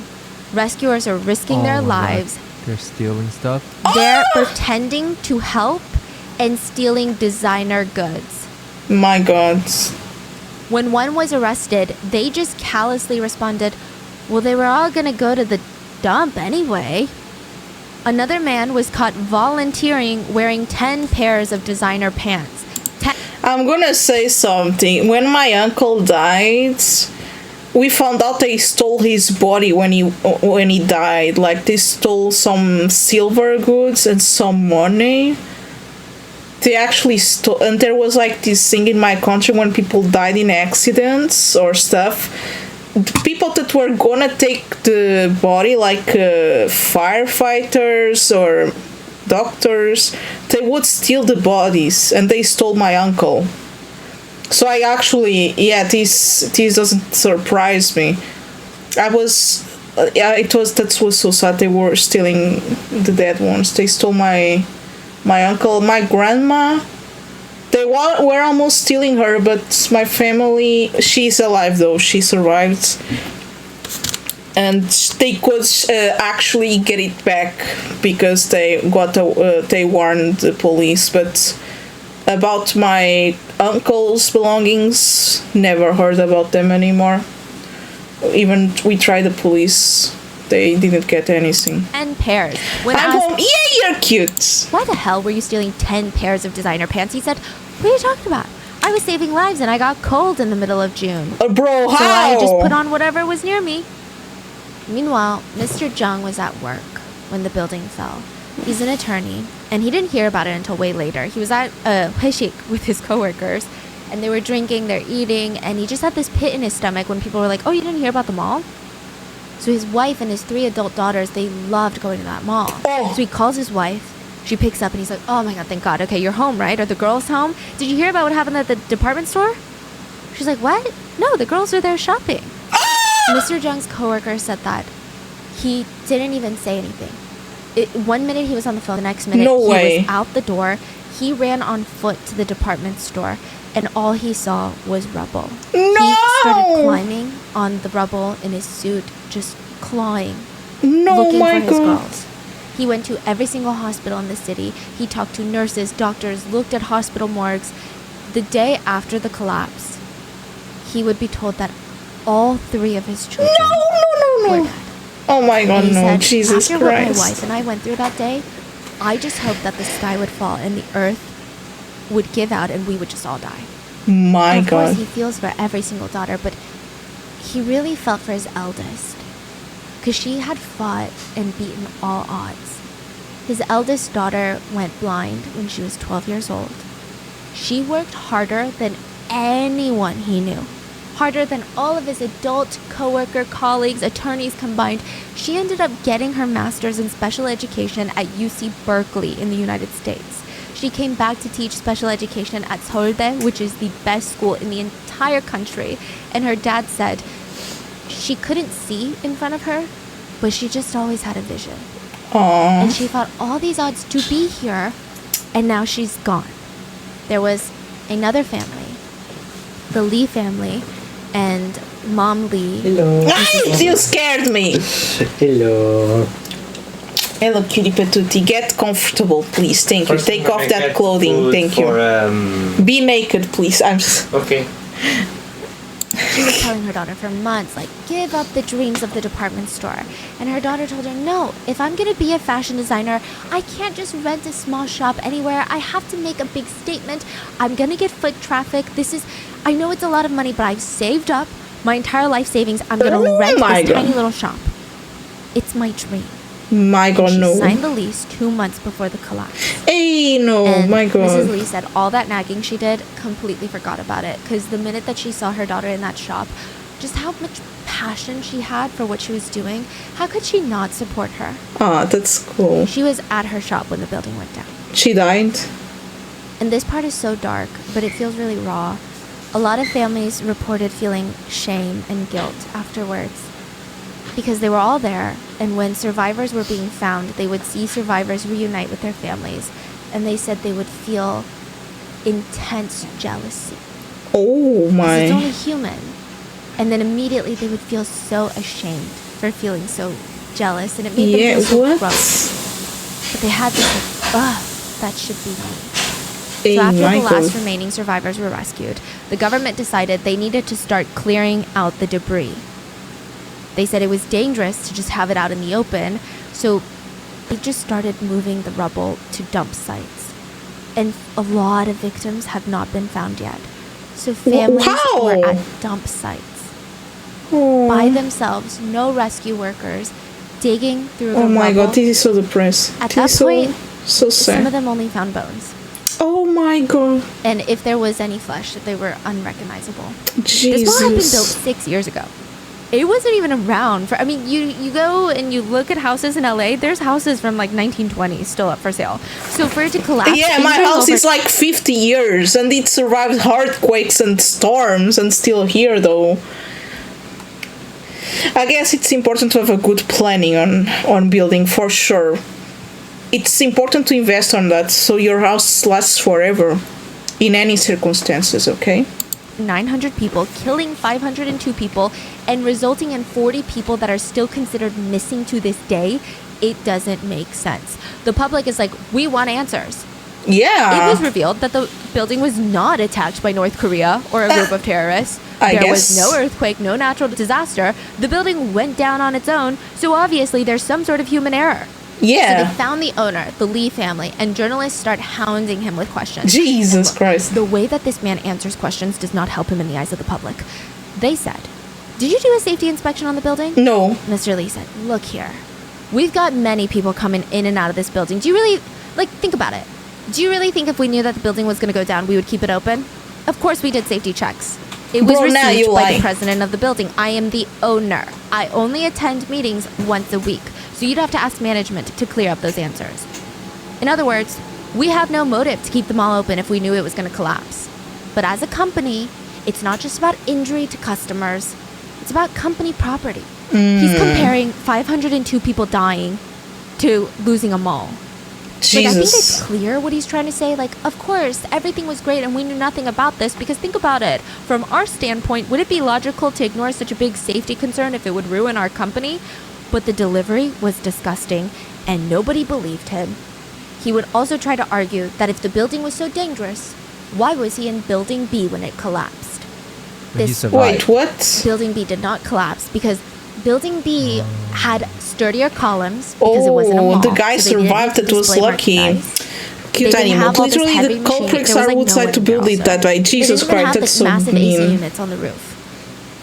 O: Rescuers are risking their lives.
N: God. They're stealing stuff?
O: They're pretending to help and stealing designer goods.
A: My God.
O: When one was arrested, they just callously responded, well, they were all gonna go to the dump anyway. Another man was caught volunteering wearing 10 pairs of designer pants.
A: I'm gonna say something. When my uncle died, we found out they stole his body when he died. Like, they stole some silver goods and some money. They actually stole, and there was like this thing in my country when people died in accidents or stuff. The people that were gonna take the body, like firefighters or doctors, they would steal the bodies, and they stole my uncle. So I actually, this doesn't surprise me. That was so sad. They were stealing the dead ones. They stole my uncle, my grandma. They were almost stealing her, but my family, she's alive though. She survived. And they could actually get it back because they warned the police. But about my uncle's belongings, never heard about them anymore. Even we tried the police, they didn't get anything.
O: 10 pairs. When
A: I'm home. Yeah, you're cute.
O: Why the hell were you stealing 10 pairs of designer pants? He said, what are you talking about? I was saving lives and I got cold in the middle of June.
A: Bro, how?
O: So I just put on whatever was near me. Meanwhile, Mr. Jung was at work when the building fell. He's an attorney, and he didn't hear about it until way later. He was at a 회식 with his coworkers, and they were drinking, they're eating, and he just had this pit in his stomach when people were like, oh, you didn't hear about the mall? So his wife and his 3 adult daughters, they loved going to that mall. So he calls his wife. She picks up and he's like, oh my God, thank God. Okay, you're home, right? Are the girls home? Did you hear about what happened at the department store? She's like, what? No, the girls are there shopping. Mr. Jung's coworker said that he didn't even say anything. 1 minute he was on the phone, the next minute he was out the door. He ran on foot to the department store, and all he saw was rubble. He started climbing on the rubble in his suit, just clawing, looking for his girls. He went to every single hospital in the city. He talked to nurses, doctors, looked at hospital morgues. The day after the collapse, he would be told that all 3 of his children were dead.
A: Oh my God, no, said, Jesus
O: Christ. After what my wife and I went through that day, I just hoped that the sky would fall and the earth would give out and we would just all die.
A: My God.
O: Of course, he feels for every single daughter, but he really felt for his eldest, because she had fought and beaten all odds. His eldest daughter went blind when she was 12 years old. She worked harder than anyone he knew. Harder than all of his adult coworker, colleagues, attorneys combined. She ended up getting her master's in special education at UC Berkeley in the United States. She came back to teach special education at Seoulde, which is the best school in the entire country. And her dad said she couldn't see in front of her, but she just always had a vision.
A: Aww.
O: And she fought all these odds to be here, and now she's gone. There was another family, the Lee family, and Mom Lee.
A: Hello. You scared me.
M: Hello.
A: Hello, cutie patootie. Get comfortable, please. Thank you. Take off that clothing. Thank you. Be naked, please.
M: Okay.
O: She was telling her daughter for months, like, give up the dreams of the department store. And her daughter told her, no, if I'm going to be a fashion designer, I can't just rent a small shop anywhere. I have to make a big statement. I'm going to get foot traffic. I know it's a lot of money, but I've saved up my entire life savings. I'm going to rent this tiny little shop. It's my dream.
A: My God,
O: she
A: no.
O: signed the lease 2 months before the collapse.
A: Hey, no,
O: and
A: my God.
O: Mrs. Lee said all that nagging she did, completely forgot about it. Because the minute that she saw her daughter in that shop, just how much passion she had for what she was doing, how could she not support her?
A: Ah, that's cool.
O: She was at her shop when the building went down.
A: She died?
O: And this part is so dark, but it feels really raw. A lot of families reported feeling shame and guilt afterwards, because they were all there, and when survivors were being found, they would see survivors reunite with their families, and they said they would feel intense jealousy.
A: Oh my.
O: It's only human. And then immediately they would feel so ashamed for feeling so jealous, and it made them feel so gross. But they had this like, that should be me. So after the last remaining survivors were rescued, the government decided they needed to start clearing out the debris. They said it was dangerous to just have it out in the open, so they just started moving the rubble to dump sites. And a lot of victims have not been found yet. So families were at dump sites by themselves, no rescue workers, digging through the rubble.
A: Oh my God, this is so depressing.
O: At that point,
A: so sad.
O: Some of them only found bones.
A: Oh my God.
O: And if there was any flesh, they were unrecognizable.
A: Jesus.
O: This wall had been built 6 years ago. It wasn't even around for, I mean, you go and you look at houses in LA, there's houses from like 1920s still up for sale. So for it to collapse.
A: Yeah, my house is like 50 years and it survived earthquakes and storms and still here though. I guess it's important to have a good planning on building for sure. It's important to invest on that so your house lasts forever in any circumstances, okay?
O: 900 people, killing 502 people, and resulting in 40 people that are still considered missing to this day, it doesn't make sense. The public is like, we want answers.
A: Yeah.
O: It was revealed that the building was not attacked by North Korea or a group of terrorists. There was no earthquake, no natural disaster. The building went down on its own, so obviously there's some sort of human error.
A: Yeah.
O: So they found the owner, the Lee family, and journalists start hounding him with questions.
A: Jesus Christ.
O: The way that this man answers questions does not help him in the eyes of the public. They said, did you do a safety inspection on the building?
A: No.
O: Mr. Lee said, look here. We've got many people coming in and out of this building. Do you really, think about it. Do you really think if we knew that the building was going to go down, we would keep it open? Of course we did safety checks. It was received by the president of the building. I am the owner. I only attend meetings once a week. So you'd have to ask management to clear up those answers. In other words, we have no motive to keep the mall open if we knew it was going to collapse. But as a company, it's not just about injury to customers. It's about company property. He's comparing 502 people dying to losing a mall.
A: Jesus.
O: Like, I think it's clear what he's trying to say. Like, of course, everything was great and we knew nothing about this, because think about it. From our standpoint, would it be logical to ignore such a big safety concern if it would ruin our company? But the delivery was disgusting and nobody believed him. He would also try to argue that if the building was so dangerous, why was he in Building B when it collapsed?
A: Wait, what?
O: Building B did not collapse because Building B had sturdier columns because it wasn't a mall.
A: The guy survived. It was lucky. Cute animal. Literally, the culprits are outside to build it that way. Jesus Christ, that's so
O: massive
A: mean.
O: AC units on the roof.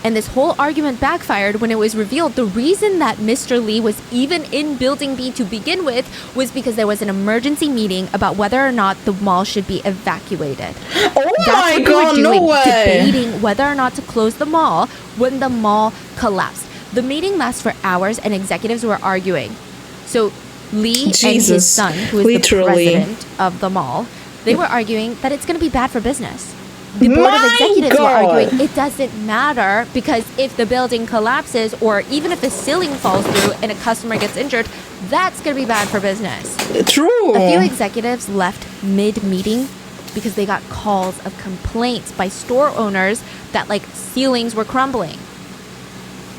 O: And this whole argument backfired when it was revealed the reason that Mr. Lee was even in Building B to begin with was because there was an emergency meeting about whether or not the mall should be evacuated.
A: Oh my God, no way!
O: Debating whether or not to close the mall when the mall collapsed. The meeting lasts for hours and executives were arguing. So Lee and his son, who is the president of the mall, they were arguing that it's going to be bad for business. The board of executives were arguing it doesn't matter because if the building collapses or even if the ceiling falls through and a customer gets injured, that's going to be bad for business.
A: True.
O: A few executives left mid-meeting because they got calls of complaints by store owners that like ceilings were crumbling.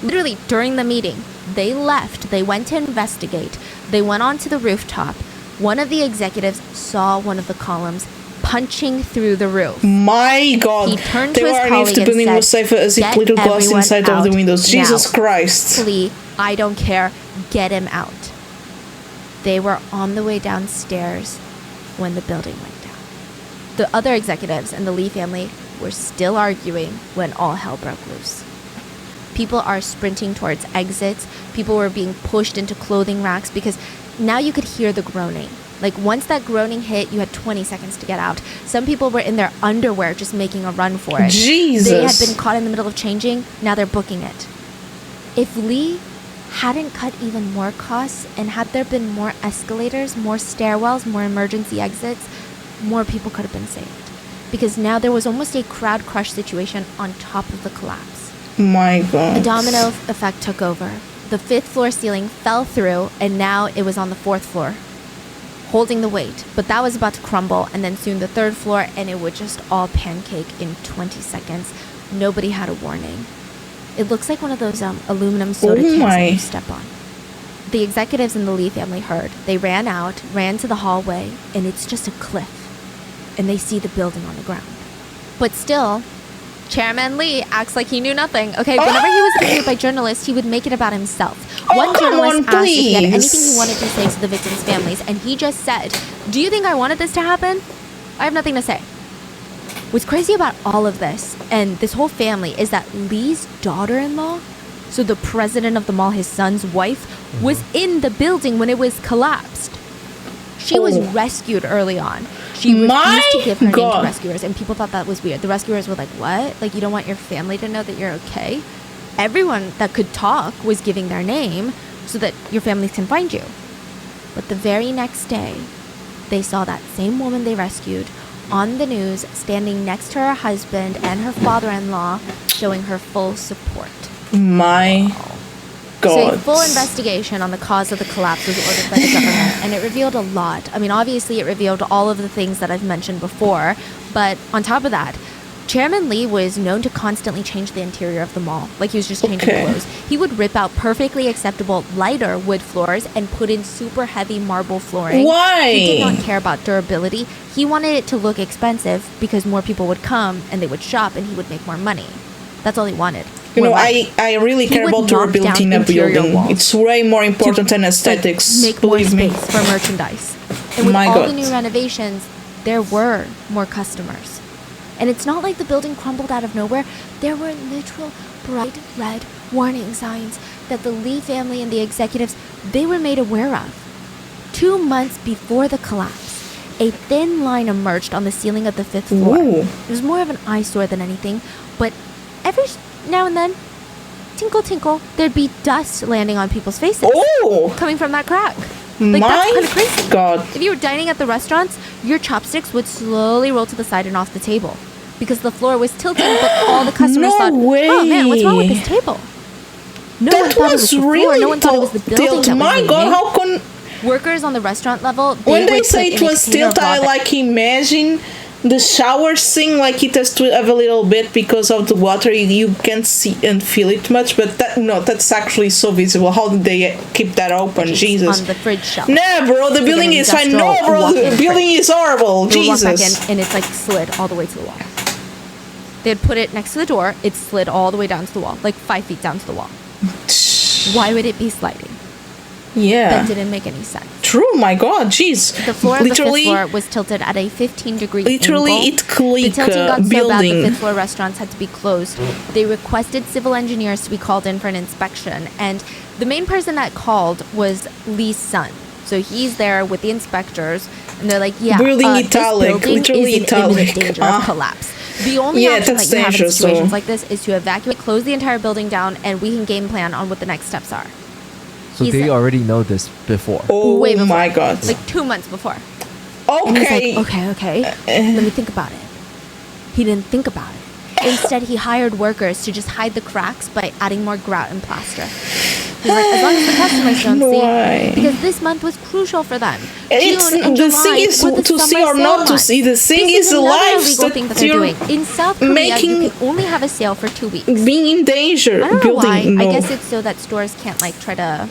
O: Literally during the meeting, they left. They went to investigate. They went onto the rooftop. One of the executives saw one of the columns punching through the roof.
A: My God.
O: He turned
A: they
O: to his
A: were
O: colleague
A: if the building was safe as if little glass inside of the windows. Jesus Christ.
O: Lee, I don't care. Get him out. They were on the way downstairs when the building went down. The other executives and the Lee family were still arguing when all hell broke loose. People are sprinting towards exits. People were being pushed into clothing racks because now you could hear the groaning. Like, once that groaning hit, you had 20 seconds to get out. Some people were in their underwear just making a run for it.
A: Jesus.
O: They had been caught in the middle of changing. Now they're booking it. If Lee hadn't cut even more costs and had there been more escalators, more stairwells, more emergency exits, more people could have been saved. Because now there was almost a crowd crush situation on top of the collapse.
A: My God.
O: A domino effect took over. The 5th floor ceiling fell through, and now it was on the 4th floor, holding the weight. But that was about to crumble, and then soon the 3rd floor, and it would just all pancake in 20 seconds. Nobody had a warning. It looks like one of those aluminum soda cans that you step on. The executives in the Lee family heard. They ran out, ran to the hallway, and it's just a cliff. And they see the building on the ground. But still, Chairman Lee acts like he knew nothing. Okay, whenever he was interviewed by journalists, he would make it about himself. One journalist asked if he had anything he wanted to say to the victims' families, and he just said, "Do you think I wanted this to happen? I have nothing to say." What's crazy about all of this, and this whole family, is that Lee's daughter-in-law, so the president of the mall, his son's wife, was in the building when it was collapsed. She was rescued early on. She refused to give her name to rescuers, and people thought that was weird. The rescuers were like, what? Like, you don't want your family to know that you're okay? Everyone that could talk was giving their name so that your families can find you. But the very next day, they saw that same woman they rescued on the news standing next to her husband and her father-in-law, showing her full support.
A: My God.
O: So a full investigation on the cause of the collapse was ordered by the government, and it revealed a lot. I mean, obviously it revealed all of the things that I've mentioned before, but on top of that, Chairman Lee was known to constantly change the interior of the mall, like he was just changing clothes. He would rip out perfectly acceptable lighter wood floors and put in super heavy marble flooring.
A: Why?
O: He did not care about durability. He wanted it to look expensive because more people would come and they would shop and he would make more money. That's all he wanted.
A: You know, I really care about durability in a building. It's way more important than aesthetics.
O: Make more space for merchandise. And with all the new renovations, there were more customers. And it's not like the building crumbled out of nowhere. There were literal bright red warning signs that the Lee family and the executives, they were made aware of. 2 months before the collapse, A thin line emerged on the ceiling of the 5th floor.
A: Ooh.
O: It was more of an eyesore than anything, but every now and then, tinkle tinkle, there'd be dust landing on people's faces.
A: Oh!
O: Coming from that crack. Like,
A: My
O: that's kind of crazy.
A: God.
O: If you were dining at the restaurants, your chopsticks would slowly roll to the side and off the table. Because the floor was tilting, but all the customers
A: No
O: thought,
A: way.
O: oh man, what's wrong with this table? No one thought it was the floor. No one thought it was the building that was
A: My God,
O: leaning.
A: how can...
O: Workers on the restaurant level,
A: When they
O: would
A: say
O: put
A: it
O: in a
A: was
O: container of
A: tilt, I
O: raw
A: like imagine the shower thing, like it has to have a little bit because of the water. You can't see and feel it much, but that's actually so visible. How did they keep that open? Jesus.
O: on the fridge shelf.
A: Nah, bro, the
O: So
A: building
O: then
A: is fine.
O: industrial
A: No, bro, the
O: walk-in
A: building
O: fridge.
A: is horrible.
O: They would walk back
A: Jesus.
O: in, and it's like slid all the way to the wall. They'd put it next to the door. It slid all the way down to the wall, like 5 feet down to the wall. Why would it be sliding?
A: Yeah.
O: That didn't make any sense.
A: True, my God, jeez.
O: The floor of the 5th floor was tilted at a 15-degree
A: Literally,
O: angle.
A: it click
O: The tilting got so bad
A: building.
O: the 5th floor restaurants had to be closed. They requested civil engineers to be called in for an inspection, and the main person that called was Lee's son. So he's there with the inspectors, and they're like, yeah,
A: Building
O: this
A: italic,
O: building
A: literally
O: is in imminent
A: italic.
O: danger of collapse. The only
A: Yeah,
O: option that
A: that's
O: you have in
A: dangerous,
O: situations
A: though.
O: like this is to evacuate, close the entire building down, and we can game plan on what the next steps are.
N: So
O: He
N: they
O: said-
N: already know this before.
A: Oh
O: Way before.
A: my God.
O: Like 2 months before. And he's
A: Okay.
O: like, okay, let me think about it. He didn't think about it. Instead, he hired workers to just hide the cracks by adding more grout and plaster. He's like, as long as the customers don't
A: Why?
O: see, because this month was crucial for them.
A: It's
O: June and
A: the
O: July
A: thing is
O: were the
A: to see
O: summer
A: or
O: sale
A: not to
O: months.
A: see. The thing
O: This
A: is
O: another
A: lives
O: illegal thing that
A: that
O: they're
A: you're
O: doing. In South Korea,
A: making
O: you can only have a sale for 2 weeks.
A: being in danger.
O: I don't know
A: building.
O: why.
A: No.
O: I guess it's so that stores can't like try to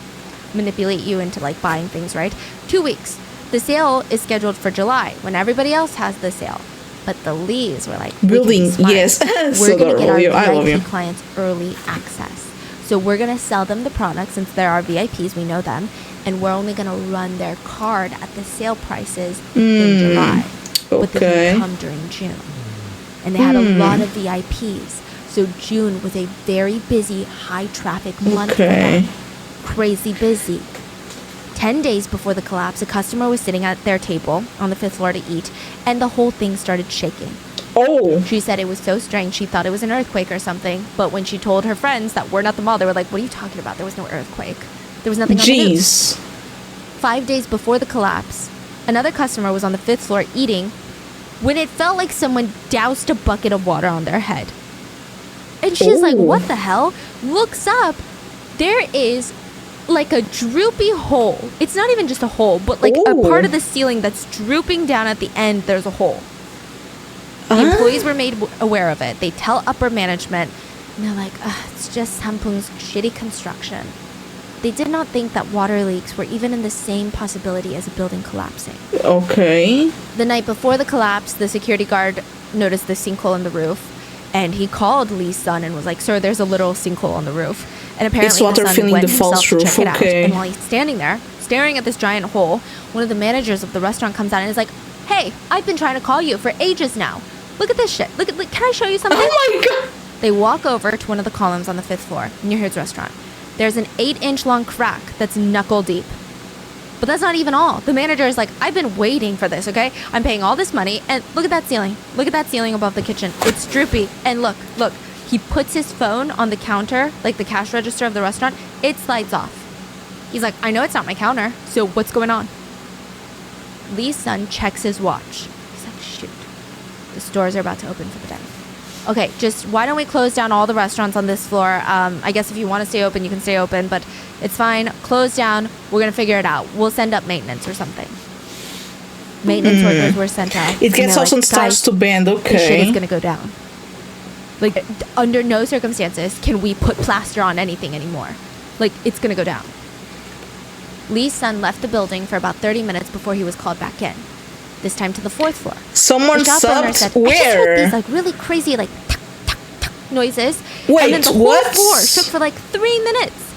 O: manipulate you into like buying things, right? 2 weeks. The sale is scheduled for July when everybody else has the sale. But the Lees were like, we can be
A: Building,
O: smart.
A: yes.
O: We're
A: So
O: going to get our
A: adorable. I love you.
O: VIP clients early access. So we're going to sell them the product since they're our VIPs, we know them, and we're only going to run their card at the sale prices in July. But they
A: okay.
O: can come during June. And they had a lot of VIPs. So June was a very busy, high traffic month for
A: Okay.
O: them. Crazy busy. 10 days before the collapse, a customer was sitting at their table on the 5th floor to eat, and the whole thing started shaking.
A: Oh.
O: She said it was so strange. She thought it was an earthquake or something. But when she told her friends that were not the mall, they were like, what are you talking about? There was no earthquake. There was nothing on the news.
A: Jeez.
O: 5 days before the collapse, another customer was on the 5th floor eating when it felt like someone doused a bucket of water on their head. And she's like, what the hell? Looks up. There is like a droopy hole. It's not even just a hole, but like a part of the ceiling that's drooping down at the end. There's a hole. The employees were made aware of it. They tell upper management, and they're like, it's just Samsung's shitty construction. They did not think that water leaks were even in the same possibility as a building collapsing.
A: Okay.
O: The night before the collapse, the security guard noticed the sinkhole in the roof, and he called Lee's son and was like, sir, there's a literal sinkhole on the roof. And apparently
A: It's water
O: the son
A: filling
O: went
A: the false
O: himself to
A: roof,
O: check it out.
A: okay.
O: And while he's standing there, staring at this giant hole, one of the managers of the restaurant comes out and is like, hey, I've been trying to call you for ages now. Look at this shit. Look, can I show you something?
A: Oh my God.
O: They walk over to one of the columns on the 5th floor near his restaurant. There's an 8-inch long crack that's knuckle deep. But that's not even all. The manager is like, I've been waiting for this, okay? I'm paying all this money, and look at that ceiling. Look at that ceiling above the kitchen. It's droopy. And look. He puts his phone on the counter, like the cash register of the restaurant. It slides off. He's like, I know it's not my counter, so what's going on? Lee's son checks his watch. He's like, shoot. The stores are about to open for the day. Okay, just why don't we close down all the restaurants on this floor? I guess if you want to stay open, you can stay open, but it's fine. Close down. We're going to figure it out. We'll send up maintenance or something. Maintenance workers were sent out.
A: It gets off and starts to bend,
O: This shit
A: okay.
O: is going to go down. Like, under no circumstances can we put plaster on anything anymore. Like, it's going to go down. Lee's son left the building for about 30 minutes before he was called back in. This time to the 4th floor.
A: Someone
O: The shop owner
A: subbed?
O: said, I just heard
A: Where?
O: these like really crazy like tuck, tuck, tuck noises.
A: Wait,
O: and then the
A: what?
O: whole floor shook for like 3 minutes.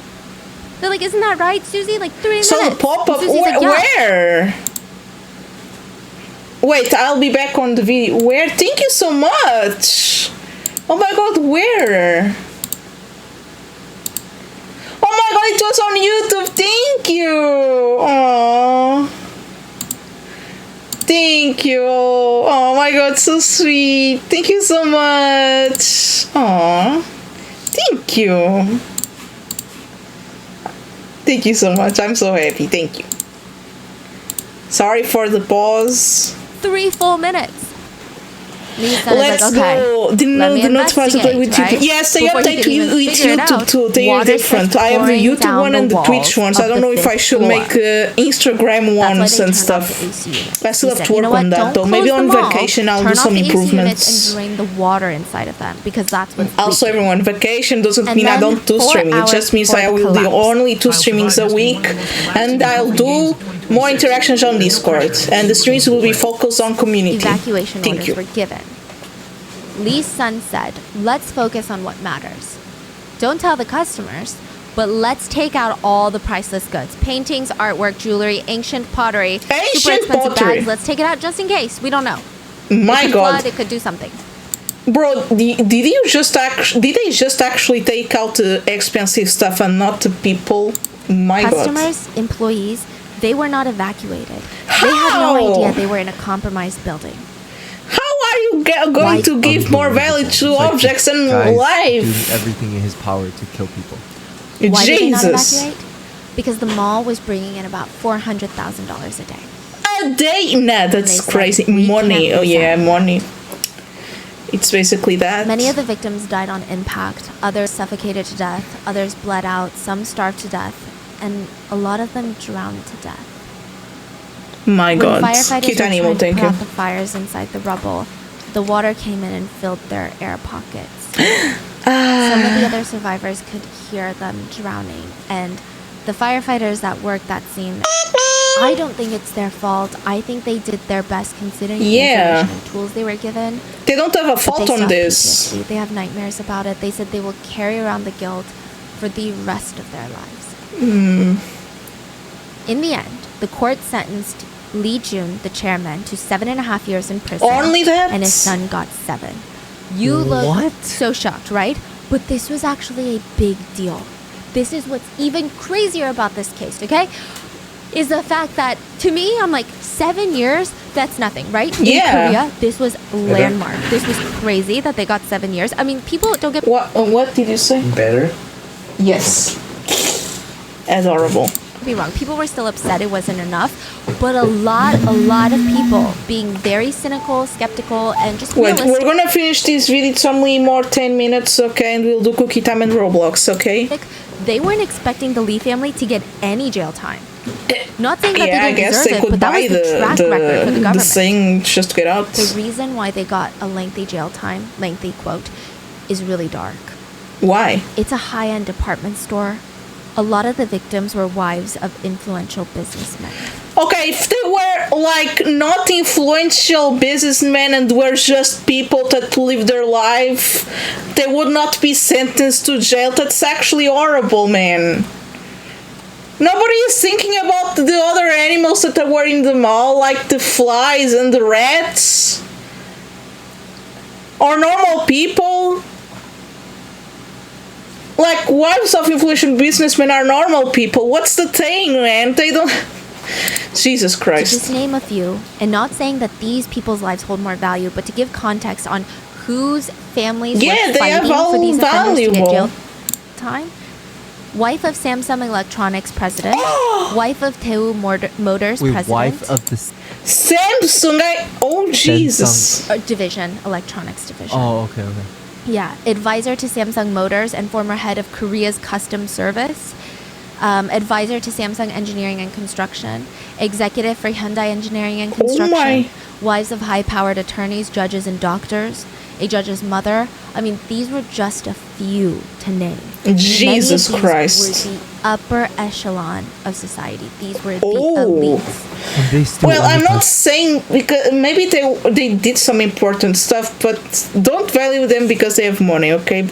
O: They're like, isn't that right, Susie? Like 3 minutes.
A: So the pop-up,
O: And Susie's like, yeah.
A: where? Wait, I'll be back on the video. Where? Thank you so much. Oh my God, where? Oh my God, it was on YouTube. Thank you. Aww. Thank you. Oh my god, so sweet. Thank you so much. Aw. Thank you. Thank you so much. I'm so happy. Thank you. Sorry for the pause.
O: 3 full minutes.
A: Let's go. The notifiers to play with YouTube. Yes, they update with YouTube too. They are different. I have the YouTube one and the Twitch ones. I don't know if I should make Instagram ones and stuff. I still have to work on that though. Maybe on vacation I'll do some improvements.
O: And drain the water inside of them because that's what's
A: also leaking. Everyone, vacation doesn't mean I don't do streaming. It just means I will do only 2 streamings a week, and I'll do more interactions on Discord, and the streams will be focused on community.
O: Evacuation orders were given. Lee's son said, let's focus on what matters. Don't tell the customers, but let's take out all the priceless goods. Paintings, artwork, jewelry, ancient pottery, super expensive bags. Let's take it out just in case. We don't know.
A: My God.
O: It could do something.
A: Bro, did they just actually take out the expensive stuff and not the people? My God.
O: Customers, employees, they were not evacuated. How? They had no idea they were in a compromised building.
A: How are you going to give more value to objects and life?
N: Doing everything in his power to kill people.
O: Why did they not evacuate? Because the mall was bringing in about $400,000 a day.
A: A day? Nah, that's crazy. Money. Oh yeah, money. It's basically that.
O: Many of the victims died on impact. Others suffocated to death. Others bled out. Some starved to death. And a lot of them drowned to death.
A: My God.
O: When firefighters were trying to put out the fires inside the rubble, the water came in and filled their air pockets. Some of the other survivors could hear them drowning, and the firefighters that worked that scene, I don't think it's their fault. I think they did their best considering the information and tools they were given.
A: They don't have a fault on this.
O: PTSD. They have nightmares about it. They said they will carry around the guilt for the rest of their lives. In the end, the court sentenced Lee Jun, the chairman, to 7.5 years in prison.
A: Only that?
O: And his son got 7. You look so shocked, right? But this was actually a big deal. This is what's even crazier about this case, okay? Is the fact that, to me, I'm like, 7 years, that's nothing, right? In Korea, this was landmark. This was crazy that they got 7 years. I mean, people don't get...
A: What did you say?
M: Better?
A: Yes. Adorable.
O: Be wrong. People were still upset it wasn't enough, but a lot of people being very cynical, skeptical, and just realistic.
A: Wait, we're gonna finish this video. It's only more 10 minutes, okay? And we'll do cookie time and Roblox, okay?
O: They weren't expecting the Lee family to get any jail time. Not saying that they didn't deserve it, but that was the track record for the government.
A: The thing just to get out.
O: The reason why they got a lengthy jail time, lengthy quote, is really dark.
A: Why?
O: It's a high-end department store. A lot of the victims were wives of influential businessmen.
A: Okay, if they were like not influential businessmen and were just people that live their life, they would not be sentenced to jail. That's actually horrible, man. Nobody is thinking about the other animals that were in the mall, like the flies and the rats. Or normal people. Like, wives of influential businessmen are normal people. What's the thing, man? They don't... Jesus Christ.
O: To just name a few, and not saying that these people's lives hold more value, but to give context on whose families were fighting for these offenders to get jail time. Wife of Samsung Electronics president. Wife of Daewoo Motors president.
N: Wife of the...
A: Samsung, oh Jesus.
O: Division, electronics division.
N: Oh, okay.
O: Yeah, advisor to Samsung Motors and former head of Korea's Customs Service, advisor to Samsung Engineering and Construction, executive for Hyundai Engineering and Construction, wives of high-powered attorneys, judges, and doctors, a judge's mother. I mean, these were just a few to name.
A: Jesus Christ.
O: Were the upper echelon of society. These were the elites.
A: Well, I'm not saying because maybe they did some important stuff, but don't value them because they have money, okay?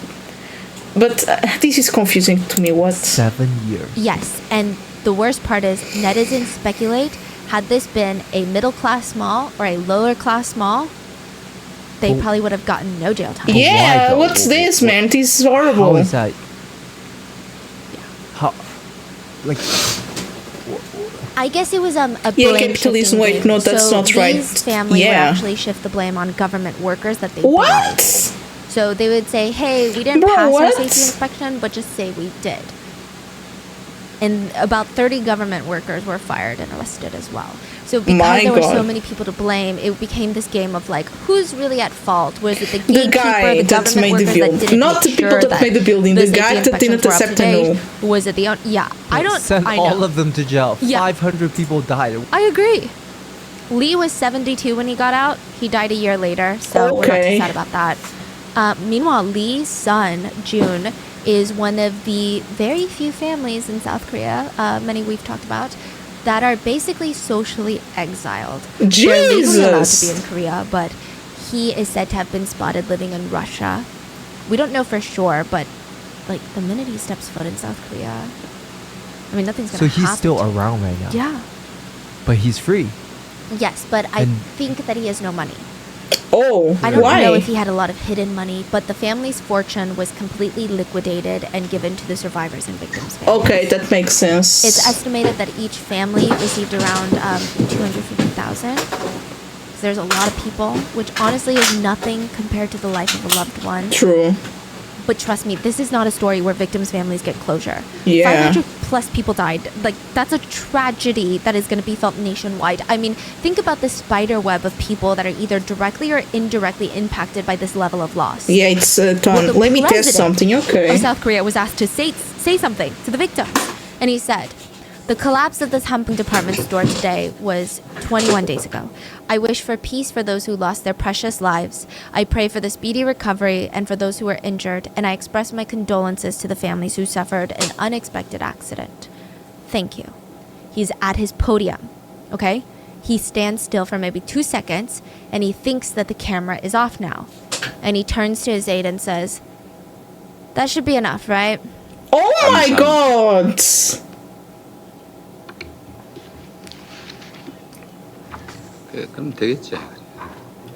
A: But this is confusing to me. What?
N: 7 years.
O: Yes, and the worst part is netizens speculate, had this been a middle-class mall or a lower-class mall, they probably would have gotten no jail time.
A: Yeah, what's this, man? This is horrible.
N: How is that? How? Like,
O: I guess it was a blame
A: capitalism.
O: shifting
A: Wait,
O: game.
A: no, that's
O: so
A: not right.
O: Lee's family would actually shift the blame on government workers that they bribed. So they would say, "Hey, we didn't pass our safety inspection, but just say we did." And about 30 government workers were fired and arrested as well. So because there were so many people to blame, it became this game of like, who's really at fault? Was it the gatekeeper, the government workers that didn't
A: not the people that made the building, the guy that didn't accept a no?
O: Was it the
N: Send all of them to jail. 500 people died.
O: I agree. Lee was 72 when he got out. He died a year later, so we're not too sad about that. Meanwhile, Lee's son, June, is one of the very few families in South Korea, many we've talked about, that are basically socially exiled.
A: Jesus!
O: They're legally allowed to be in Korea, but he is said to have been spotted living in Russia. We don't know for sure, but like the minute he steps foot in South Korea, I mean, nothing's gonna happen.
N: So he's still around right now?
O: Yeah.
N: But he's free?
O: Yes, but I think that he has no money.
A: Oh,
O: I don't
A: why?
O: know if he had a lot of hidden money, but the family's fortune was completely liquidated and given to the survivors and victims' families.
A: Okay, that makes sense.
O: It's estimated that each family received around 250,000. So there's a lot of people, which honestly is nothing compared to the life of a loved one.
A: True.
O: But trust me, this is not a story where victims' families get closure.
A: Yeah.
O: 500 plus people died. Like, that's a tragedy that is going to be felt nationwide. I mean, think about the spider web of people that are either directly or indirectly impacted by this level of loss.
A: Yeah, it's a ton.
O: Well,
A: let me test something, okay.
O: Of South Korea was asked to say something to the victims. And he said, "The collapse of this Hampung department store today was 21 days ago. I wish for peace for those who lost their precious lives. I pray for the speedy recovery and for those who were injured, and I express my condolences to the families who suffered an unexpected accident. Thank you." He's at his podium, okay? He stands still for maybe 2 seconds, and he thinks that the camera is off now. And he turns to his aide and says, "That should be enough, right?"
A: Oh my god!
J: 그럼 되겠지.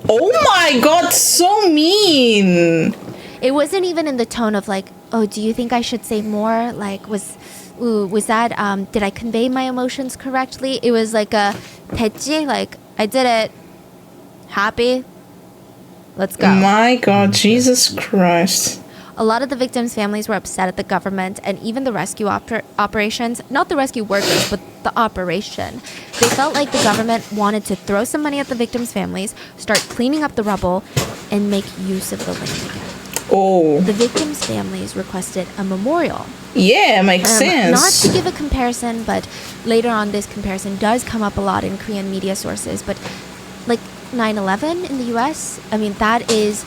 O: Oh my god, so mean! It wasn't even in the tone of like, "Oh, do you think I should say more?" Like, was that, did I convey my emotions correctly? It was like a, 됐지? Like, I did it. Happy? Let's go.
A: My god, Jesus Christ.
O: A lot of the victims' families were upset at the government and even the rescue operations, not the rescue workers, but the operation. They felt like the government wanted to throw some money at the victims' families, start cleaning up the rubble, and make use of the land again.
A: Oh.
O: The victims' families requested a memorial.
A: Yeah, makes sense.
O: Not to give a comparison, but later on this comparison does come up a lot in Korean media sources. But like 9/11 in the US, I mean, that is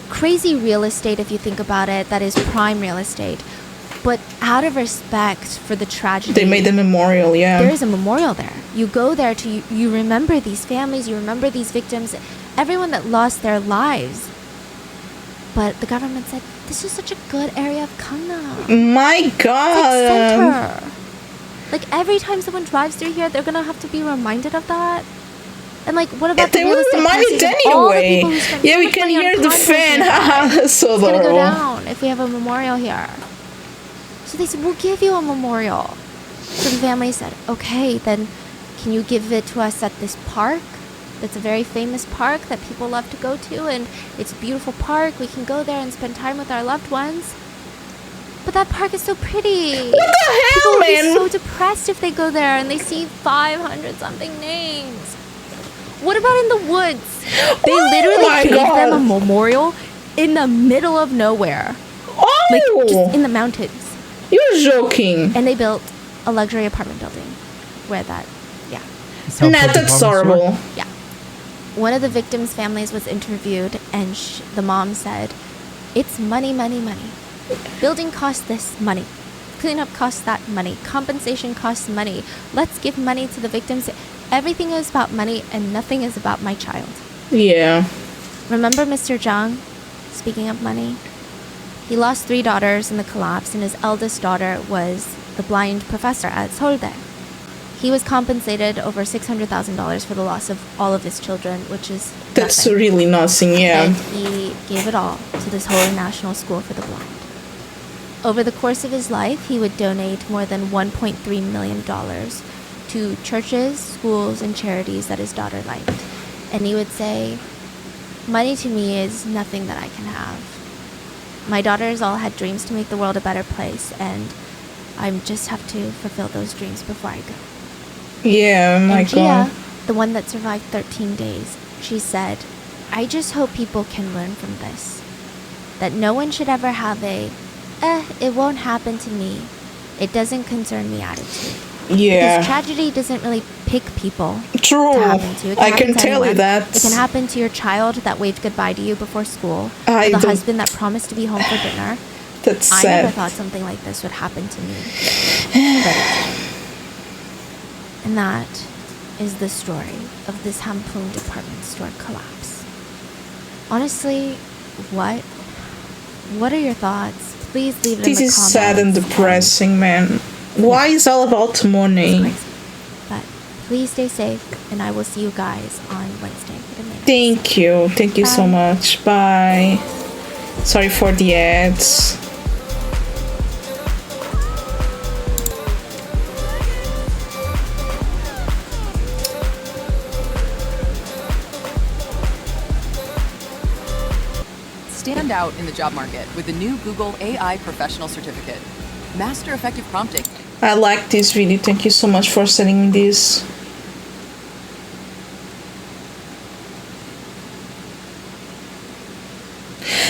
O: crazy real estate if you think about it. That is prime real estate. But out of respect for the tragedy,
A: they made a memorial, yeah.
O: There is a memorial there. You go there to, you remember these families, you remember these victims, everyone that lost their lives. But the government said, this is such a good area of Gangnam.
A: My god.
O: It's like center. Like every time someone drives through here, they're gonna have to be reminded of that. And like, what about
A: they will remind it anyway. Yeah, we can hear the fan. That's so
O: it's gonna go
A: adorable.
O: down if we have a memorial here. So they said, we'll give you a memorial. So the family said, okay, then can you give it to us at this park? That's a very famous park that people love to go to, and it's a beautiful park. We can go there and spend time with our loved ones. But that park is so pretty.
A: What the hell,
O: people will
A: man?
O: be so depressed if they go there and they see 500 something names. What about in the woods? They literally gave them a memorial in the middle of nowhere.
A: Oh!
O: Like, just in the mountains.
A: You're joking.
O: And they built a luxury apartment building where that, yeah.
A: Nah, that's horrible.
O: Yeah. One of the victims' families was interviewed, and the mom said, it's money, money, money. Building costs this money. Cleanup costs that money. Compensation costs money. Let's give money to the victims. Everything is about money, and nothing is about my child.
A: Yeah.
O: Remember Mr. Jung? Speaking of money, he lost 3 daughters in the collapse, and his eldest daughter was the blind professor at Seouldae. He was compensated over $600,000 for the loss of all of his children, which is
A: that's
O: nothing.
A: Really nothing, yeah.
O: And he gave it all to this Seoul National School for the Blind. Over the course of his life, he would donate more than $1.3 million to churches, schools, and charities that his daughter liked. And he would say, "Money to me is nothing that I can have. My daughters all had dreams to make the world a better place, and I just have to fulfill those dreams before I go."
A: Yeah, my
O: and Gia,
A: God.
O: the one that survived 13 days, she said, "I just hope people can learn from this. That no one should ever have it won't happen to me. It doesn't concern me attitude."
A: Yeah.
O: Because tragedy doesn't really pick people
A: True.
O: to happen to. It can
A: I
O: happen
A: can
O: to
A: tell you
O: anyone.
A: that.
O: It can happen to your child that waved goodbye to you before school.
A: I
O: or the
A: don't-
O: husband that promised to be home for dinner.
A: That's
O: I
A: sad.
O: never thought something like this would happen to me. But it did. And that is the story of this Hampoon department store collapse. Honestly, what are your thoughts? Please leave it in
A: This
O: the
A: is
O: comments.
A: sad and depressing, man. Why is all about money?
O: But please stay safe, and I will see you guys on Wednesday for the main.
A: Thank you. Thank you so
O: Bye.
A: much. Bye. Sorry for the ads.
P: Stand out in the job market with the new Google AI Professional Certificate. Master effective prompting.
A: I like this video. Thank you so much for sending me this.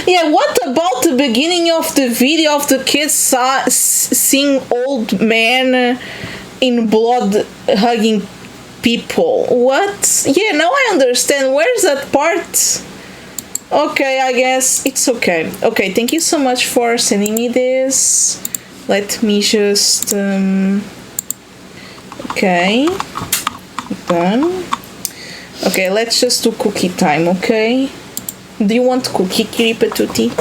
A: Yeah, what about the beginning of the video of the kids seeing old men in blood hugging people? What? Yeah, now I understand. Where's that part? Okay, I guess it's okay. Okay, thank you so much for sending me this. Let me just... okay. Done. Okay, let's just do cookie time, okay? Do you want cookie, Kiripatuti?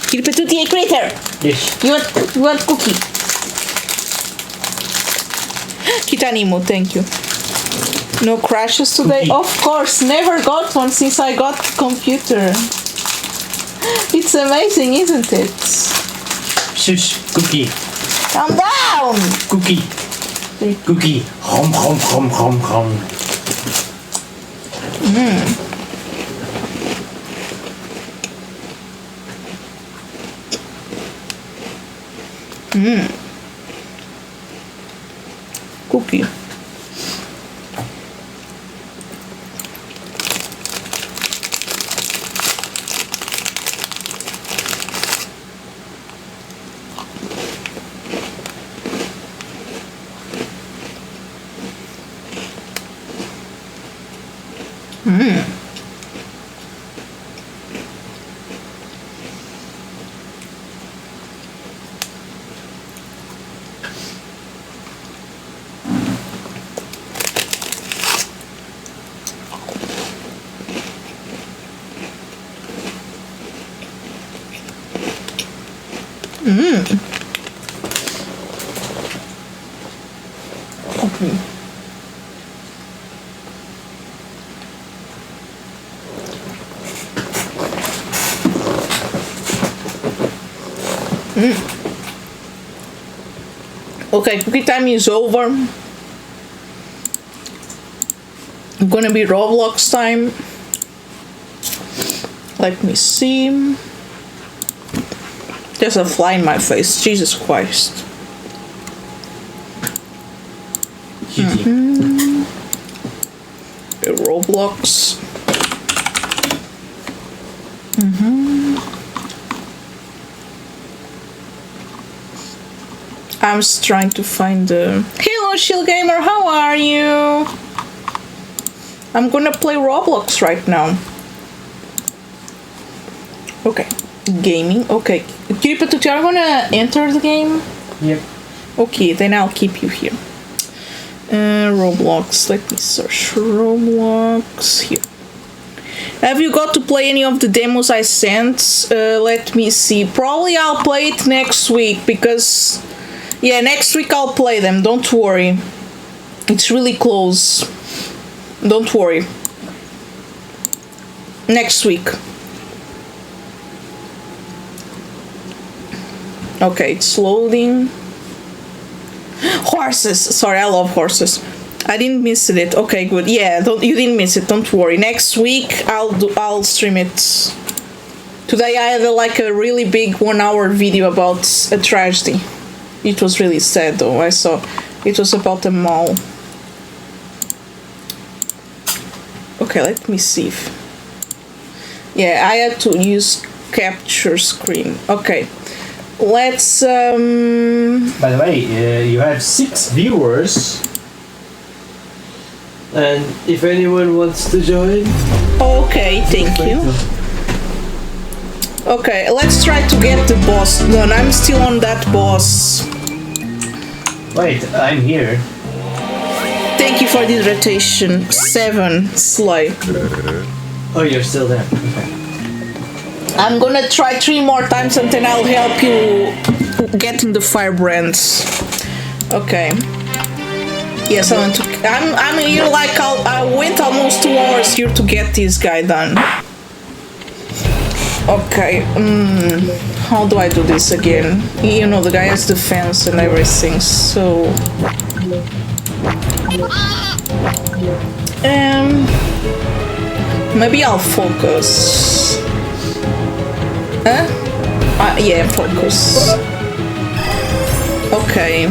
A: Kiripatuti, a creator!
M: Yes.
A: You want cookie? Kitanimo, thank you. No crashes today? Of course, never got one since I got computer. It's amazing, isn't it?
M: Shush, cookie.
A: Calm down!
M: Cookie. Cookie. Hom, hom, hom, hom, hom.
A: Cookie. Okay. Okay, cookie time is over. Gonna be Roblox time. Let me see. There's a fly in my face. Jesus Christ. Roblox. I'm just trying to find the... Hello, Shield Gamer, how are you? I'm gonna play Roblox right now. Okay. Gaming. Okay. Kiripatuti, are you gonna enter the game?
M: Yep.
A: Okay, then I'll keep you here. Roblox. Let me search Roblox here. Have you got to play any of the demos I sent? Let me see. Probably I'll play it next week because... Yeah, next week I'll play them. Don't worry. It's really close. Don't worry. Next week. Okay, it's loading. Horses! Sorry, I love horses. I didn't miss it. Okay, good. Yeah, you didn't miss it. Don't worry. Next week I'll stream it. Today I had a really big 1 hour video about a tragedy. It was really sad though. I saw it was about a mall. Okay, let me see if... Yeah, I had to use capture screen. Okay, let's...
M: By the way, you have 6 viewers. And if anyone wants to join...
A: Okay, thank you. Okay, let's try to get the boss done. I'm still on that boss.
M: Wait, I'm here.
A: Thank you for the rotation. 7, Slay.
M: Oh, you're still there. Okay.
A: I'm gonna try 3 more times and then I'll help you getting the firebrands. Okay. Yes, I want to. I'm here like I went almost 2 hours here to get this guy done. Okay. How do I do this again? You know, the guy has defense and everything, so. Maybe I'll focus. Huh? Yeah, focus. Okay.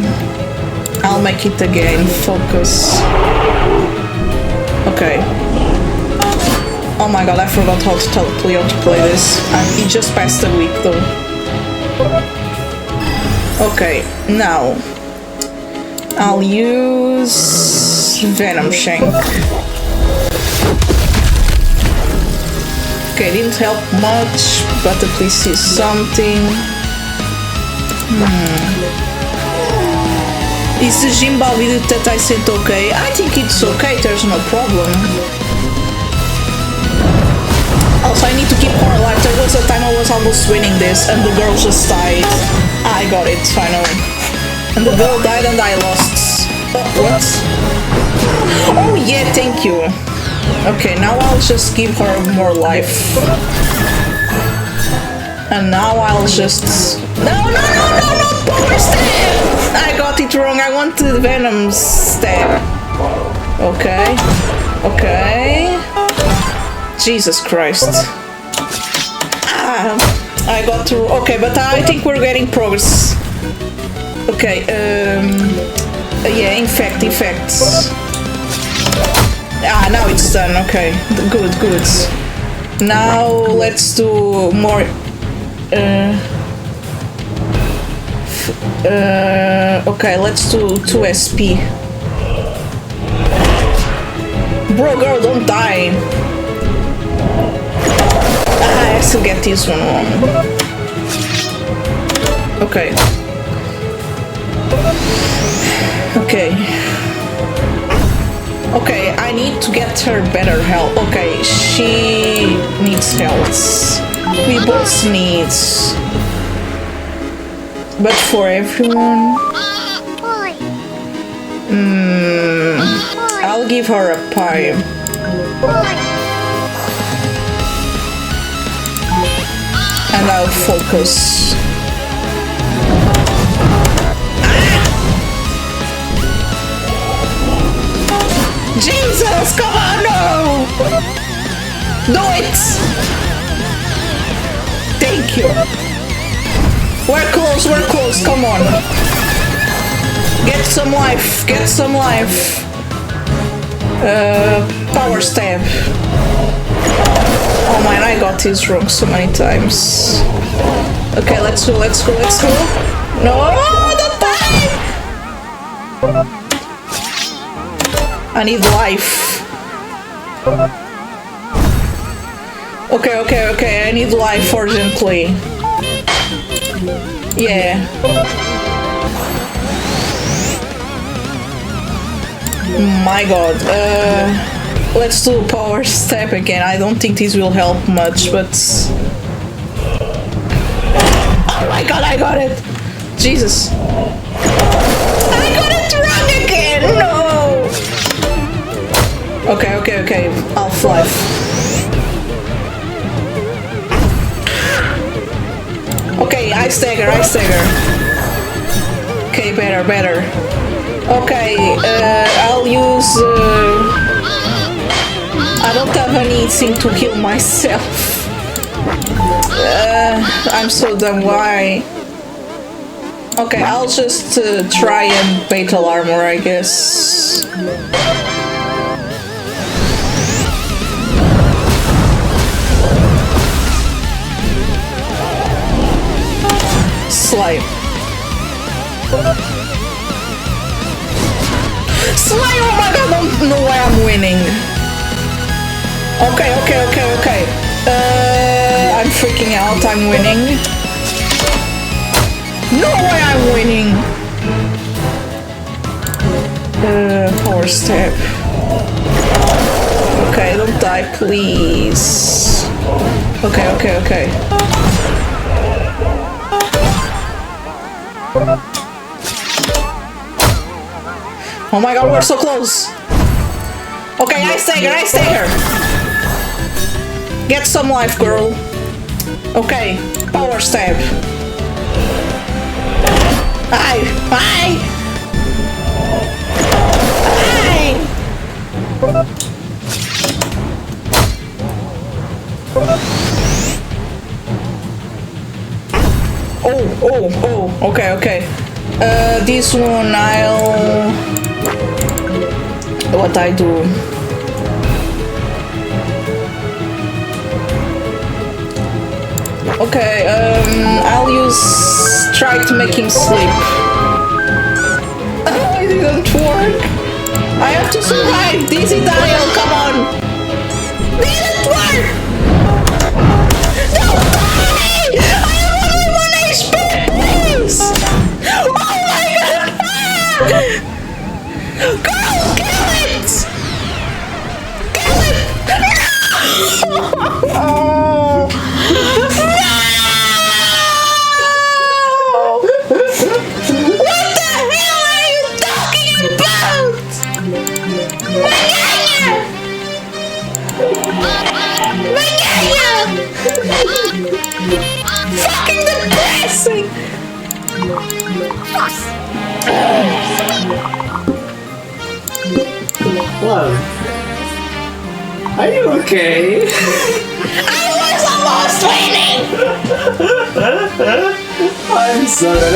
A: I'll make it again. Focus. Okay. Oh my god, I forgot how to tell Cleo to play this. It just passed a week though. Okay, now I'll use Venom Shank. Okay, didn't help much, but at least it's something. Is the Gimbal video that I sent okay? I think it's okay, there's no problem. Also, I need to keep her alive. There was a time I was almost winning this and the girl just died. I got it, finally. And the girl died and I lost. What? Oh yeah, thank you. Okay, now I'll just give her more life. And now I'll just... No, power stab! I got it wrong, I wanted Venom stab. Okay. Jesus Christ. I got to... Okay, but I think we're getting progress. Okay, yeah, infects. Now it's done, okay. Good. Now let's do more... okay, let's do 2 SP. Bro, girl, don't die. I still get this one wrong. Okay. Okay, I need to get her better health. Okay, she needs health. We both need. But for everyone... I'll give her a pie. And I'll focus. Jesus, come on, no! Do it! Thank you. We're close, come on. Get some life. Power stab. Oh man, I got this wrong so many times. Okay, let's go. No, don't die! I need life. Okay, I need life urgently. Yeah. My god. Let's do power step again. I don't think this will help much, but... Oh my god, I got it! Jesus. I got it wrong again! No! Okay. Half-life. Okay, I stagger. Okay, better. Okay, I'll use... I don't have anything to heal myself. I'm so dumb, why? Okay, I'll just try and Fatal Armor, I guess. Slime. Slime, oh my god, I don't know why I'm winning. Okay. I'm freaking out, I'm winning. No way I'm winning! Power step. Okay, don't die, please. Okay. Oh my god, we're so close! Okay, I stagger! Get some life, girl. Okay, power step. Aye! Oh, okay. This one I'll... What I do? Okay, I'll try to make him sleep. Oh, it didn't work. I have to survive. Dizzy dial, come on. Didn't work. Don't die! I have only 1 HP, please. Oh my god! Girl, kill it! Kill it! Oh. Fucking depressing!
M: Well, are you okay?
A: I was almost winning!
M: I'm sorry,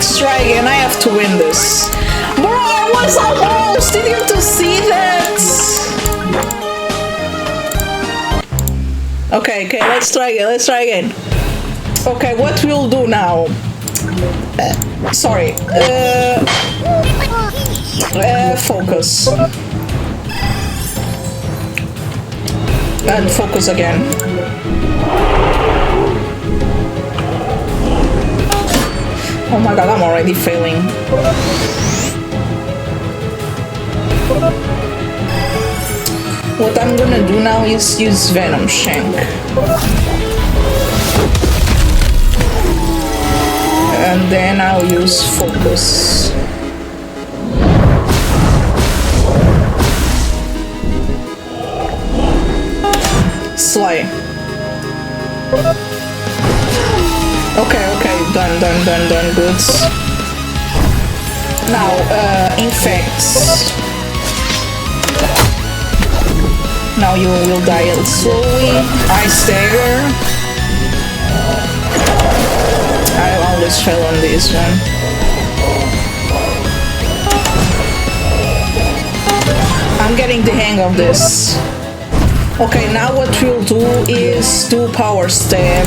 A: Let's try again. I have to win this. Bro, I was almost! Did you see that? Okay, let's try again. Okay, what we'll do now? Sorry. Focus. And focus again. Oh my god, I'm already failing. What I'm gonna do now is use Venom Shank. And then I'll use Focus. Slay. Okay, done, good. Now, infects. Now you will die slowly. I stagger. I always fail on this one. I'm getting the hang of this. Okay, now what we'll do is do power stab.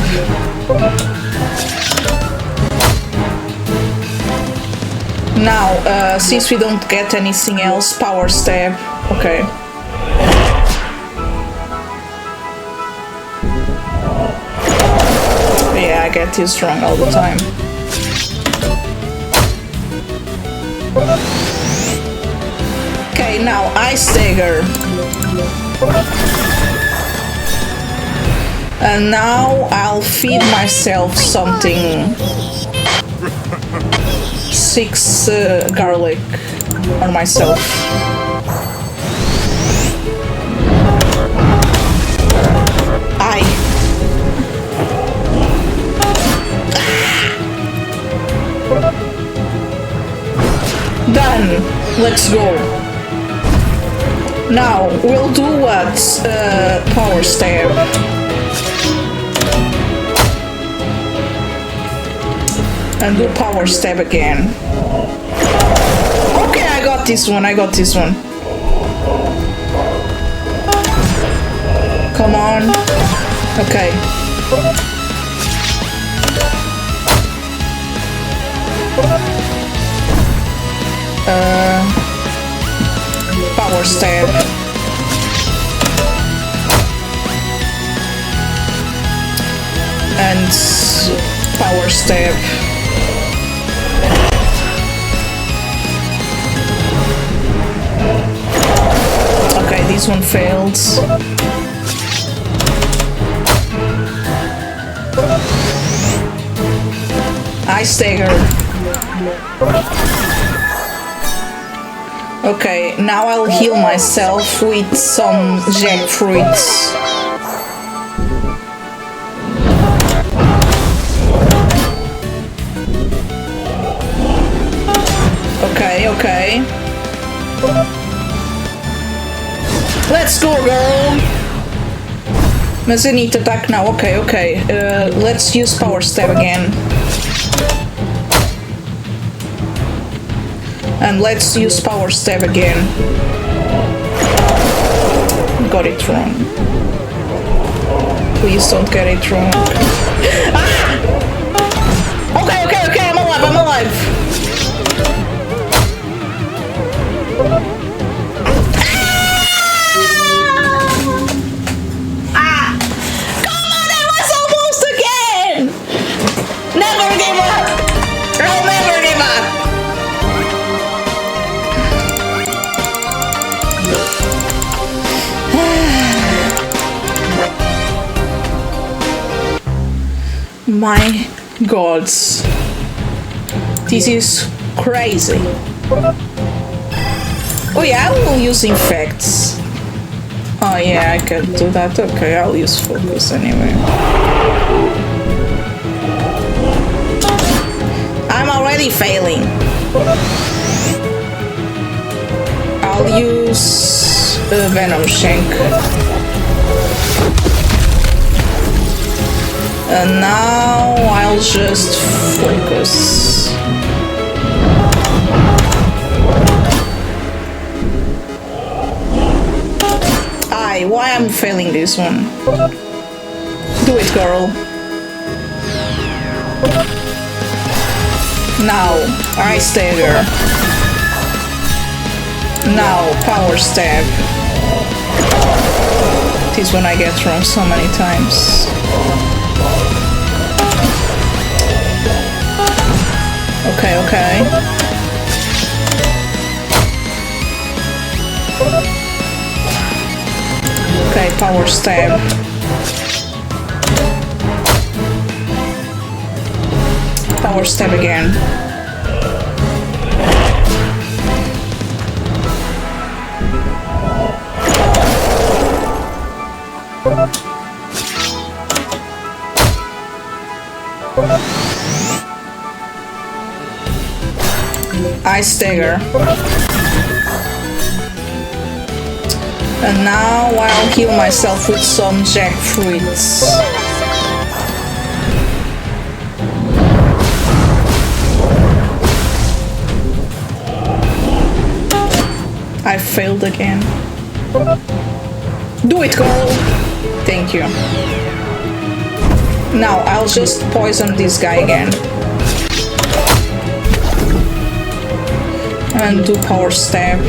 A: Now, since we don't get anything else, power stab. Okay. Yeah, I get this wrong all the time. Okay, now Ice Dagger. And now I'll feed myself something. 6 garlic on myself. Done. Let's go. Now we'll do what? Power stab. And do power stab again. Okay, I got this one. Come on. Okay. Power stab. And power stab. Okay, this one failed. I stagger. Okay, now I'll heal myself with some jackfruits. Okay. Let's go, girl! Mas I need to attack now. Okay. Let's use power stab again. And let's use power stab again. Got it wrong. Please don't get it wrong. Ah! Okay, I'm alive. My gods, this is crazy. Oh yeah, I will use infects. Oh yeah, I can do that. Okay, I'll use focus anyway. I'm already failing. I'll use Venom Shank. And now I'll just focus. Why I'm failing this one? Do it, girl. Now, I stagger. Now, power stab. This one I get wrong so many times. Okay. Okay, power stab. Power stab again. I stagger. And now I'll heal myself with some jackfruits. I failed again. Do it, girl! Thank you. Now I'll just poison this guy again. And do power stab.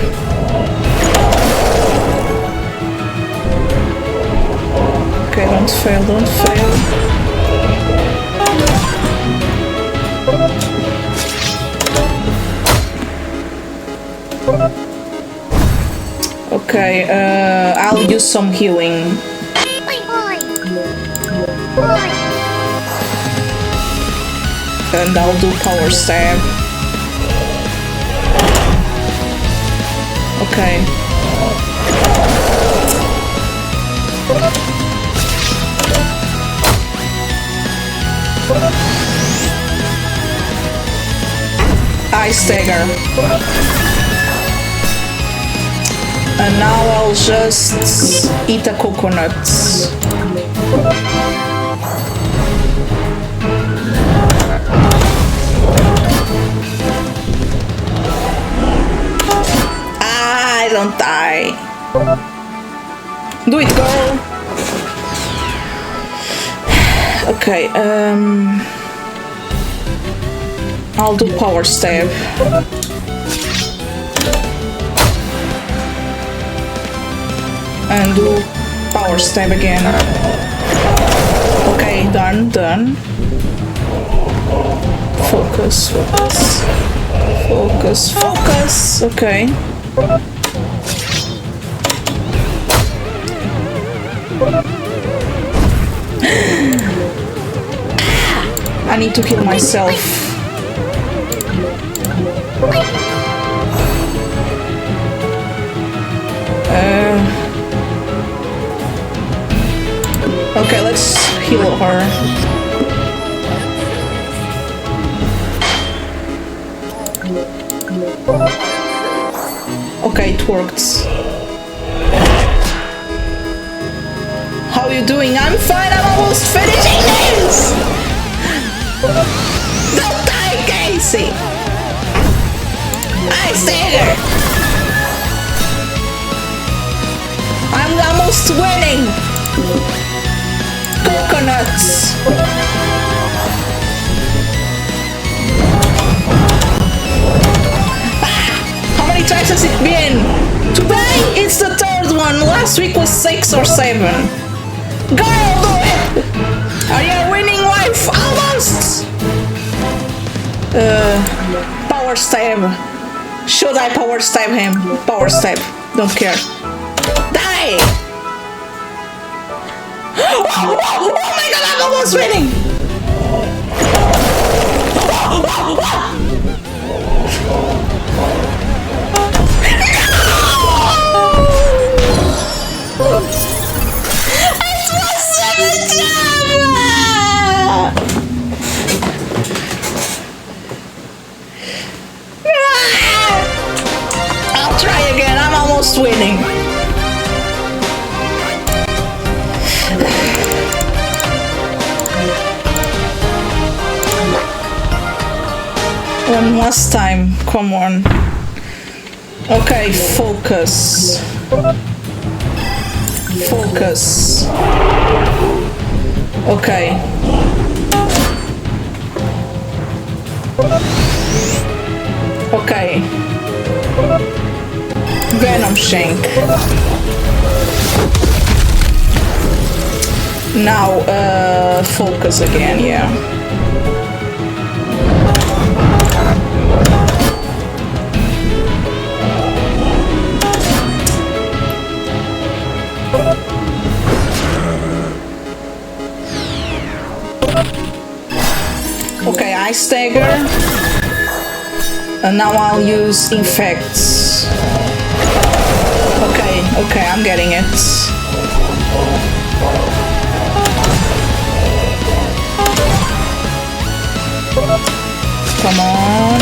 A: Okay, don't fail. Okay, I'll use some healing. and I'll do power stab. Okay. Ice dagger. And now I'll just eat a coconut. I don't die. Do it, girl. Okay, I'll do power stab. And do power stab again. Okay, done. Focus. Okay. I need to heal myself. Okay, let's heal her. Okay, it worked. How you doing? I'm fine, I'm almost finishing this! Don't die, Casey! I stay here! I'm almost winning! Coconuts! How many tries has it been? Today it's the third one. Last week was 6 or 7. Girl, do it! Are you a winning wife? Almost! Power stab. Should I power stab him? Power stab. Don't care. Die! Oh my god, I'm almost winning! It was a jam! I'll try again, I'm almost winning. One last time, come on. Okay, focus. Focus. Okay. Okay. Venom Shank. Now, focus again, yeah. Okay, Ice Dagger. And now I'll use Infects. Okay, I'm getting it. Come on.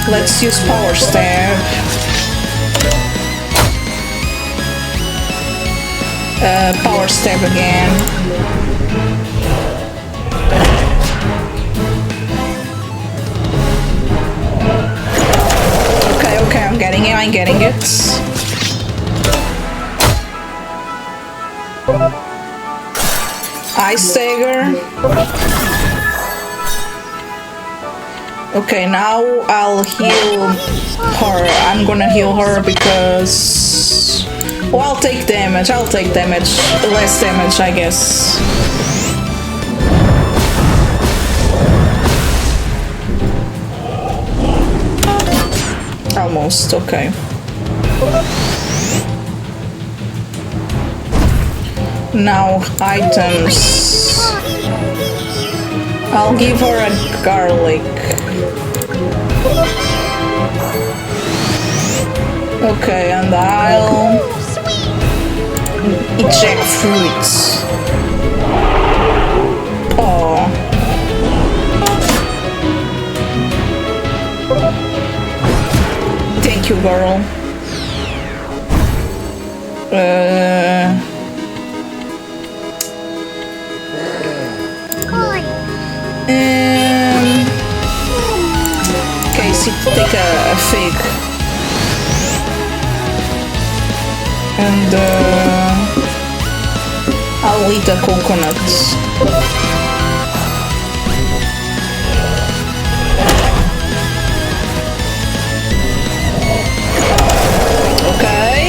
A: Let's use Power Stab. Power Stab again. Okay, I'm getting it. Ice Dagger. Okay, now I'll heal her. I'm gonna heal her because... well, I'll take damage. Less damage, I guess. Almost, okay. Now, items. I'll give her a garlic. Okay, and I'll eject fruits. Oh. Thank you, girl. Casey, take a fig. And I'll eat a coconut. Okay.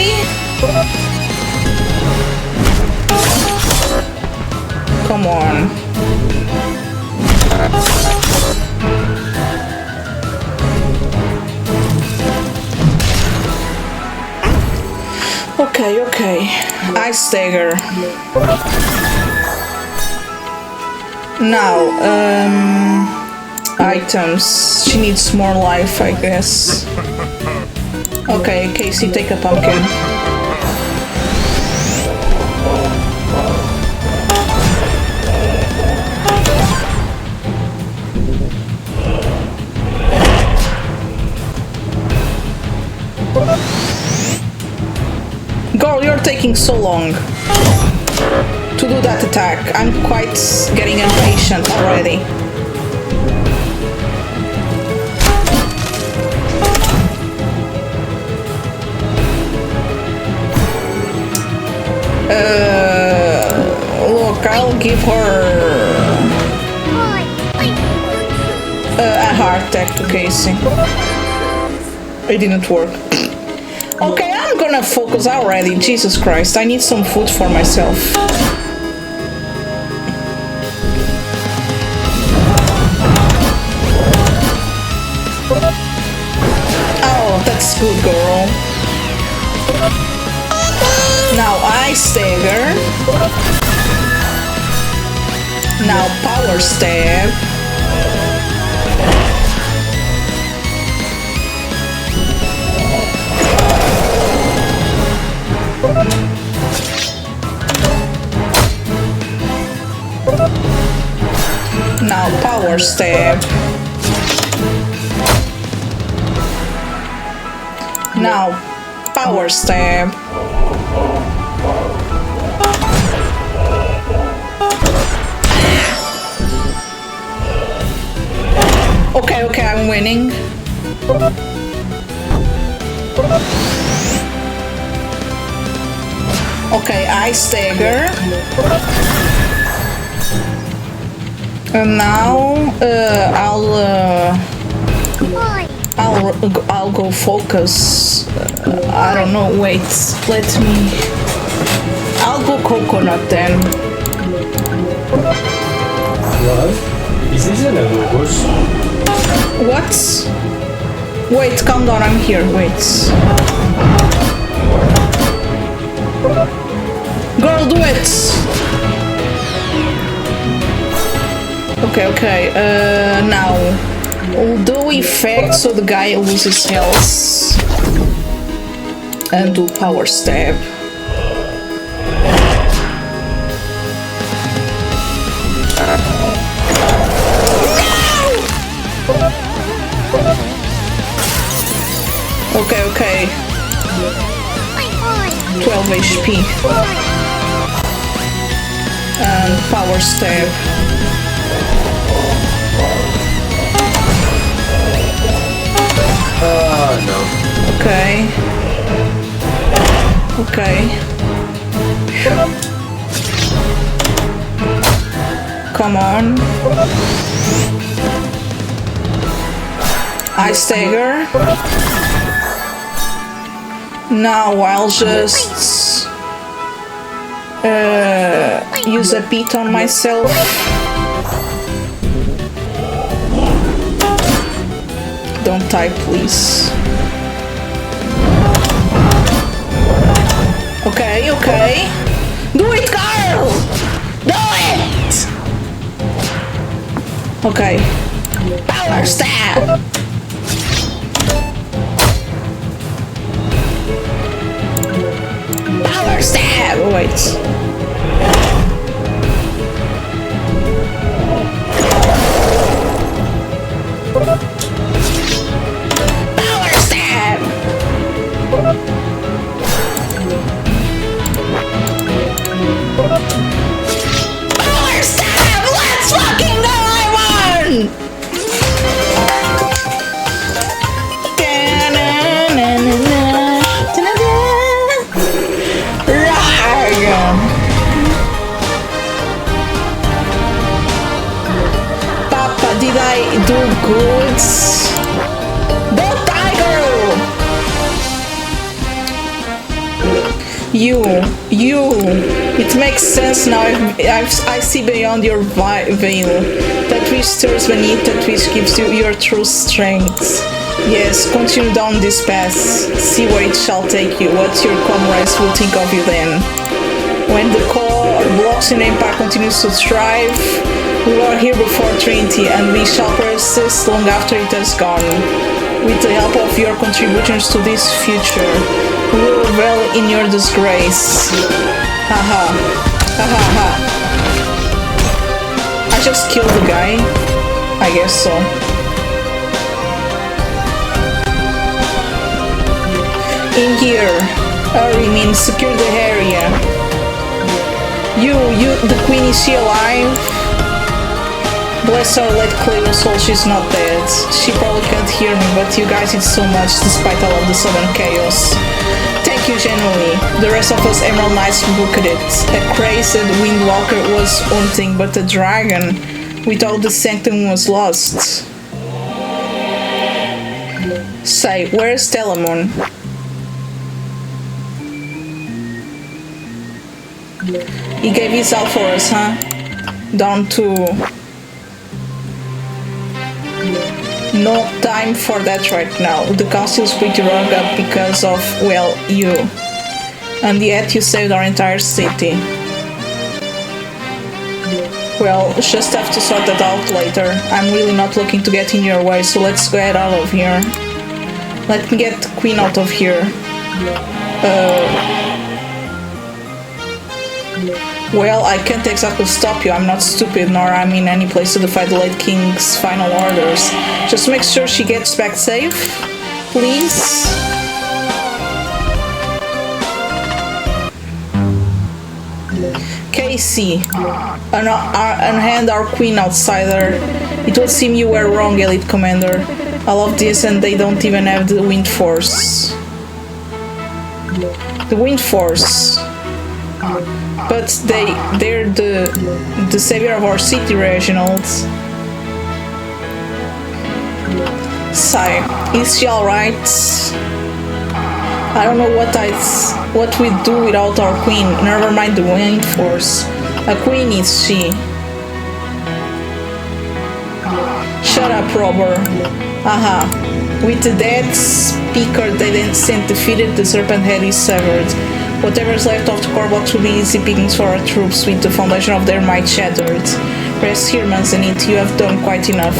A: Come on. Okay. Ice dagger. Now, items. She needs more life, I guess. Okay, Casey, take a pumpkin. Girl, you're taking so long to do that attack. I'm quite getting impatient already. Look, I'll give her a heart attack to Casey. It didn't work. Okay, I'm gonna focus already. Jesus Christ, I need some food for myself. Oh, that's good, girl. Now Ice Dagger. Now Power Stab. Now Power Stab. Now Power Stab. Okay, I'm winning. Okay, Ice Dagger. And now I'll go focus. I don't know. Wait, I'll go coconut then.
M: What? Is this an ambush?
A: What? Wait, calm down. I'm here. Wait. Girl, do it. Okay. Now, we'll do effect so the guy loses health. And do Power Stab. Okay. 12 HP. And Power Stab.
M: No.
A: Okay. Come on. Ice Dagger. Now I'll just use a beat on myself. Don't type, please. Okay. Do it, Carl! Do it! Okay. Power stab! Power stab! Wait. Power stab! Power stab! Let's fucking go, I won! Papa, did I do good? The tiger! You. It makes sense now. I see beyond your veil. That which stirs beneath, that which gives you your true strength. Yes, continue down this path. See where it shall take you. What your comrades will think of you then. When the core blocks in Empire continues to thrive, we are here before Trinity, and we shall persist long after it has gone. With the help of your contributions to this future, we will revel in your disgrace. Haha. Haha. I just killed the guy. I guess so. In here. Hurry means secure the area. You, the queen, is she alive? Bless her, let Cleo soul, she's not dead. She probably can't hear me, but you guys did so much despite all of the sudden chaos. Thank you genuinely. The rest of us Emerald Knights booked it. A crazed Windwalker was one thing, but a dragon without the sanctum was lost. Say, where's Telamon? He gave his all for us, huh? Down to... No time for that right now. The council's pretty rung up because of, well, you. And yet you saved our entire city. Well, just have to sort that out later. I'm really not looking to get in your way, so let's get out of here. Let me get the queen out of here. Well, I can't exactly stop you. I'm not stupid, nor I'm in any place to defy the late king's final orders. Just make sure she gets back safe, please. Casey, unhand our queen, outsider. It would seem you were wrong, Elite Commander. I love this, and they don't even have the Wind Force. The Wind Force. But they're the savior of our city, Reginald. Sigh, is she alright? I don't know what we'd do without our queen. Never mind the Wind Force. A queen is she. Shut up, Robber. Aha. With the dead speaker they then sent defeated, the serpent head is severed. Whatever's left of the core box will be easy pickings for our troops with the foundation of their might shattered. Rest here, Manzanit, you have done quite enough.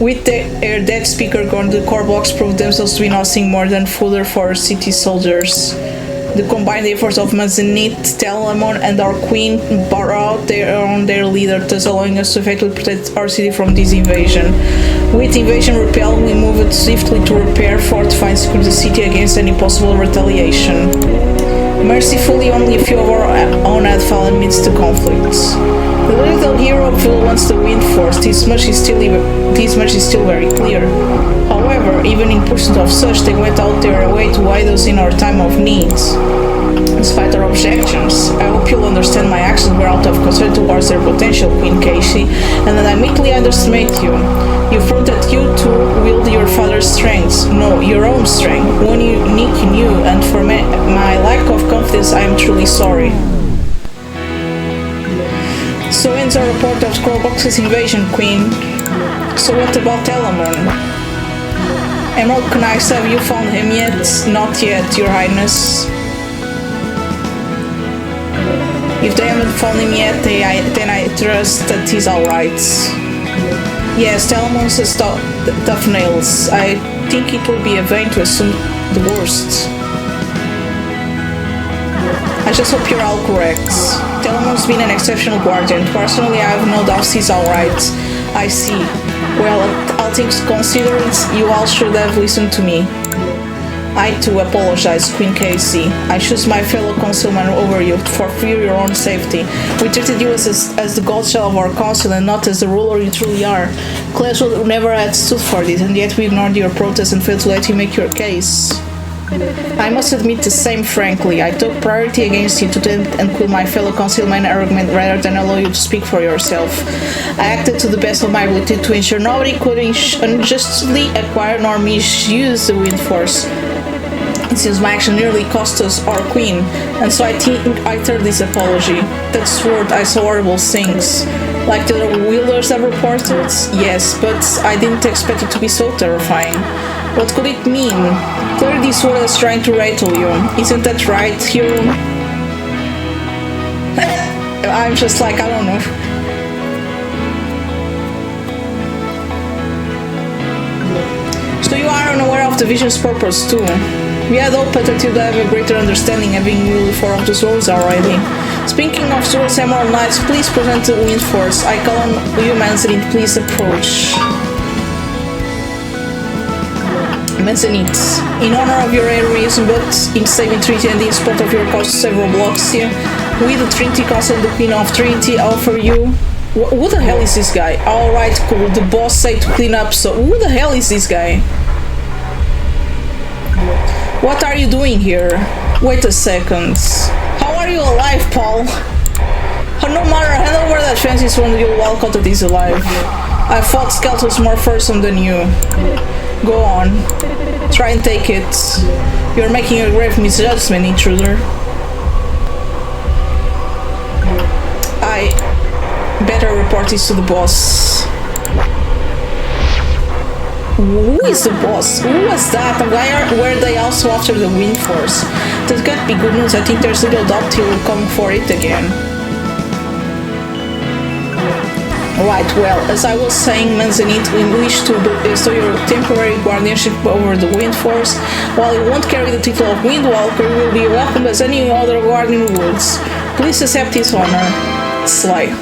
A: With their dead speaker gone, the core blocks proved themselves to be nothing more than fodder for our city soldiers. The combined efforts of Manzanit, Telamon, and our queen brought out their leader, thus allowing us to effectively protect our city from this invasion. With invasion repelled, we moved swiftly to repair, fortify, and secure the city against any possible retaliation. Mercifully, only a few of our own had fallen amidst the conflicts. The little hero flew once the Wind Force. This much is still very clear. However, even in pursuit of such, they went out their way to aid us in our time of need. Despite our objections, I hope you'll understand my actions were out of concern towards their potential, Queen Casey, and that I meekly underestimate you. You thought that you too wield your father's strengths. No, your own strength, one unique in you, and for my lack of confidence, I am truly sorry. So ends our report of Scrollbox's invasion, Queen. So what about Telamon? Emerald Knights, have you found him yet? Not yet, Your Highness. If they haven't found him yet, then I trust that he's alright. Yes, Telemon says tough nails. I think it would be a vain to assume the worst. I just hope you're all correct. Telemon's been an exceptional guardian. Personally, I have no doubts he's alright. I see. Well, all things considered, you all should have listened to me. I too apologize, Queen Casey. I choose my fellow councilman over you for fear your own safety. We treated you as the godchild of our council and not as the ruler you truly are. Clash would never have stood for this, and yet we ignored your protest and failed to let you make your case. I must admit the same frankly. I took priority against you to tend and cool my fellow councilman argument rather than allow you to speak for yourself. I acted to the best of my ability to ensure nobody could unjustly acquire nor misuse the wind force. Since my action nearly cost us our queen, and so I think I turn this apology. That sword, I saw horrible things. Like the other wielders have reported? Yes, but I didn't expect it to be so terrifying. What could it mean? Clearly this sword is trying to rattle you. Isn't that right, hero? I'm just like, I don't know. So you are unaware of the vision's purpose too. We had hoped that you'd have a greater understanding, having wielded 4 of the swords already. Speaking of swords, Emerald Knights, please present the Wind Force. I call on you, Manzanite, please approach. Manzanite, in honor of your heroism, but in saving Trinity and in support of your cause to save Roblox here, we, the Trinity Council and the Queen of Trinity, offer you... Who the hell is this guy? Alright, cool, the boss said to clean up, so who the hell is this guy? What are you doing here? Wait a second. How are you alive, Paul? No matter, hand over that fancy sword, you'll walk out of this alive. I fought skeletons more fearsome than you. Go on. Try and take it. You're making a grave misjudgment, intruder. I better report this to the boss. Who is the boss? Who was that? And why were they also after the Wind Force? That can't be good news. I think there's little doubt he will come for it again. Right, well, as I was saying, Manzanite, we wish to bestow your temporary guardianship over the Wind Force. While you won't carry the title of Windwalker, you will be welcomed as any other guardian would. Please accept his honor. Sly.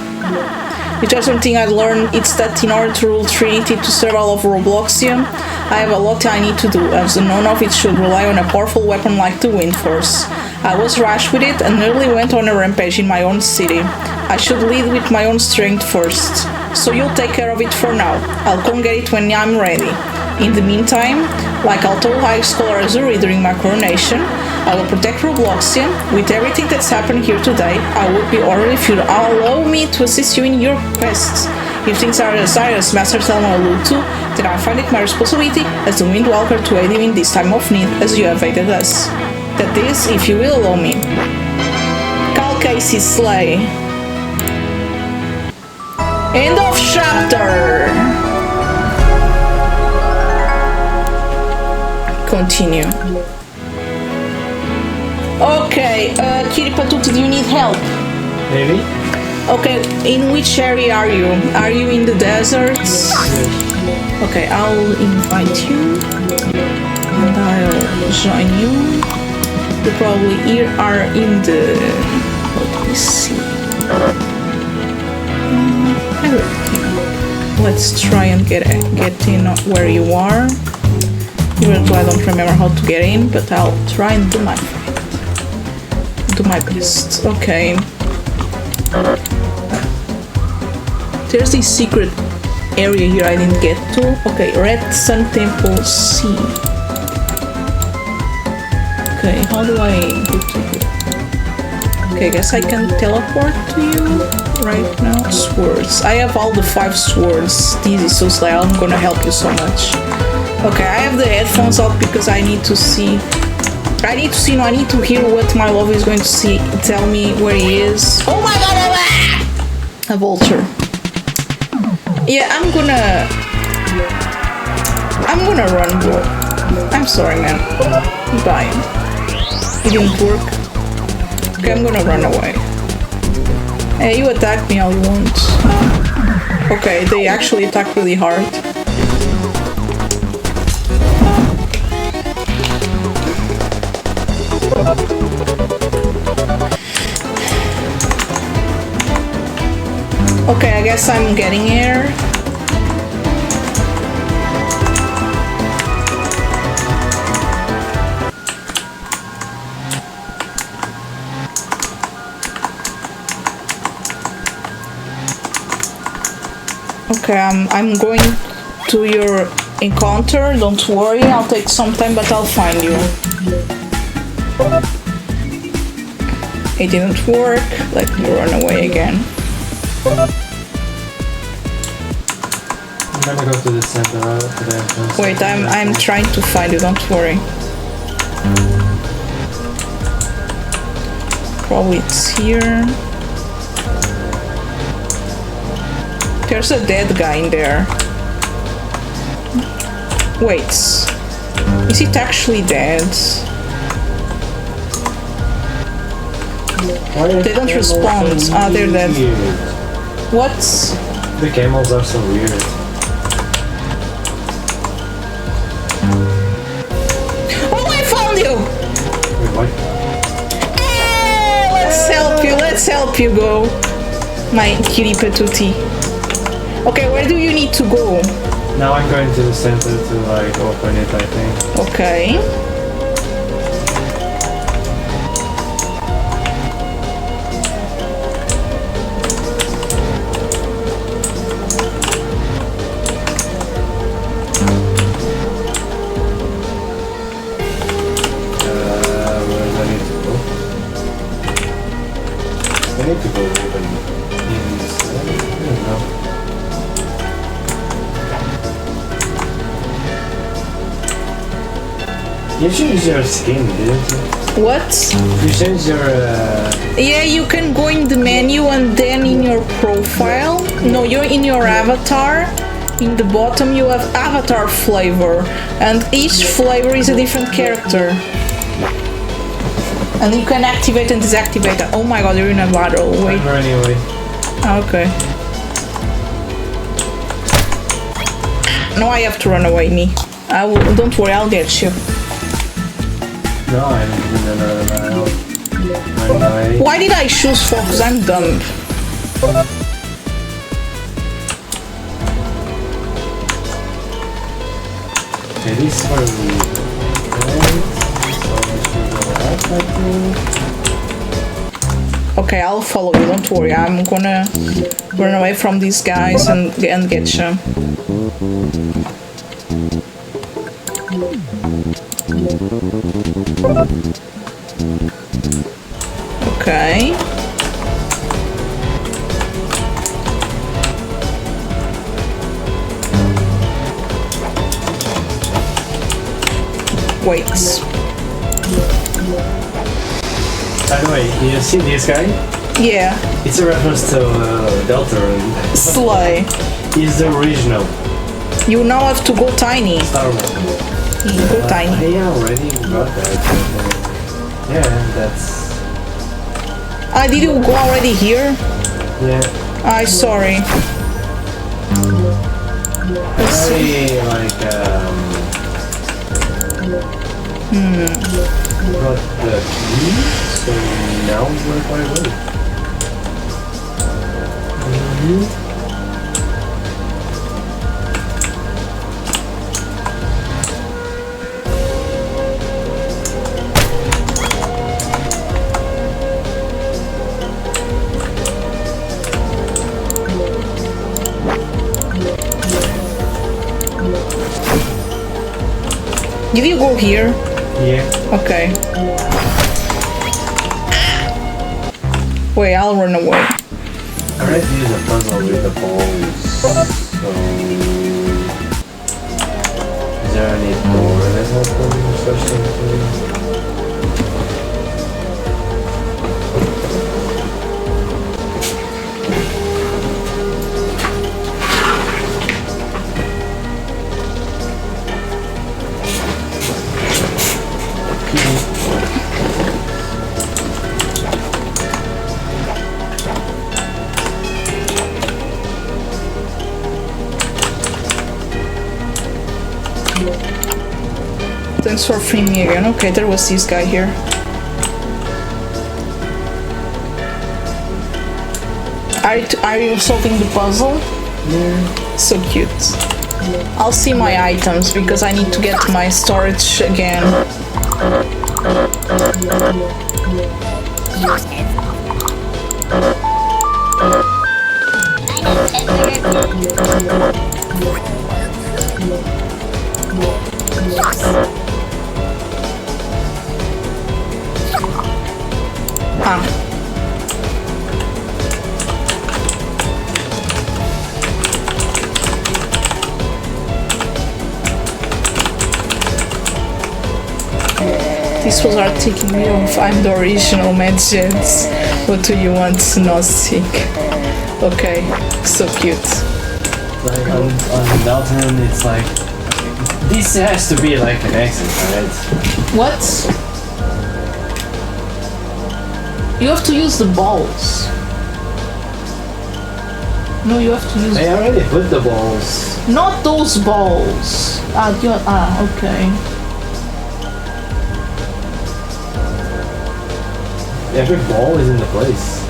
A: If there's something I learned, it's that in order to rule Trinity to serve all of Robloxium, I have a lot I need to do, as none of it should rely on a powerful weapon like the Wind Force. I was rash with it and nearly went on a rampage in my own city. I should lead with my own strength first, so you'll take care of it for now. I'll come get it when I'm ready. In the meantime, like I told High Scholar Azuri during my coronation, I will protect Robloxium. With everything that's happened here today, I would be honored if you'd allow me to assist you in your quests. If things are as dire as Master Selma allude to, then I find it my responsibility as the Windwalker to aid you in this time of need, as you have aided us. That is, if you will allow me. Cal Casey Slay. End of chapter. Continue. Okay, Kitty Patuti, do you need help?
M: Maybe.
A: Okay, in which area are you? Are you in the deserts? Okay, I'll invite you. And I'll join you. You probably are in the... Let me see. Let's try and get in where you are. Even though I don't remember how to get in, but I'll try and do my best. Okay. There's this secret area here I didn't get to. Okay, Red Sun Temple C. Okay, how do I get to you? Okay, I guess I can teleport to you right now. Swords. I have all the 5 swords. This is so slow. I'm gonna help you so much. Okay, I have the headphones out because I need to see. I need to hear what my love is going to see. Tell me where he is. Oh my god! A vulture. Yeah, I'm gonna run, bro. I'm sorry, man. Bye. It didn't work. Okay, I'm gonna run away. Hey, you attacked me all once. Okay, they actually attack really hard. Okay, I guess I'm getting here. Okay, I'm going to your encounter. Don't worry, I'll take some time, but I'll find you. It didn't work. Let me run away again.
M: I'm gonna go to the center, to the entrance.
A: Wait, I'm trying to find you. Don't worry. Probably it's here. There's a dead guy in there. Wait. Is it actually dead? They don't respond. Ah, they're dead. What?
M: The camels are so weird.
A: Oh, I found you!
M: Wait, what?
A: Hey, let's help you go. My cutie patootie. Okay, where do you need to go?
M: Now I'm going to the center to like open it, I think.
A: Okay.
M: Where do I need to go? I need to go even inside. I don't know. You changed your skin, didn't you?
A: What?
M: You changed your...
A: Yeah, you can go in the menu and then in your profile. No, you're in your avatar. In the bottom you have avatar flavor. And each flavor is a different character. And you can activate and deactivate that. Oh my god, you're in a battle. Wait.
M: I'm running away.
A: Okay. No, I have to run away, me. Don't worry, I'll get you.
M: No, I'm in another aisle. Running away.
A: Why did I choose focus? I'm dumb.
M: Okay, this is where we went. So we should go up, I think.
A: Okay, I'll follow you, don't worry. I'm gonna run away from these guys and get you. Okay. Wait.
M: By the way, you see this guy?
A: Yeah.
M: It's a reference to Delta.
A: Slay.
M: He's the original.
A: You now have to go tiny.
M: Star Wars.
A: Go tiny.
M: I already got that. Yeah, that's...
A: Did you go already here?
M: Yeah.
A: Sorry.
M: Very, like, got the key, so now we're quite ready.
A: Did you go here?
M: Yeah.
A: Okay. Wait, I'll run away.
M: I already used a puzzle with the balls, so... Is there any door that open or something?
A: Thanks for freeing me again. Okay, there was this guy here. Are you solving the puzzle?
M: Yeah.
A: So cute. I'll see my items because I need to get my storage again. Ah. These ones are taking me off. I'm the original Magents. What do you want? Gnostic. Okay, so cute.
M: Like on Dalton, it's like this has to be like an exit, right?
A: What? You have to use the balls. No, you have to use.
M: I already put the balls.
A: Not those balls. Okay.
M: Every ball is in the place.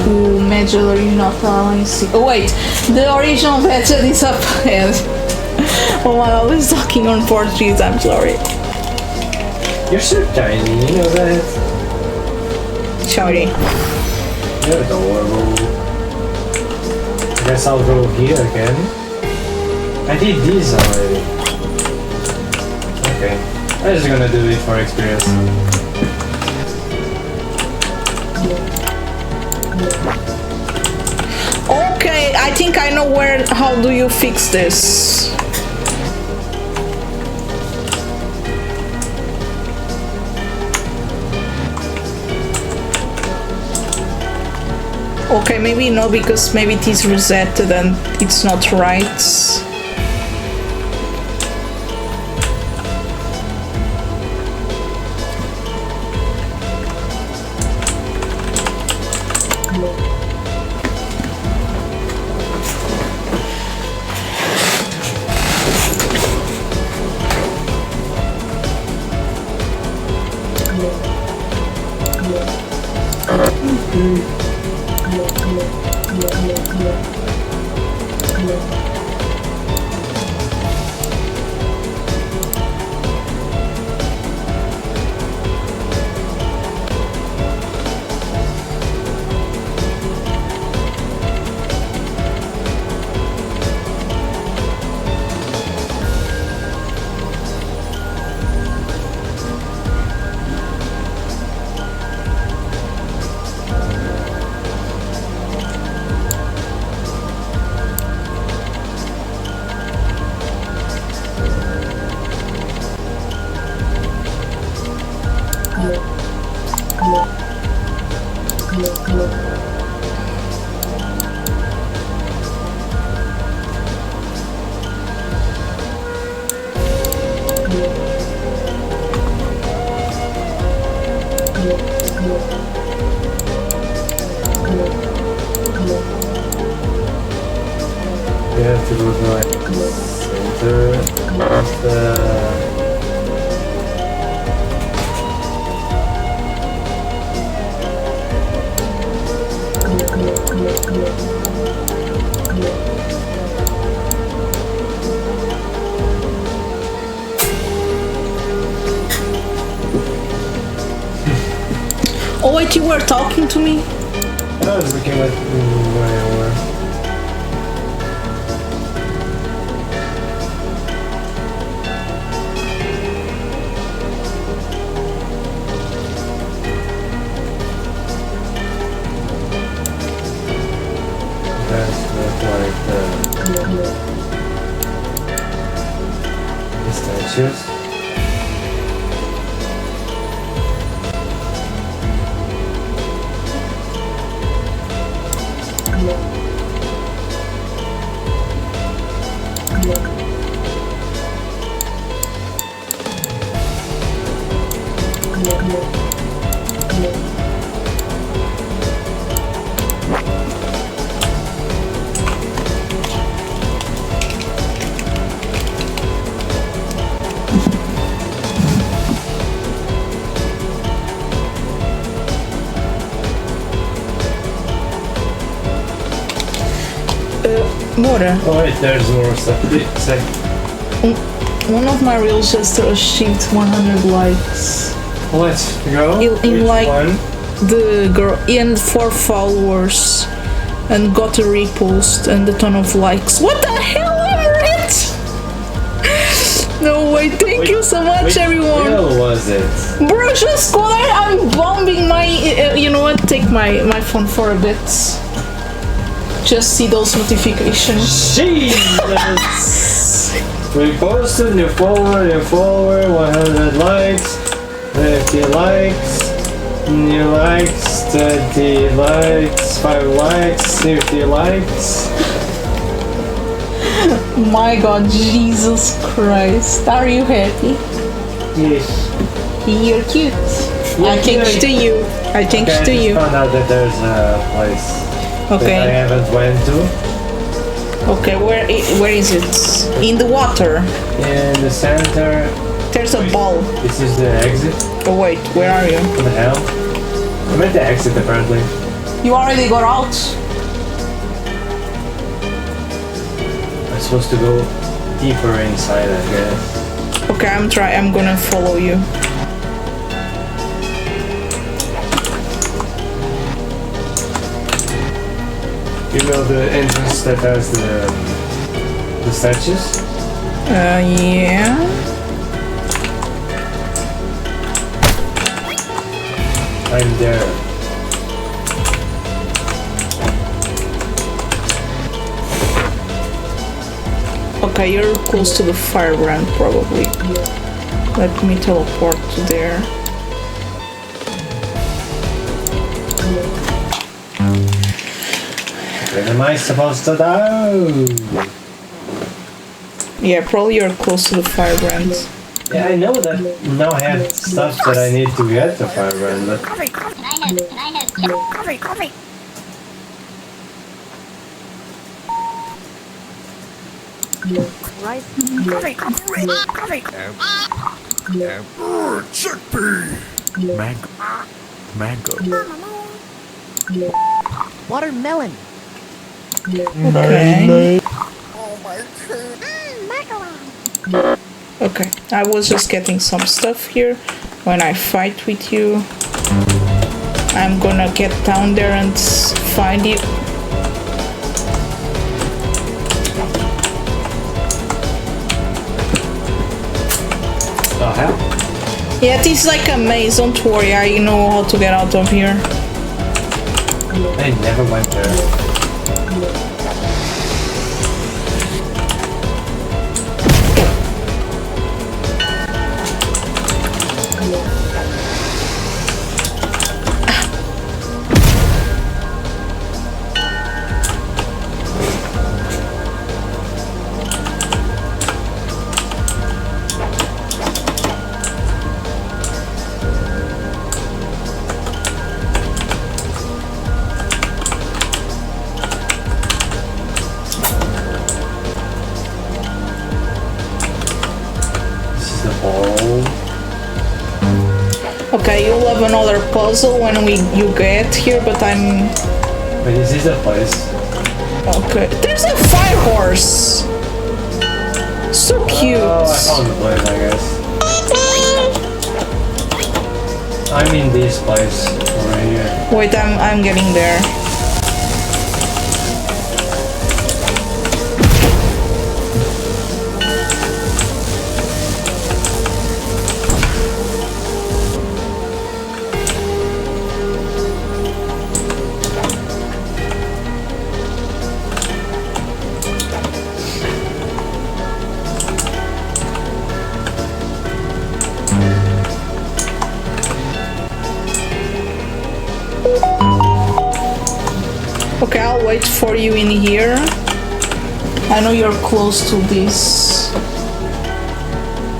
A: Ooh, Major original Alliance. Oh wait, the original Major is up ahead. Oh my, I was talking on Portuguese, I'm sorry.
M: You're so tiny, you know that?
A: Sorry.
M: You're adorable. I guess I'll go here again. I did these already. Okay. I'm just gonna do it for experience.
A: Okay, I think I know how do you fix this. Okay, maybe no, because maybe it is resetted and it's not right. Oh wait, you were talking to me?
M: I was looking at where you were. That's not like the statues.
A: Bora.
M: Oh wait, there's more stuff.
A: One of my reels just achieved 100 likes.
M: Let's go.
A: In like
M: one?
A: The girl and 4 followers, and got a repost and a ton of likes. What the hell, I'm rich! No way, thank you so much, everyone.
M: What was it?
A: Bro, just go there. I'm bombing my. You know what? Take my phone for a bit. Just see those notifications.
M: Jesus! We posted, new follower, 100 likes, 50 likes, new likes, 30 likes, 5 likes, 50 likes.
A: My God, Jesus Christ. Are you happy?
M: Yes.
A: You're cute. I changed to you. I changed to you.
M: I found out that there's a place
A: Okay.
M: that I haven't went to.
A: Okay, where is it? In the water.
M: In the center.
A: There's a ball.
M: This is the exit.
A: Oh wait, where are you?
M: What the hell? I'm at the exit apparently.
A: You already got out?
M: I'm supposed to go deeper inside, I guess.
A: Okay, I'm gonna follow you.
M: You know the entrance that has the statues?
A: Yeah.
M: I'm there.
A: Okay, you're close to the firebrand probably. Let me teleport to there.
M: Where am I supposed to go?
A: Yeah, probably you're close to the firebrand.
M: Yeah, I know that now I have stuff that I need to get to firebrand, but...
L: Coffee.
Q: Right. Coffee.
J: Chickpea. Mango.
Q: Watermelon.
A: Okay. Okay, I was just getting some stuff here. When I fight with you, I'm gonna get down there and find you.
M: Oh, hell.
A: Yeah, this is like a maze, don't worry, I know how to get out of here.
M: I never went there.
A: Okay, you'll have another puzzle when you get here, but I'm...
M: Wait, this is the place.
A: Okay, there's a fire horse! So cute!
M: Oh, I found the place, I guess. I'm in this place over here.
A: Wait, I'm getting there. Okay, I'll wait for you in here. I know you're close to this.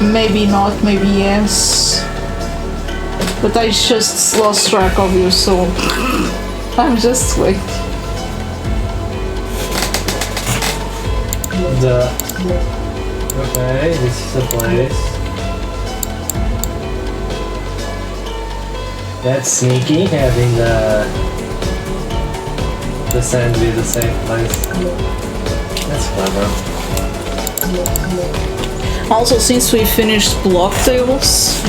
A: Maybe not, maybe yes. But I just lost track of you, so I'm just waiting.
M: Okay, this is the place. That's sneaky, having the sand be the same place. That's clever.
A: Also, since we finished block tables,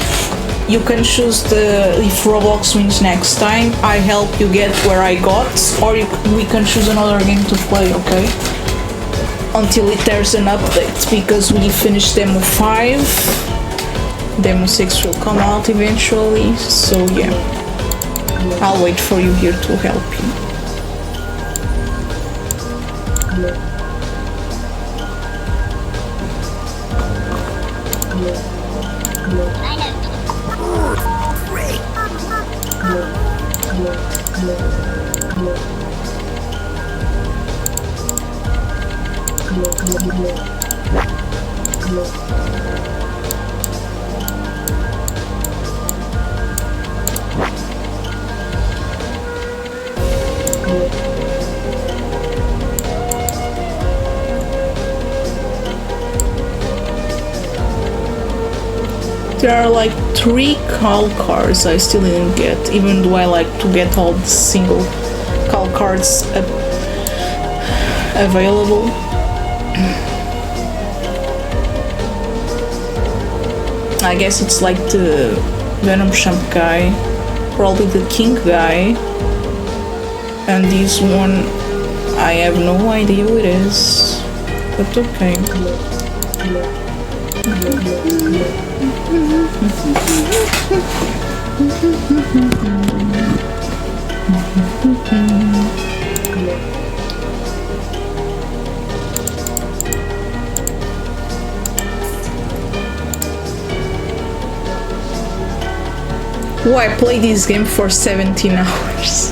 A: you can choose if Roblox wins next time, I help you get where I got, or we can choose another game to play, okay? Until there's an update, because we finished demo 5, demo 6 will come out eventually, so yeah. I'll wait for you here to help you. There are like 3 call cards I still didn't get, even though I like to get all the single call cards available. I guess it's like the Venom Champ guy, probably the King guy, and this one I have no idea who it is, but okay. Oh, I played this game for 17 hours.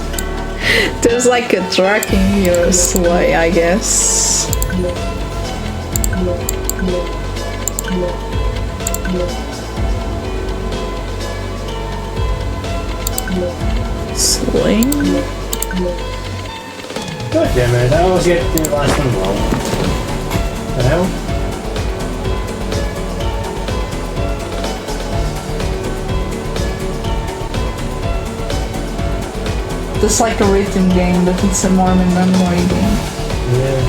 A: There's like a tracking here, so I guess. Sling.
M: God damn it, I always get the last one wrong. The hell?
A: It's like a rhythm game, but it's a more memory game.
M: Yeah.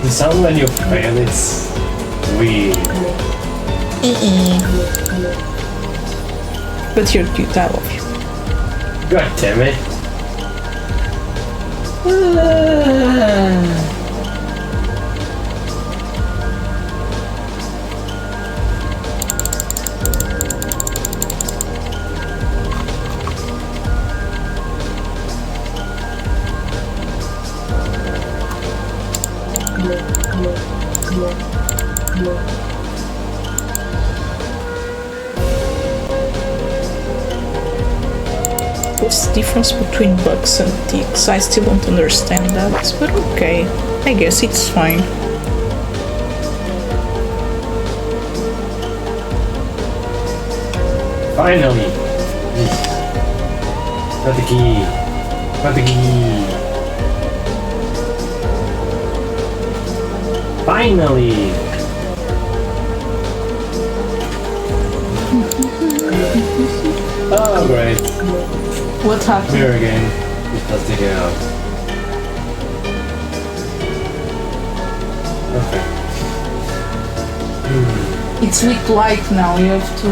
M: The sound when you fail is weird.
A: But you're cute, I love you.
M: God damn it.
A: What's the difference between bugs and ticks? I still don't understand that, but okay. I guess it's fine.
M: Finally! Got the key. Got the key. Finally! Oh, great.
A: What happened?
M: Here again. Let's take it out. Okay.
A: It's with light now, you have to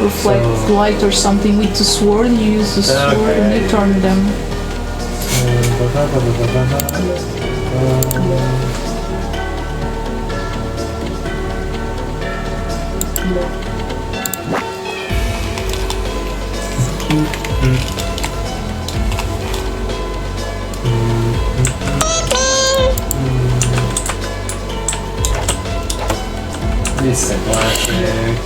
A: reflect light or something with the sword. You use the sword and you turn them.
M: This is a classic.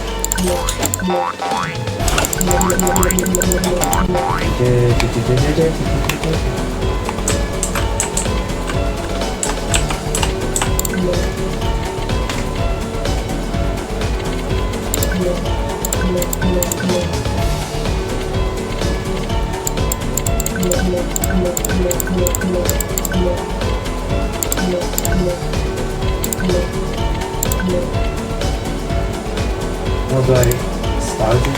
M: How do I started.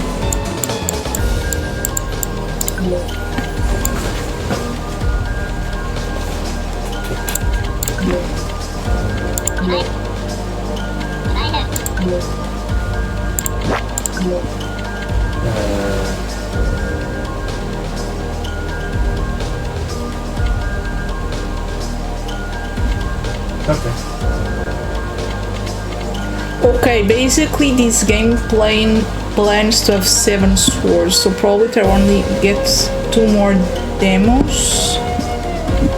A: Okay, basically this game plans to have 7 swords, so probably there only gets 2 more demos.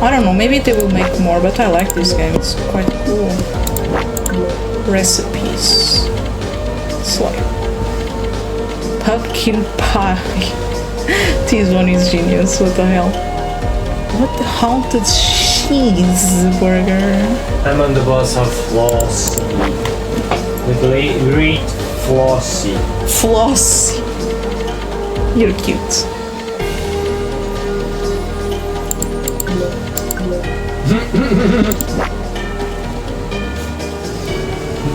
A: I don't know, maybe they will make more, but I like this game, it's quite cool. Recipes. It's like pumpkin pie. This one is genius, what the hell? What the haunted cheeseburger?
M: I'm on the boss of Flossie. Read Flossie.
A: Flossie. You're cute.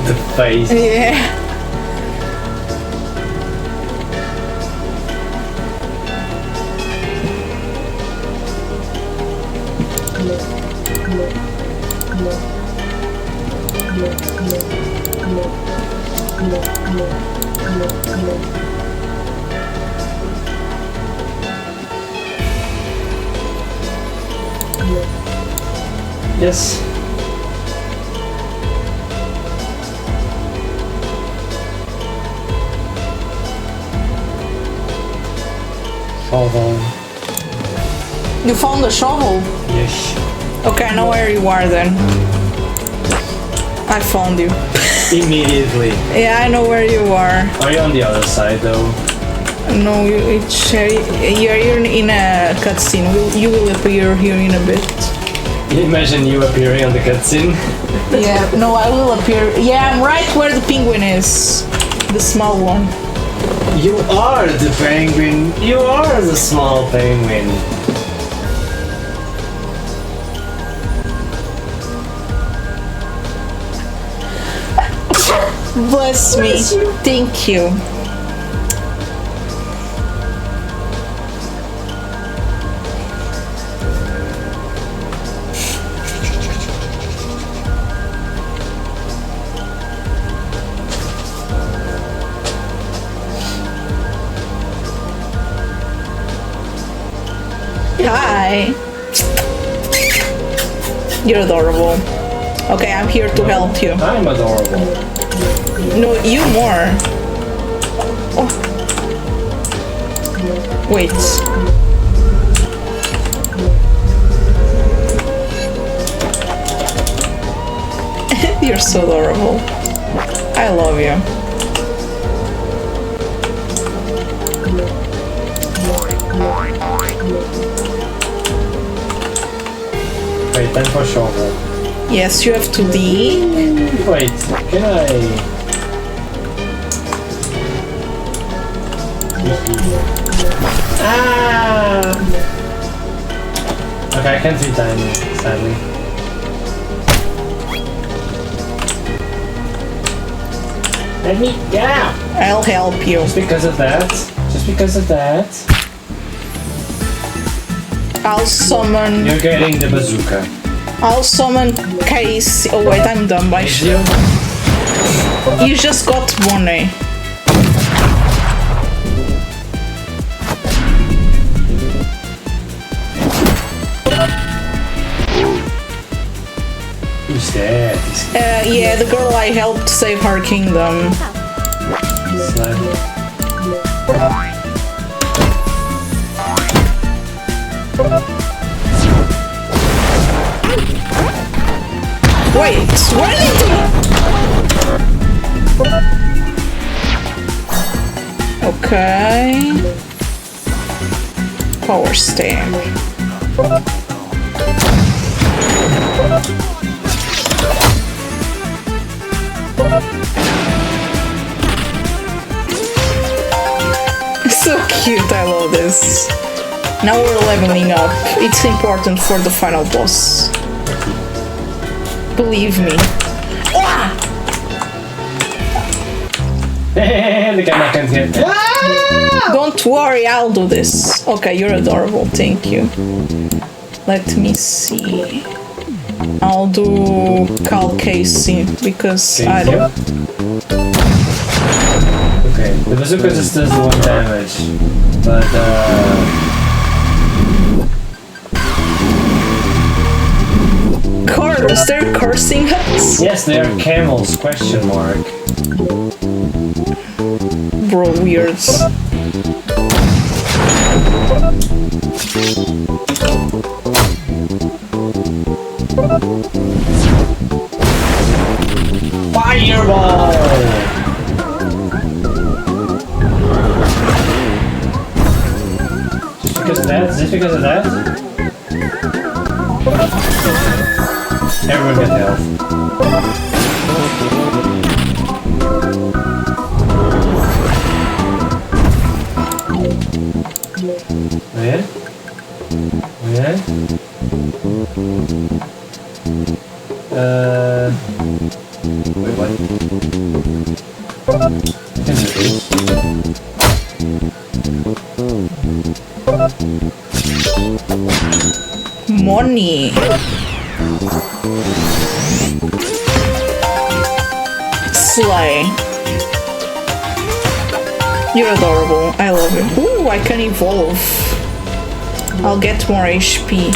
M: The face.
A: Yeah.
M: Yes. Shovel.
A: You found the shovel?
M: Yes.
A: Okay, I know where you are then. I found you.
M: Immediately.
A: Yeah, I know where you are.
M: Are you on the other side though?
A: No, you're in a cutscene. You will appear here in a bit.
M: Imagine you appearing on the cutscene.
A: Yeah, no, I will appear. Yeah, I'm right where the penguin is. The small one.
M: You are the penguin. You are the small penguin.
A: Bless me. Thank you. Hi. You're adorable. Okay, I'm here to help you.
M: I'm adorable.
A: No, you more. Oh. Wait. You're so adorable. I love you.
M: Wait, time for shovel.
A: Yes, you have to dig.
M: Wait, can I... Ah! Okay, I can't retime it, sadly. Let me go!
A: I'll help you.
M: Just because of that. Just because of that.
A: I'll summon...
M: You're getting the bazooka.
A: I'll summon Casey. Oh wait, I'm dumb. I should. You just got money.
M: Who's that?
A: Yeah, the girl I helped save her kingdom. Wait, where did he? Okay. Power stamp. So cute, I love this. Now we're leveling up. It's important for the final boss. Believe me. Ah!
M: The camera can't hit.
A: Don't worry, I'll do this. Okay, you're adorable, thank you. Let me see. I'll do Cal Casey because I don't.
M: Okay, the bazooka just does 1 damage, but
A: Cars, they're cursing us?
M: yes, they are camels, question mark.
A: Bro, weirds.
M: Fireball! Just because of that? Just because of that? Everyone get health. Yeah? Yeah? Wait, what? I can do this.
A: Money. Slay. You're adorable. I love you. Ooh, I can evolve. I'll get more HP.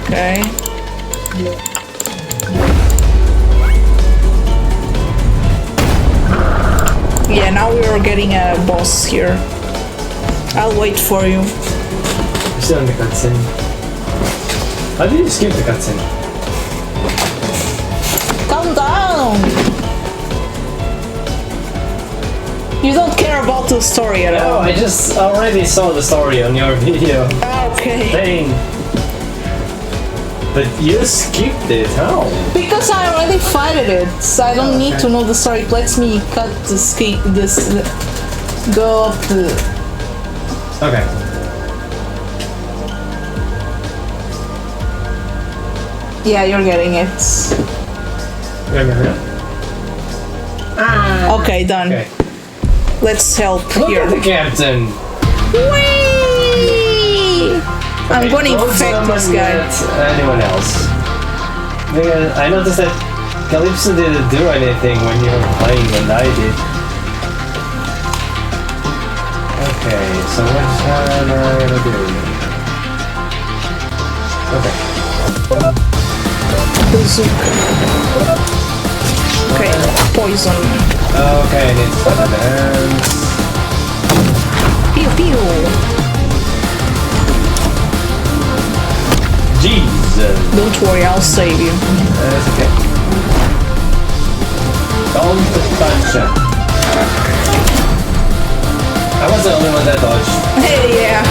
A: Okay. Yeah, now we are getting a boss here. I'll wait for you.
M: You're still in the cutscene. How did you skip the cutscene?
A: Calm down! You don't care about the story at all.
M: No, I just already saw the story on your video.
A: Okay.
M: Dang. But you skipped it, how?
A: Because I already fighted it, so I don't need to know the story. It lets me cut the go up the...
M: Okay.
A: Yeah, you're getting it. Okay, done.
M: Okay.
A: Let's help
M: Look
A: here.
M: at the captain.
A: Whee! I'm gonna infect this guy.
M: Anyone else? Because I noticed that Calypso didn't do anything when you were playing and I did. Okay, so what am I gonna do? Okay.
A: Bazooka. Okay, poison.
M: Okay, I need to put on the hands.
A: Pew pew.
M: Jesus.
A: Don't worry, I'll save you.
M: That's okay. Don't touch it. I was the only one that dodged.
A: Hey, yeah.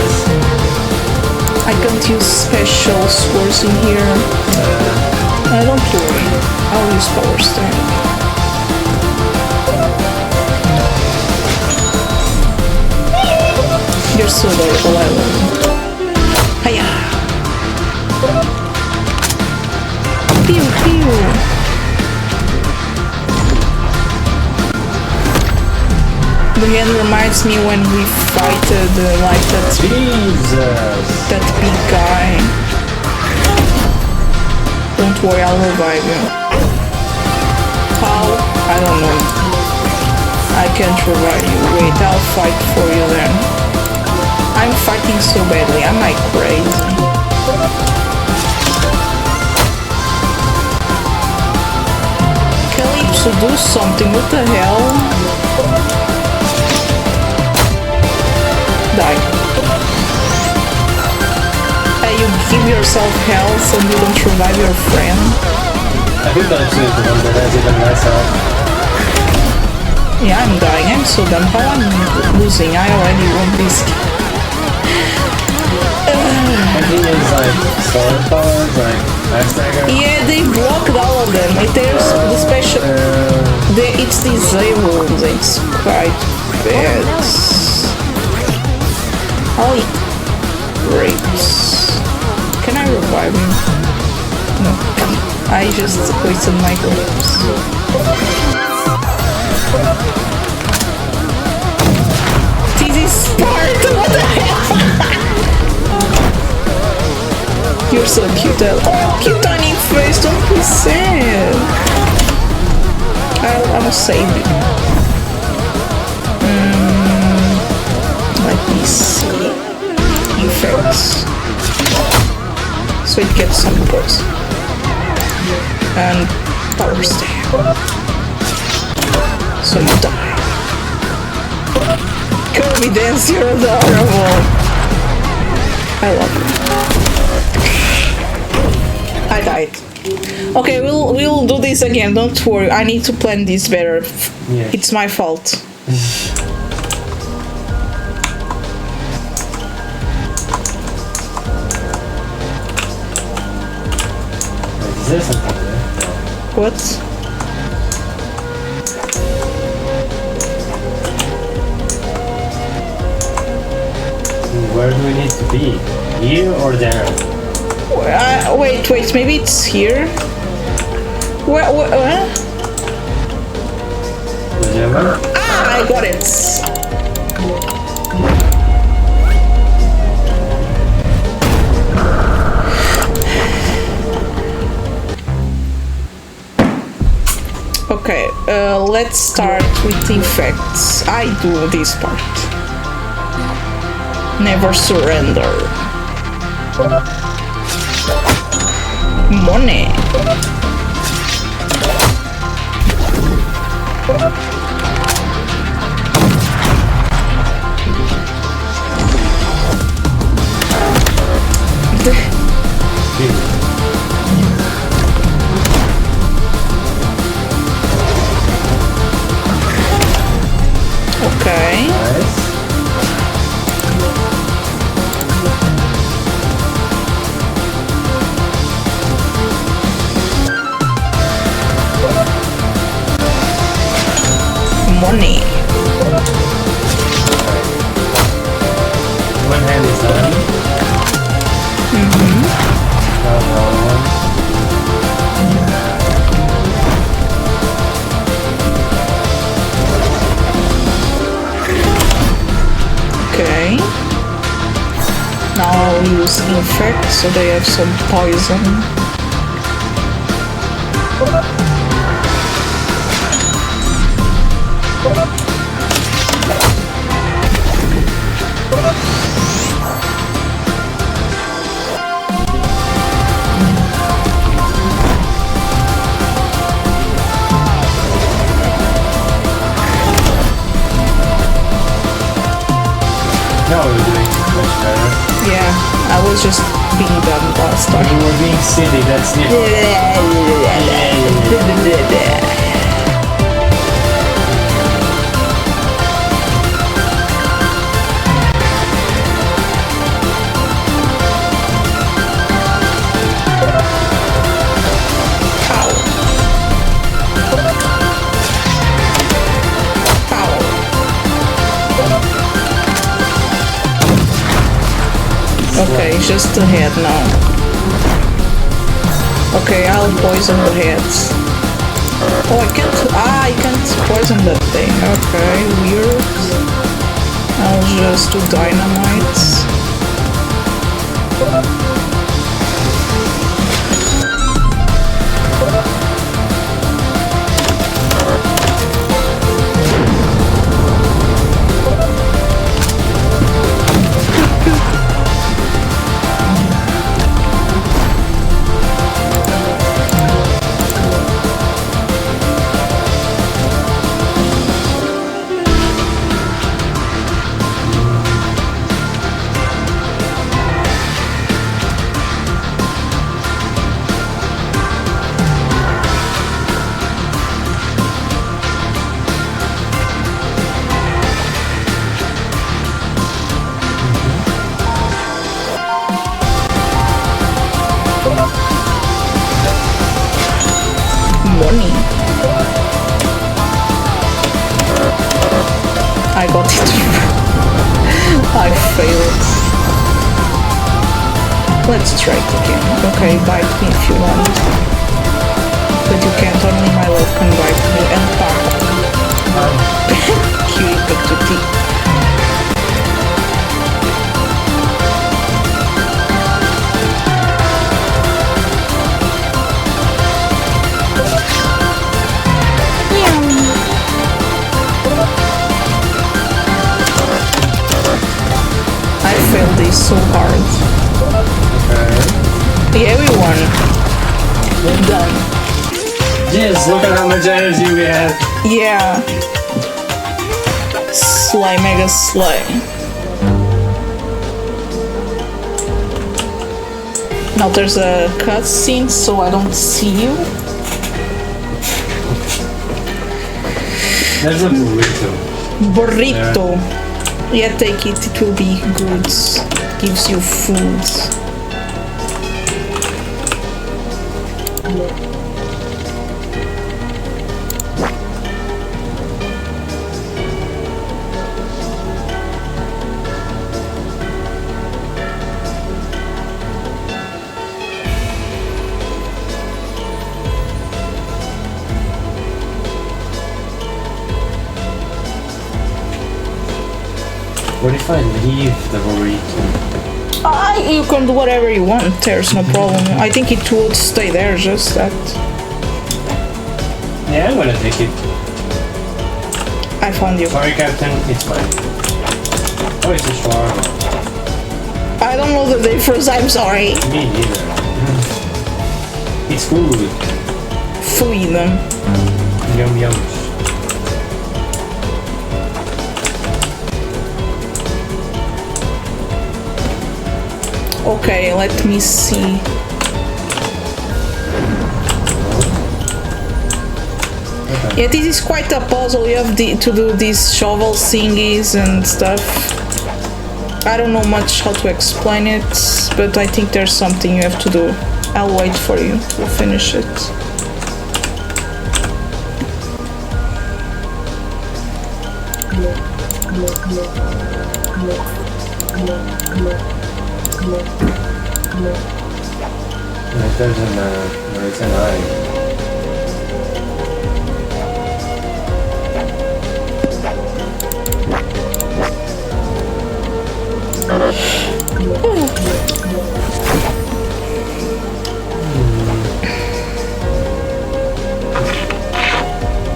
A: I can't use special scores in here. Don't worry. I'll use power stone. You're so adorable, I love you. Hiya! Pew pew! The hand reminds me when we fighted like that.
M: Jesus!
A: That big guy. Don't worry, I'll revive you. How? I don't know. I can't revive you. Wait, I'll fight for you then. I'm fighting so badly. Am I crazy? Calypso, do something. What the hell? Die. You give yourself health and you don't revive your friend.
M: I think that is the one that has even less health.
A: Yeah, I'm dying. I'm so dumb. How I'm losing? I already won this.
M: I think it's like sword powers, like Ice Dagger.
A: Yeah, they blocked all of them. There's the special. It's disabled. It's quite bad. Oh, great. Can I revive him? I just wasted my gloves. This is Sparta, what the hell? You're so cute, oh, cute tiny face, don't be sad. I'll save you. Let me see. Effects. So it gets some pulse. And power stab. So you die. Kirby dance, you're adorable. I love it. I died. Okay, we'll do this again. Don't worry. I need to plan this better.
M: Yeah.
A: It's my fault.
M: Is there something there?
A: What?
M: Where do we need to be? Here or there?
A: Wait, maybe it's here? Where?
M: Whichever.
A: Ah, I got it! Okay, let's start with the effects. I do this part. Never surrender. Money. Okay.
M: Nice.
A: Money.
M: One hand is done.
A: Okay. Now I'll use infect so they have some poison.
M: No, we're doing much better.
A: Yeah, I was just being dumb last time.
M: You were being silly, that's it.
A: Okay, just the head now. Okay, I'll poison the heads. Oh, I can't poison that thing. Okay, weird. I'll just do dynamites. Money. I got it. I failed. Let's try it again. Okay, bite me if you want. But you can't, only my love can bite me and pop. Cutie patootie. I failed this so hard.
M: Okay.
A: Yeah, we won. We're done.
M: Yes, look at how much energy we have.
A: Yeah. Slay, mega slay. Now there's a cutscene, so I don't see you.
M: There's a burrito.
A: Burrito. Yeah, take it. It will be good. Gives you food.
M: What if I leave the burrito?
A: You can do whatever you want. There's no problem. I think it would stay there, just that.
M: Yeah, I'm gonna take it.
A: I found you.
M: Sorry, Captain. It's mine. Oh, it's a shawarma.
A: I don't know the difference. I'm sorry.
M: Me neither. It's food.
A: Food.
M: Yum yum.
A: Okay, let me see. Yeah, this is quite a puzzle. You have to do these shovel thingies and stuff. I don't know much how to explain it, but I think there's something you have to do. I'll wait for you. We'll finish it.
M: There's an eye.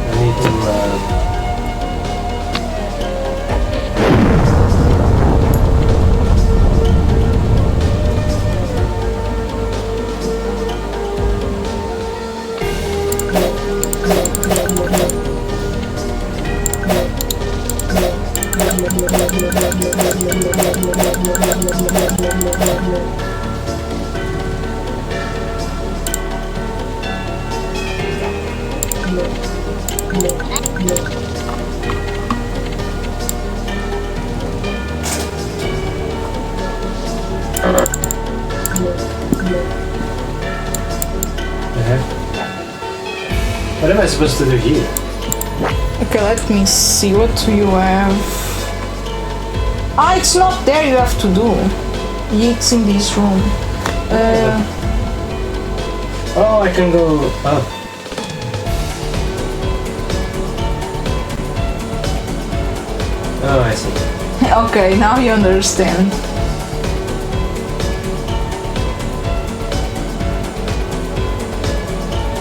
M: I need to What am I supposed to do here?
A: Okay, let me see. What do you have? Ah, it's not there. You have to do. It's in this room.
M: Oh, I can go up. Oh, I see.
A: Okay, now you understand.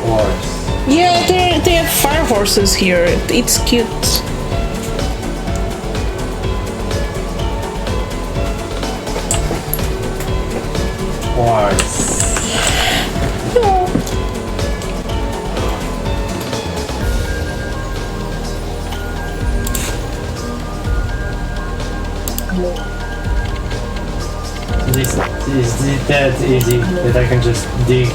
M: Horse.
A: Yeah, they have fire horses here. It's cute.
M: Horse. This is that easy that I can just dig.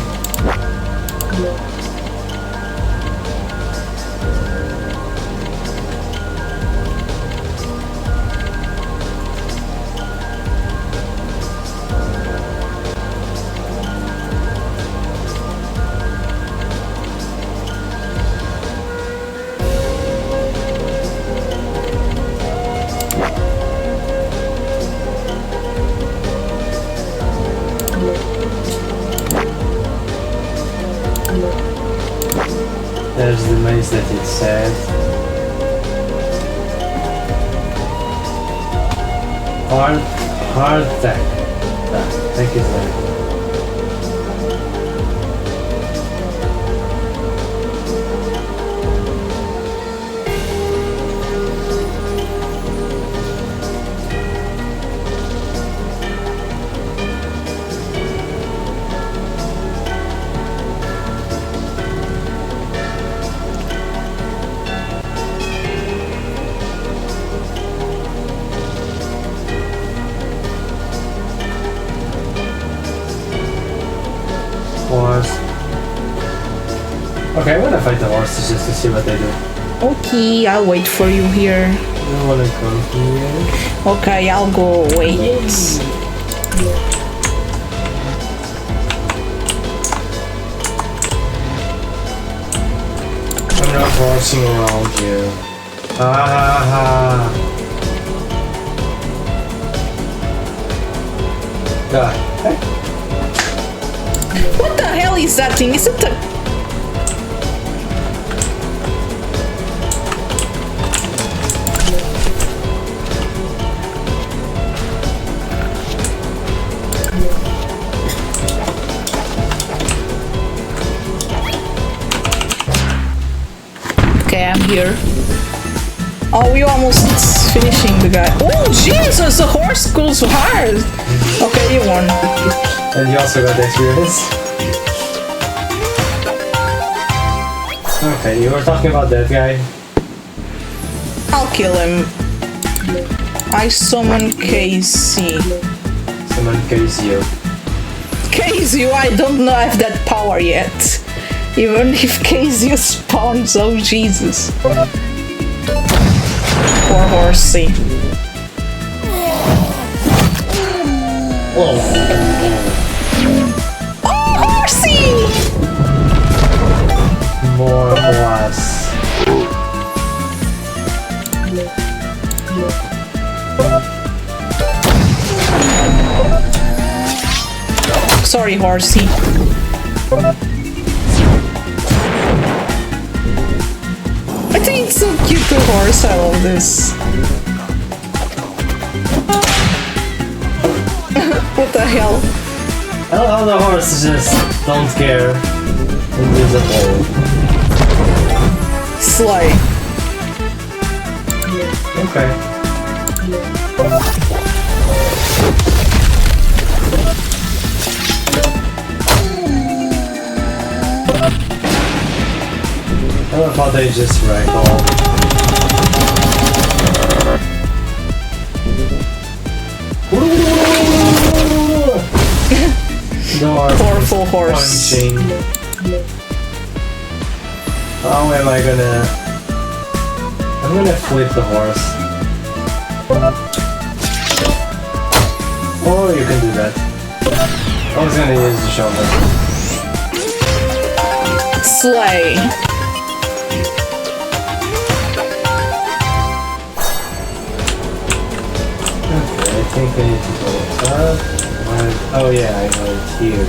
M: amazed that it's sad. Hard tech. Tech is there. Okay, I'm gonna fight the horses just to see what they do.
A: Okay, I'll wait for you here.
M: I don't wanna go here.
A: Okay, I'll go wait.
M: I'm not horsing around you. God. Hey.
A: What the hell is that thing? Is it a... Okay, I'm here. Oh, we almost finishing the guy. Oh, Jesus, the horse goes hard. Okay, you won.
M: And you also got the experience. Okay, you were talking about that guy.
A: I'll kill him. I summon KC.
M: Summon KCU.
A: KZU, I don't know if that power yet. Even if KZU spawns, oh Jesus. Poor horsey.
M: Whoa.
A: Oh, horsey!
M: More horse.
A: Sorry, horsey. I think it's so cute, the horse. I love this. What the hell?
M: I love how the horse just don't care. Invisible.
A: Slay.
M: Okay. I love how they just ragdoll.
A: Powerful horse.
M: Punching. How am I gonna... I'm gonna flip the horse. Or you can do that. I was gonna use the shoulder.
A: Slay.
M: Okay, I think I need to go up. Oh yeah, I know it's here.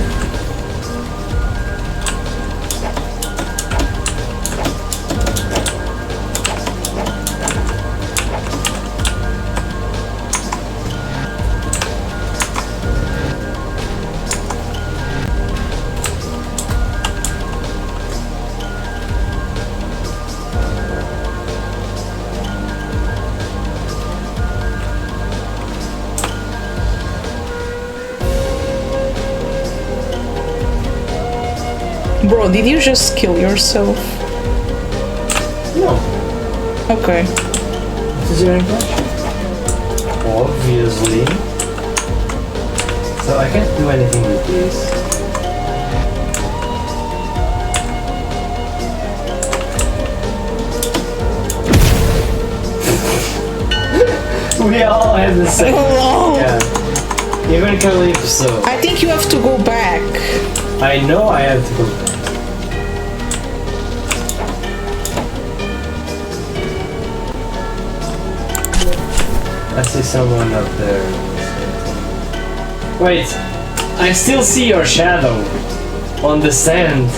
A: Bro, did you just kill yourself?
M: No.
A: Okay.
M: This is your question. Obviously. So I can't do anything with this. We all have the same.
A: Oh.
M: Yeah. Even Calypso.
A: I think you have to go back.
M: I know I have to go back. I see someone up there. Wait, I still see your shadow on the sand.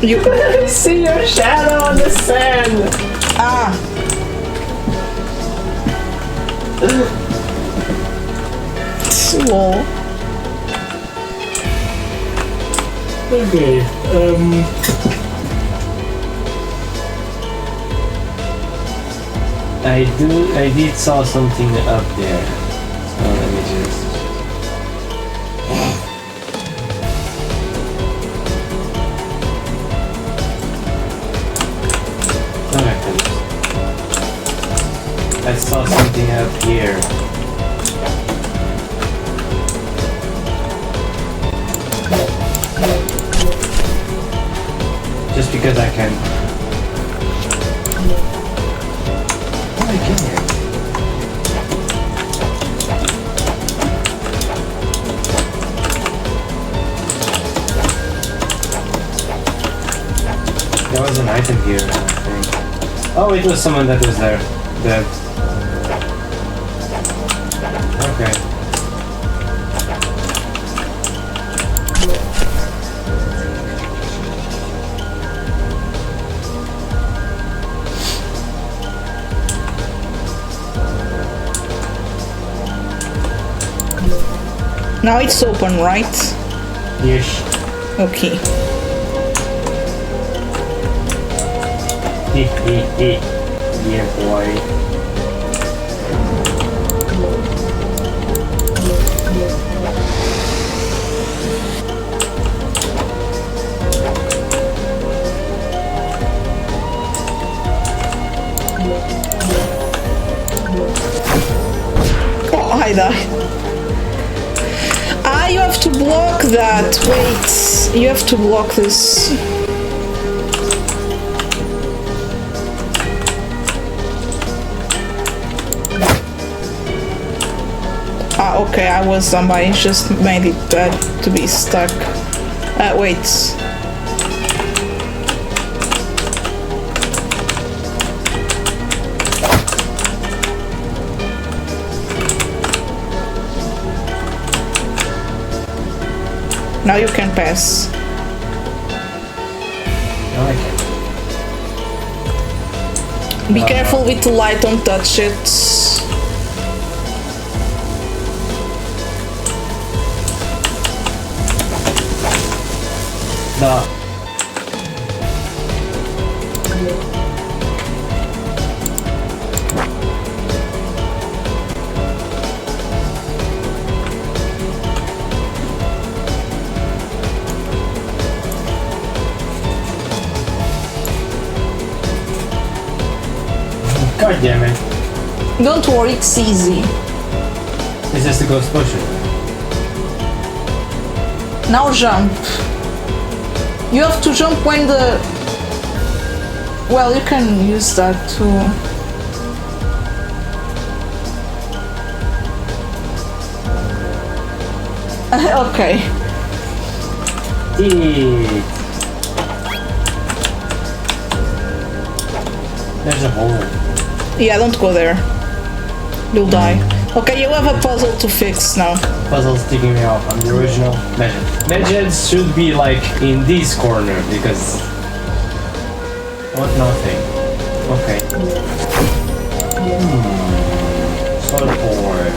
A: You
M: see your shadow on the sand.
A: Ah. Lol.
M: Okay. I did saw something up there. So let me just. I saw something up here. Just because I can. How did I get here? There was an item here, I think. Oh, it was someone that was there. Dead. Okay.
A: Now it's open, right?
M: Yes.
A: Okay.
M: Yeah, boy.
A: Oh, I died. Ah, you have to block that. Wait, you have to block this. Ah, okay, I was somebody just made it to be stuck. Wait. Now you can pass.
M: No, I can't.
A: Be careful with the light, don't touch it.
M: No. God damn it.
A: Don't worry, it's easy.
M: It's just a ghost potion.
A: Now jump. You have to jump when the... Well, you can use that too. Okay.
M: There's a hole.
A: Yeah, don't go there. You'll die. Okay, you have a puzzle to fix now.
M: Puzzle's ticking me off. I'm the original Legend. Legends should be like in this corner because... What? Nothing. Okay. Sort of board.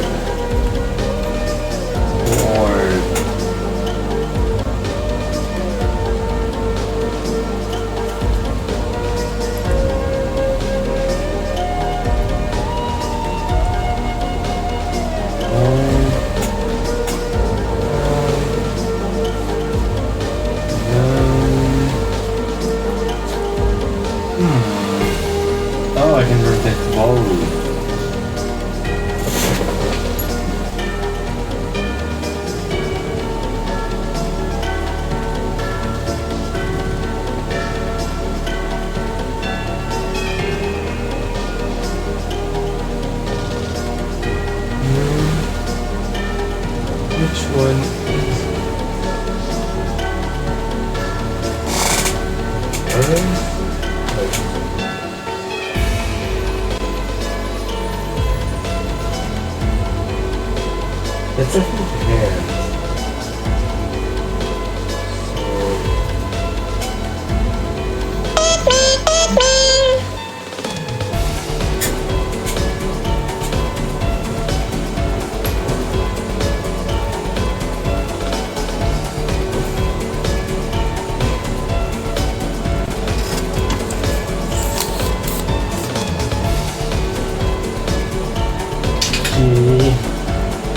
M: Oh, I can rotate the ball. Which one is It's a few hands.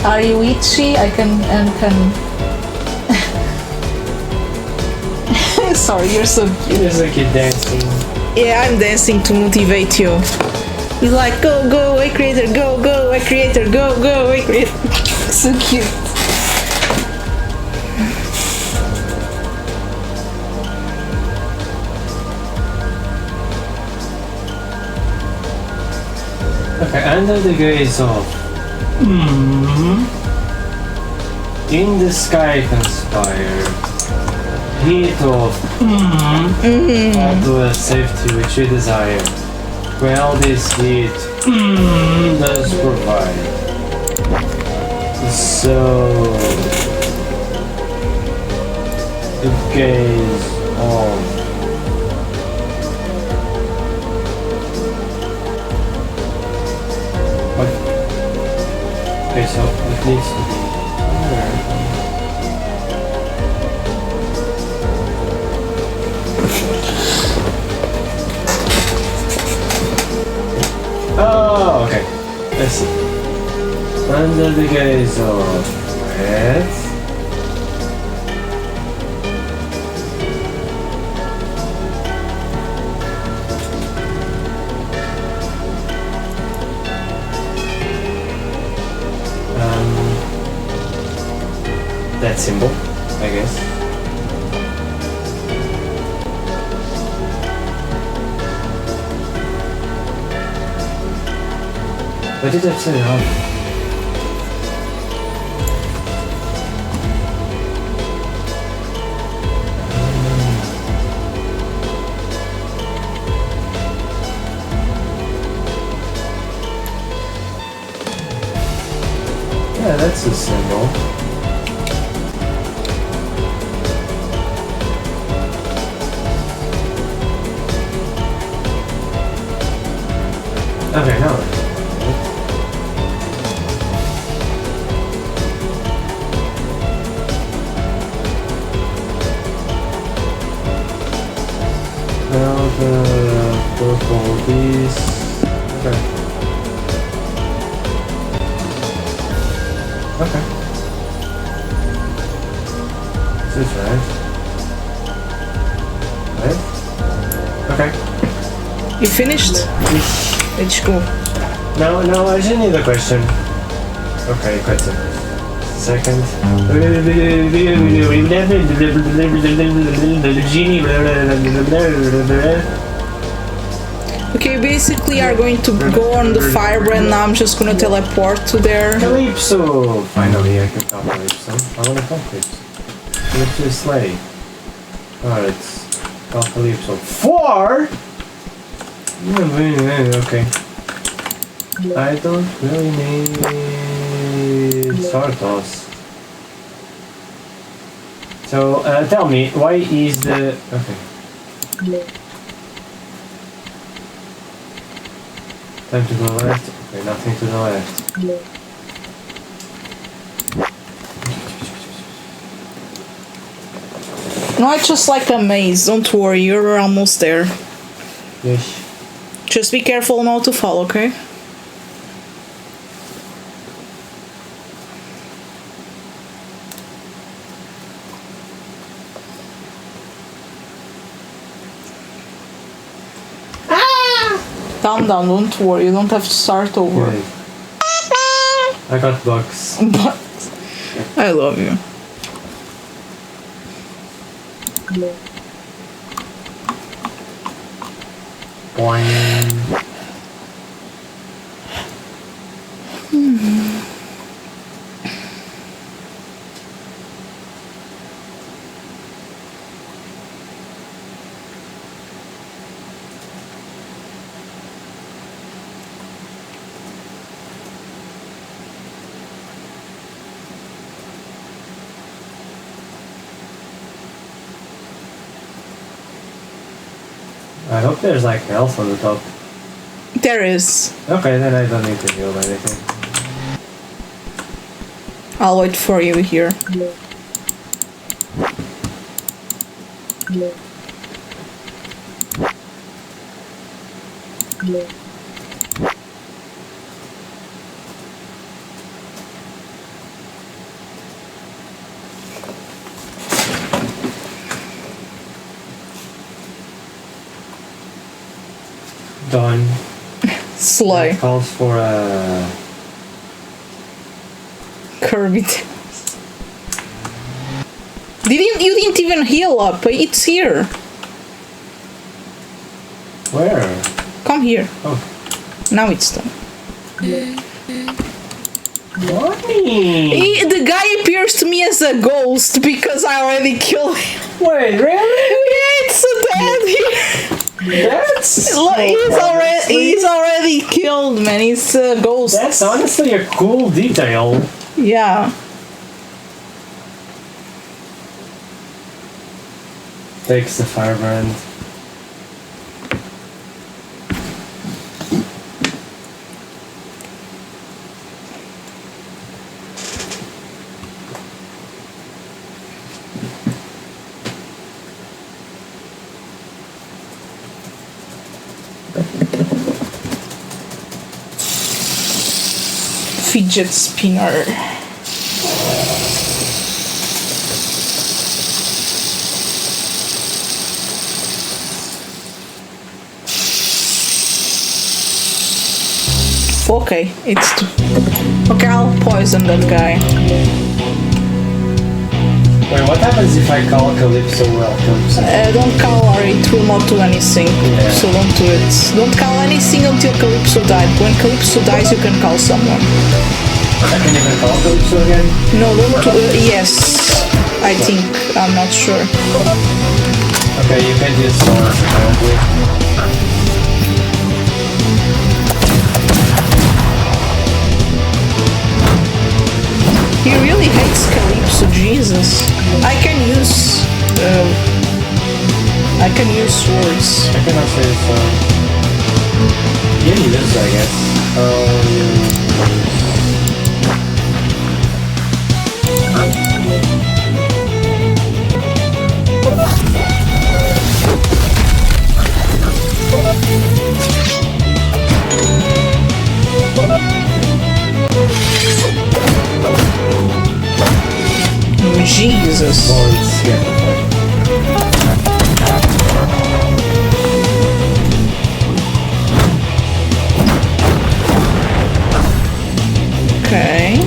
A: Are you itchy? I can. Sorry, you're so cute.
M: It's like you're dancing.
A: Yeah, I'm dancing to motivate you. He's like, go, go away, creator, go, go away, creator, go, go away, creator. So cute.
M: Okay, under the gaze of in the sky conspire, heat of all the safety which we desire. Well, this heat does provide. So the gaze of what? Okay, so it needs to be here. Oh, okay. Let's see. Under the gaze of red. That symbol, I guess. What did I say? Yeah, that's a symbol. Okay, now. Now the purple beast. Okay. Okay. This is right. Right? Okay.
A: You finished? Let's go.
M: No, I just need a question. Okay, question. Second.
A: Okay, basically are going to go on the firebrand. Now I'm just gonna teleport to there.
M: Calypso! Finally, I can talk Calypso. I wanna talk Calypso. Calypso is slay. Alright. Talk Calypso. 4?! Okay. I don't really need Sartos. So, tell me, why is the... Okay. Time to go left. Okay, nothing to the left.
A: No, it's just like a maze. Don't worry, you're almost there.
M: Yes.
A: Just be careful not to fall, okay? Calm down, don't worry, you don't have to start over.
M: Yeah. I got bugs.
A: Bugs. I love you.
M: Boing. I hope there's like health on the top.
A: There is.
M: Okay, then I don't need to heal anything.
A: I'll wait for you here.
M: one.
A: Slay.
M: That calls for a
A: Kirby. You didn't even heal up. It's here.
M: Where?
A: Come here.
M: Oh.
A: Now it's done.
M: Mommy!
A: The guy appears to me as a ghost because I already killed him.
M: Wait, really?
A: Yeah, it's so dead here. He's already killed, man. He's a ghost.
M: That's honestly a cool detail.
A: Yeah.
M: Takes the firebrand.
A: Fidget spinner. Okay, it's okay. I'll poison that guy.
M: Wait, what happens if I call Calypso? Well, Calypso.
A: Don't call or it will not do anything.
M: Yeah.
A: So don't do it. Don't call anything until Calypso died. When Calypso dies, you can call someone.
M: I can even call Calypso again?
A: No, don't. Yes, I think. I'm not sure.
M: Okay, you can use Source apparently.
A: He really hates Calypso, Jesus. I can use swords.
M: I can also use yeah, use, I guess.
A: Jesus. Okay.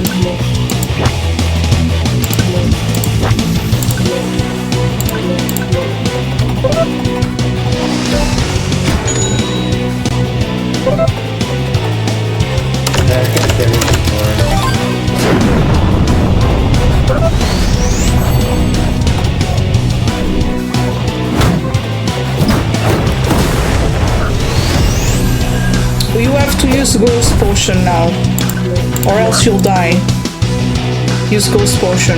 A: You have to use Ghost Potion now, or else you'll die. Use Ghost Potion.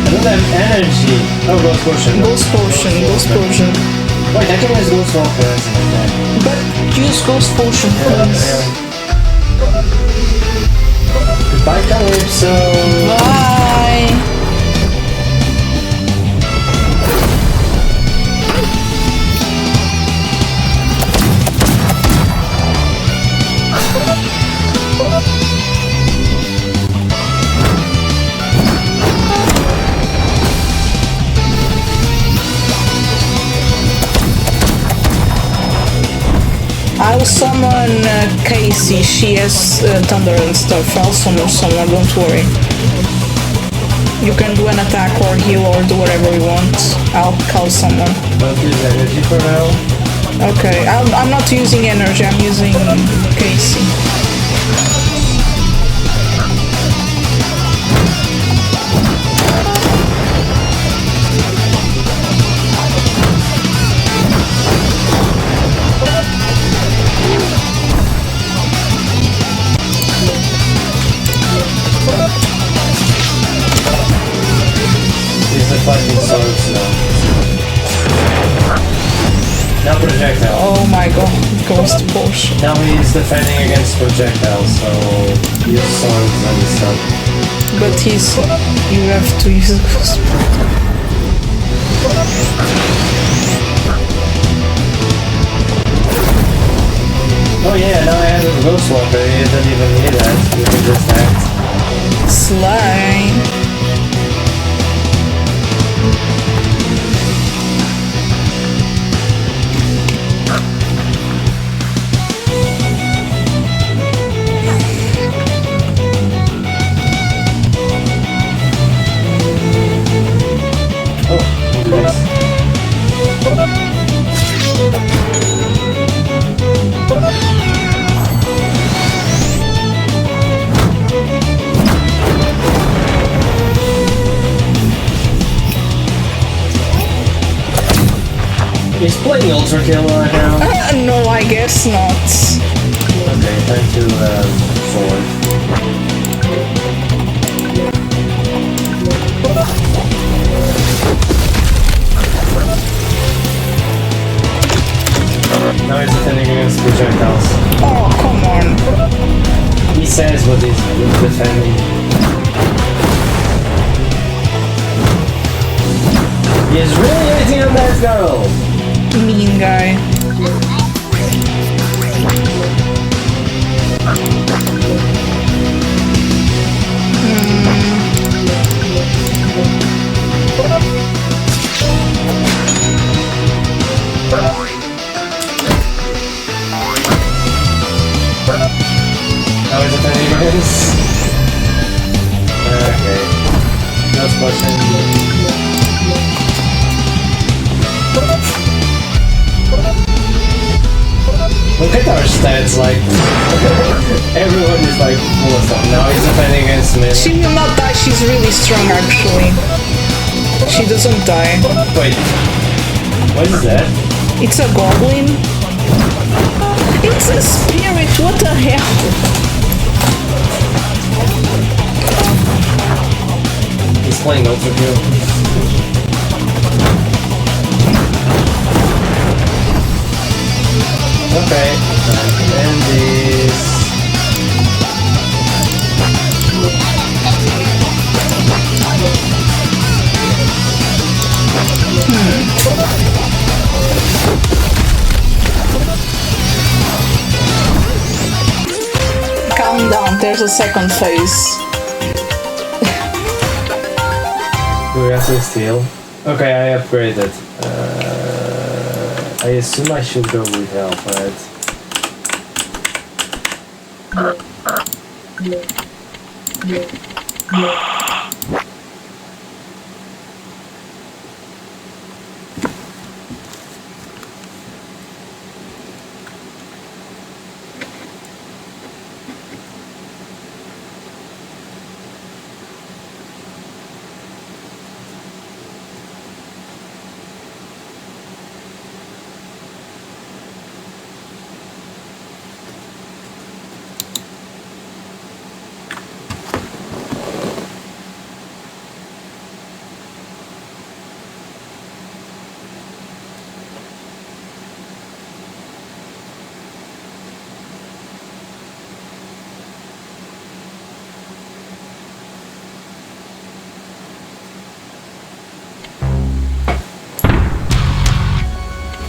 M: I don't have energy. Oh, Ghost Potion.
A: Ghost Potion, Ghost Potion.
M: Wait, I can use Ghost Walker as an attack.
A: But use Ghost Potion, please.
M: Goodbye, Calypso.
A: Bye. I'll summon Casey. She has thunder and stuff. I'll summon someone, don't worry. You can do an attack or heal or do whatever you want. I'll call someone.
M: Don't use energy for now.
A: Okay, I'm not using energy, I'm using Casey.
M: Fighting swords now. Now projectile.
A: Oh my god, Ghost Potion.
M: Now he's defending against projectiles, so use swords and stuff.
A: But you have to use Ghost Potion.
M: Oh yeah, now I have a Ghost Walker, you don't even need that, you can just act.
A: Slime.
M: He's playing Ultra Kill right now.
A: No, I guess not.
M: Okay, time to forward. Now he's defending against projectiles.
A: Oh, come on.
M: He says what he's defending. He is really hitting on that girl!
A: Mean guy.
M: How is it any minutes? Okay. No question. Look at our stats, like everyone is like full of stuff. Now he's defending against me.
A: She will not die, she's really strong actually. She doesn't die.
M: Wait. What is that?
A: It's a goblin. It's a spirit, what the hell?
M: He's playing Ultra Kill. Okay, time to end this.
A: Calm down, there's a second phase.
M: Do we have to steal? Okay, I upgraded. I assume I should go with health, right?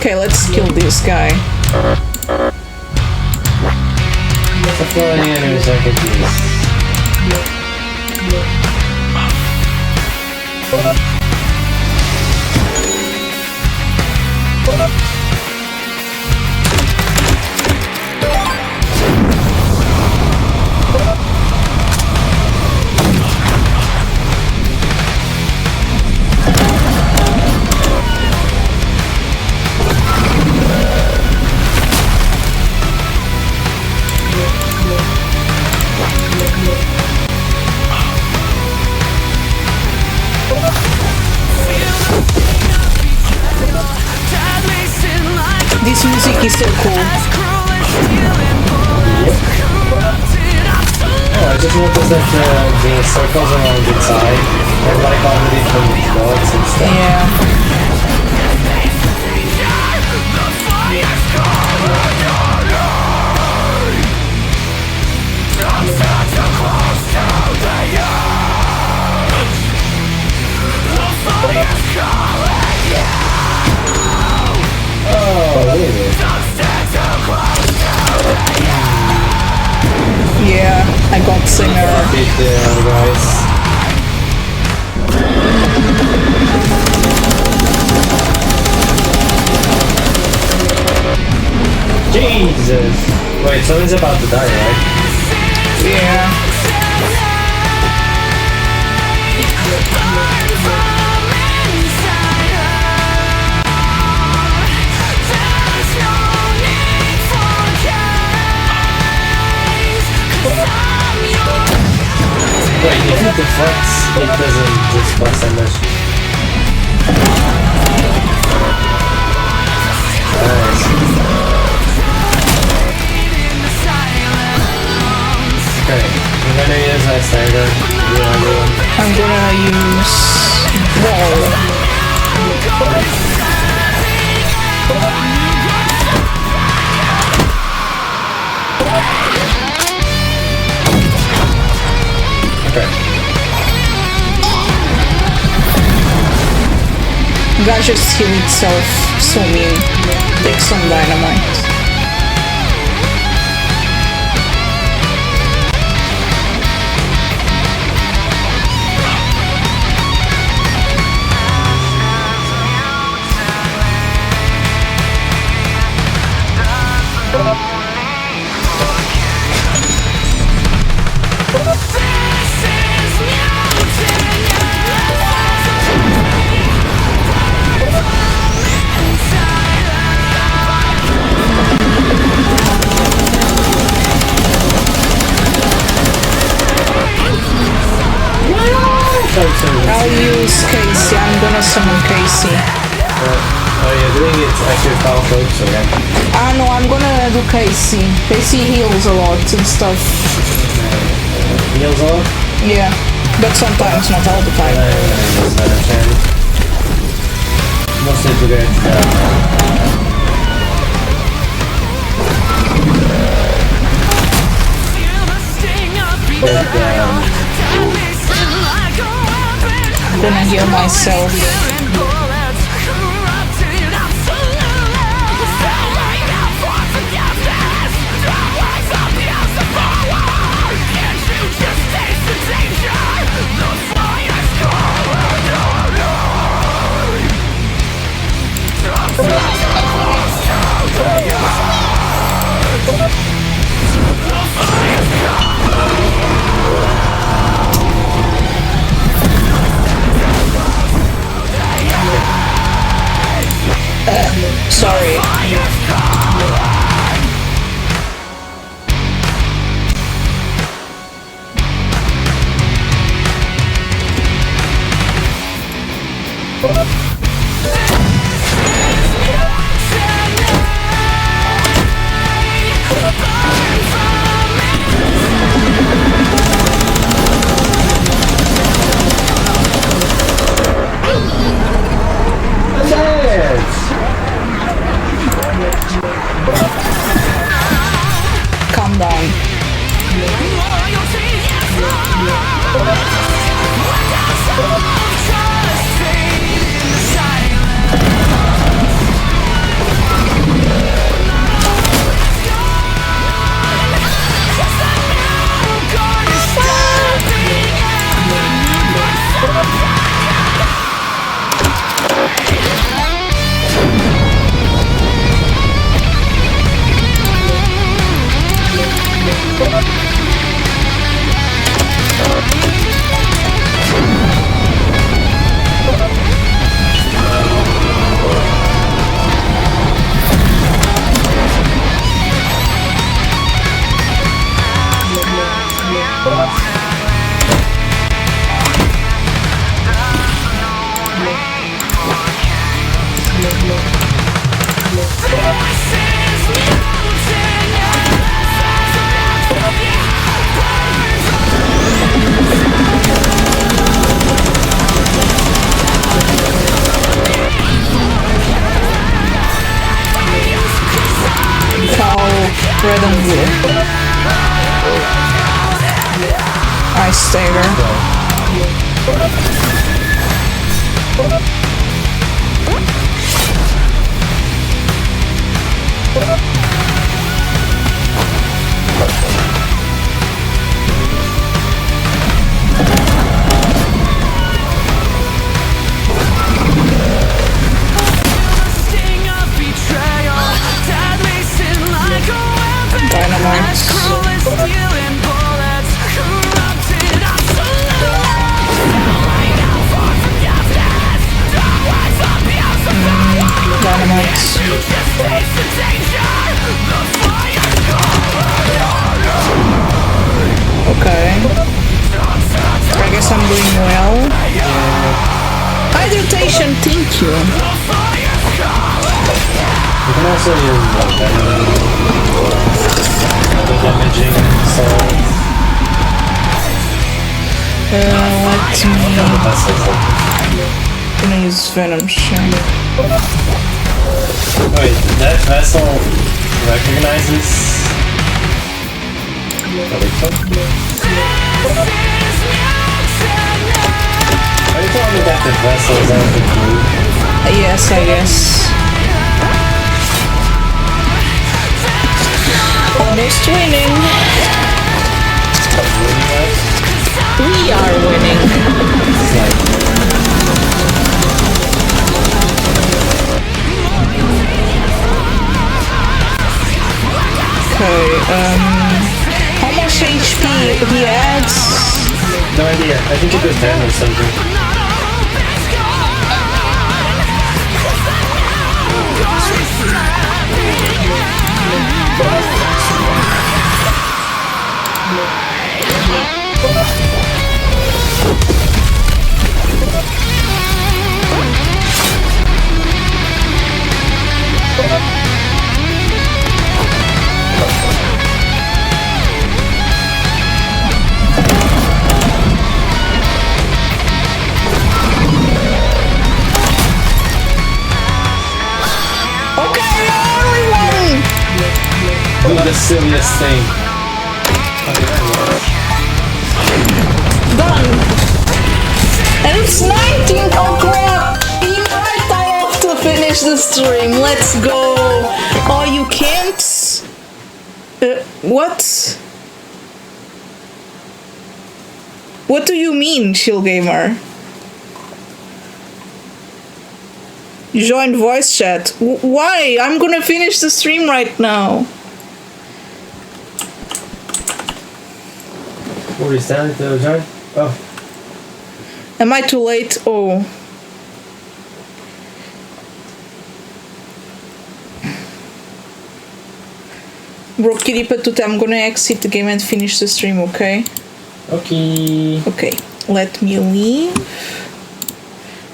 A: Okay, let's kill this guy.
M: So for any enemies I could
A: This music is so cool.
M: Oh, I just noticed that the circles around the side have like all the different dots and stuff.
A: Yeah.
M: Oh, really?
A: Yeah, I got singer.
M: Beat the other guys. Jesus! Wait, someone's about to die, right?
A: Yeah.
M: Wait, if it deflects, it doesn't displace damage. Nice. Okay, I'm gonna use Ice Tiger.
A: I'm gonna use Wall.
M: Okay.
A: Guy just heal itself, so mean. Take some dynamite. I'll use Casey. I'm gonna summon Casey.
M: Oh, you're doing it actually without folks, okay?
A: No, I'm gonna do Casey. Casey heals a lot and stuff.
M: Heals a lot?
A: Yeah, but sometimes, not all the time.
M: Mostly to get
A: I'm gonna heal myself. Sorry. Calm down. Red and blue. Ice Tiger. Okay. I guess I'm doing well. Hydration, thank you.
M: You can also use the venom, the damaging sword.
A: Let me... I'm gonna use venom shot.
M: Wait, that vessel recognizes the ritual? Are you telling me that the vessel is out of the blue?
A: Yes, I guess. Almost winning. We are winning. Okay, how much HP he adds?
M: No idea. I think it was 10 or something. Do the silliest thing.
A: Done. And it's 19. Oh crap! Right, I have to finish the stream. Let's go. Oh, you can't. What? What do you mean, Chill Gamer? Join voice chat. Why? I'm gonna finish the stream right now.
M: What is that to join? Oh.
A: Am I too late? Oh. Bro, Kiripatute, I'm gonna exit the game and finish the stream, okay?
M: Okay.
A: Okay, let me leave.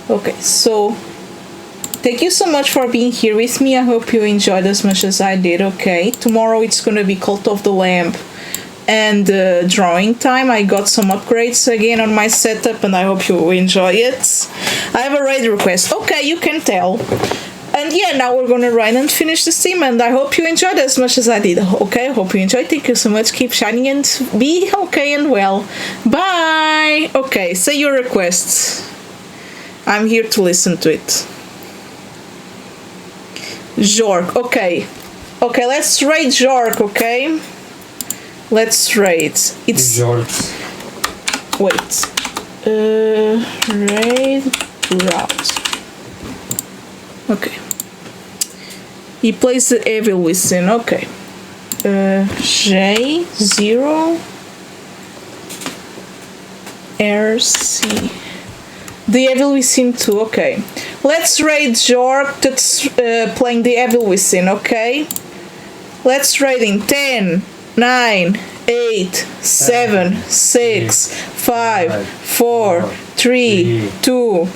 A: Okay, so thank you so much for being here with me. I hope you enjoyed as much as I did, okay? Tomorrow it's gonna be Cult of the Lamp and drawing time. I got some upgrades again on my setup and I hope you will enjoy it. I have a raid request. Okay, you can tell. And yeah, now we're gonna run and finish the stream and I hope you enjoyed as much as I did. Okay, I hope you enjoyed. Thank you so much. Keep shining and be okay and well. Bye! Okay, say your requests. I'm here to listen to it. Jork, okay. Okay, let's raid Jork, okay? Let's raid. It's
M: Jork.
A: Wait. Raid route. Okay. He plays the Evil Within, okay. J0 RC. The Evil Within 2, okay. Let's raid Jork that's playing the Evil Within, okay? Let's raid in 10, 9, 8, 7, 6, 5, 4, 3, 2,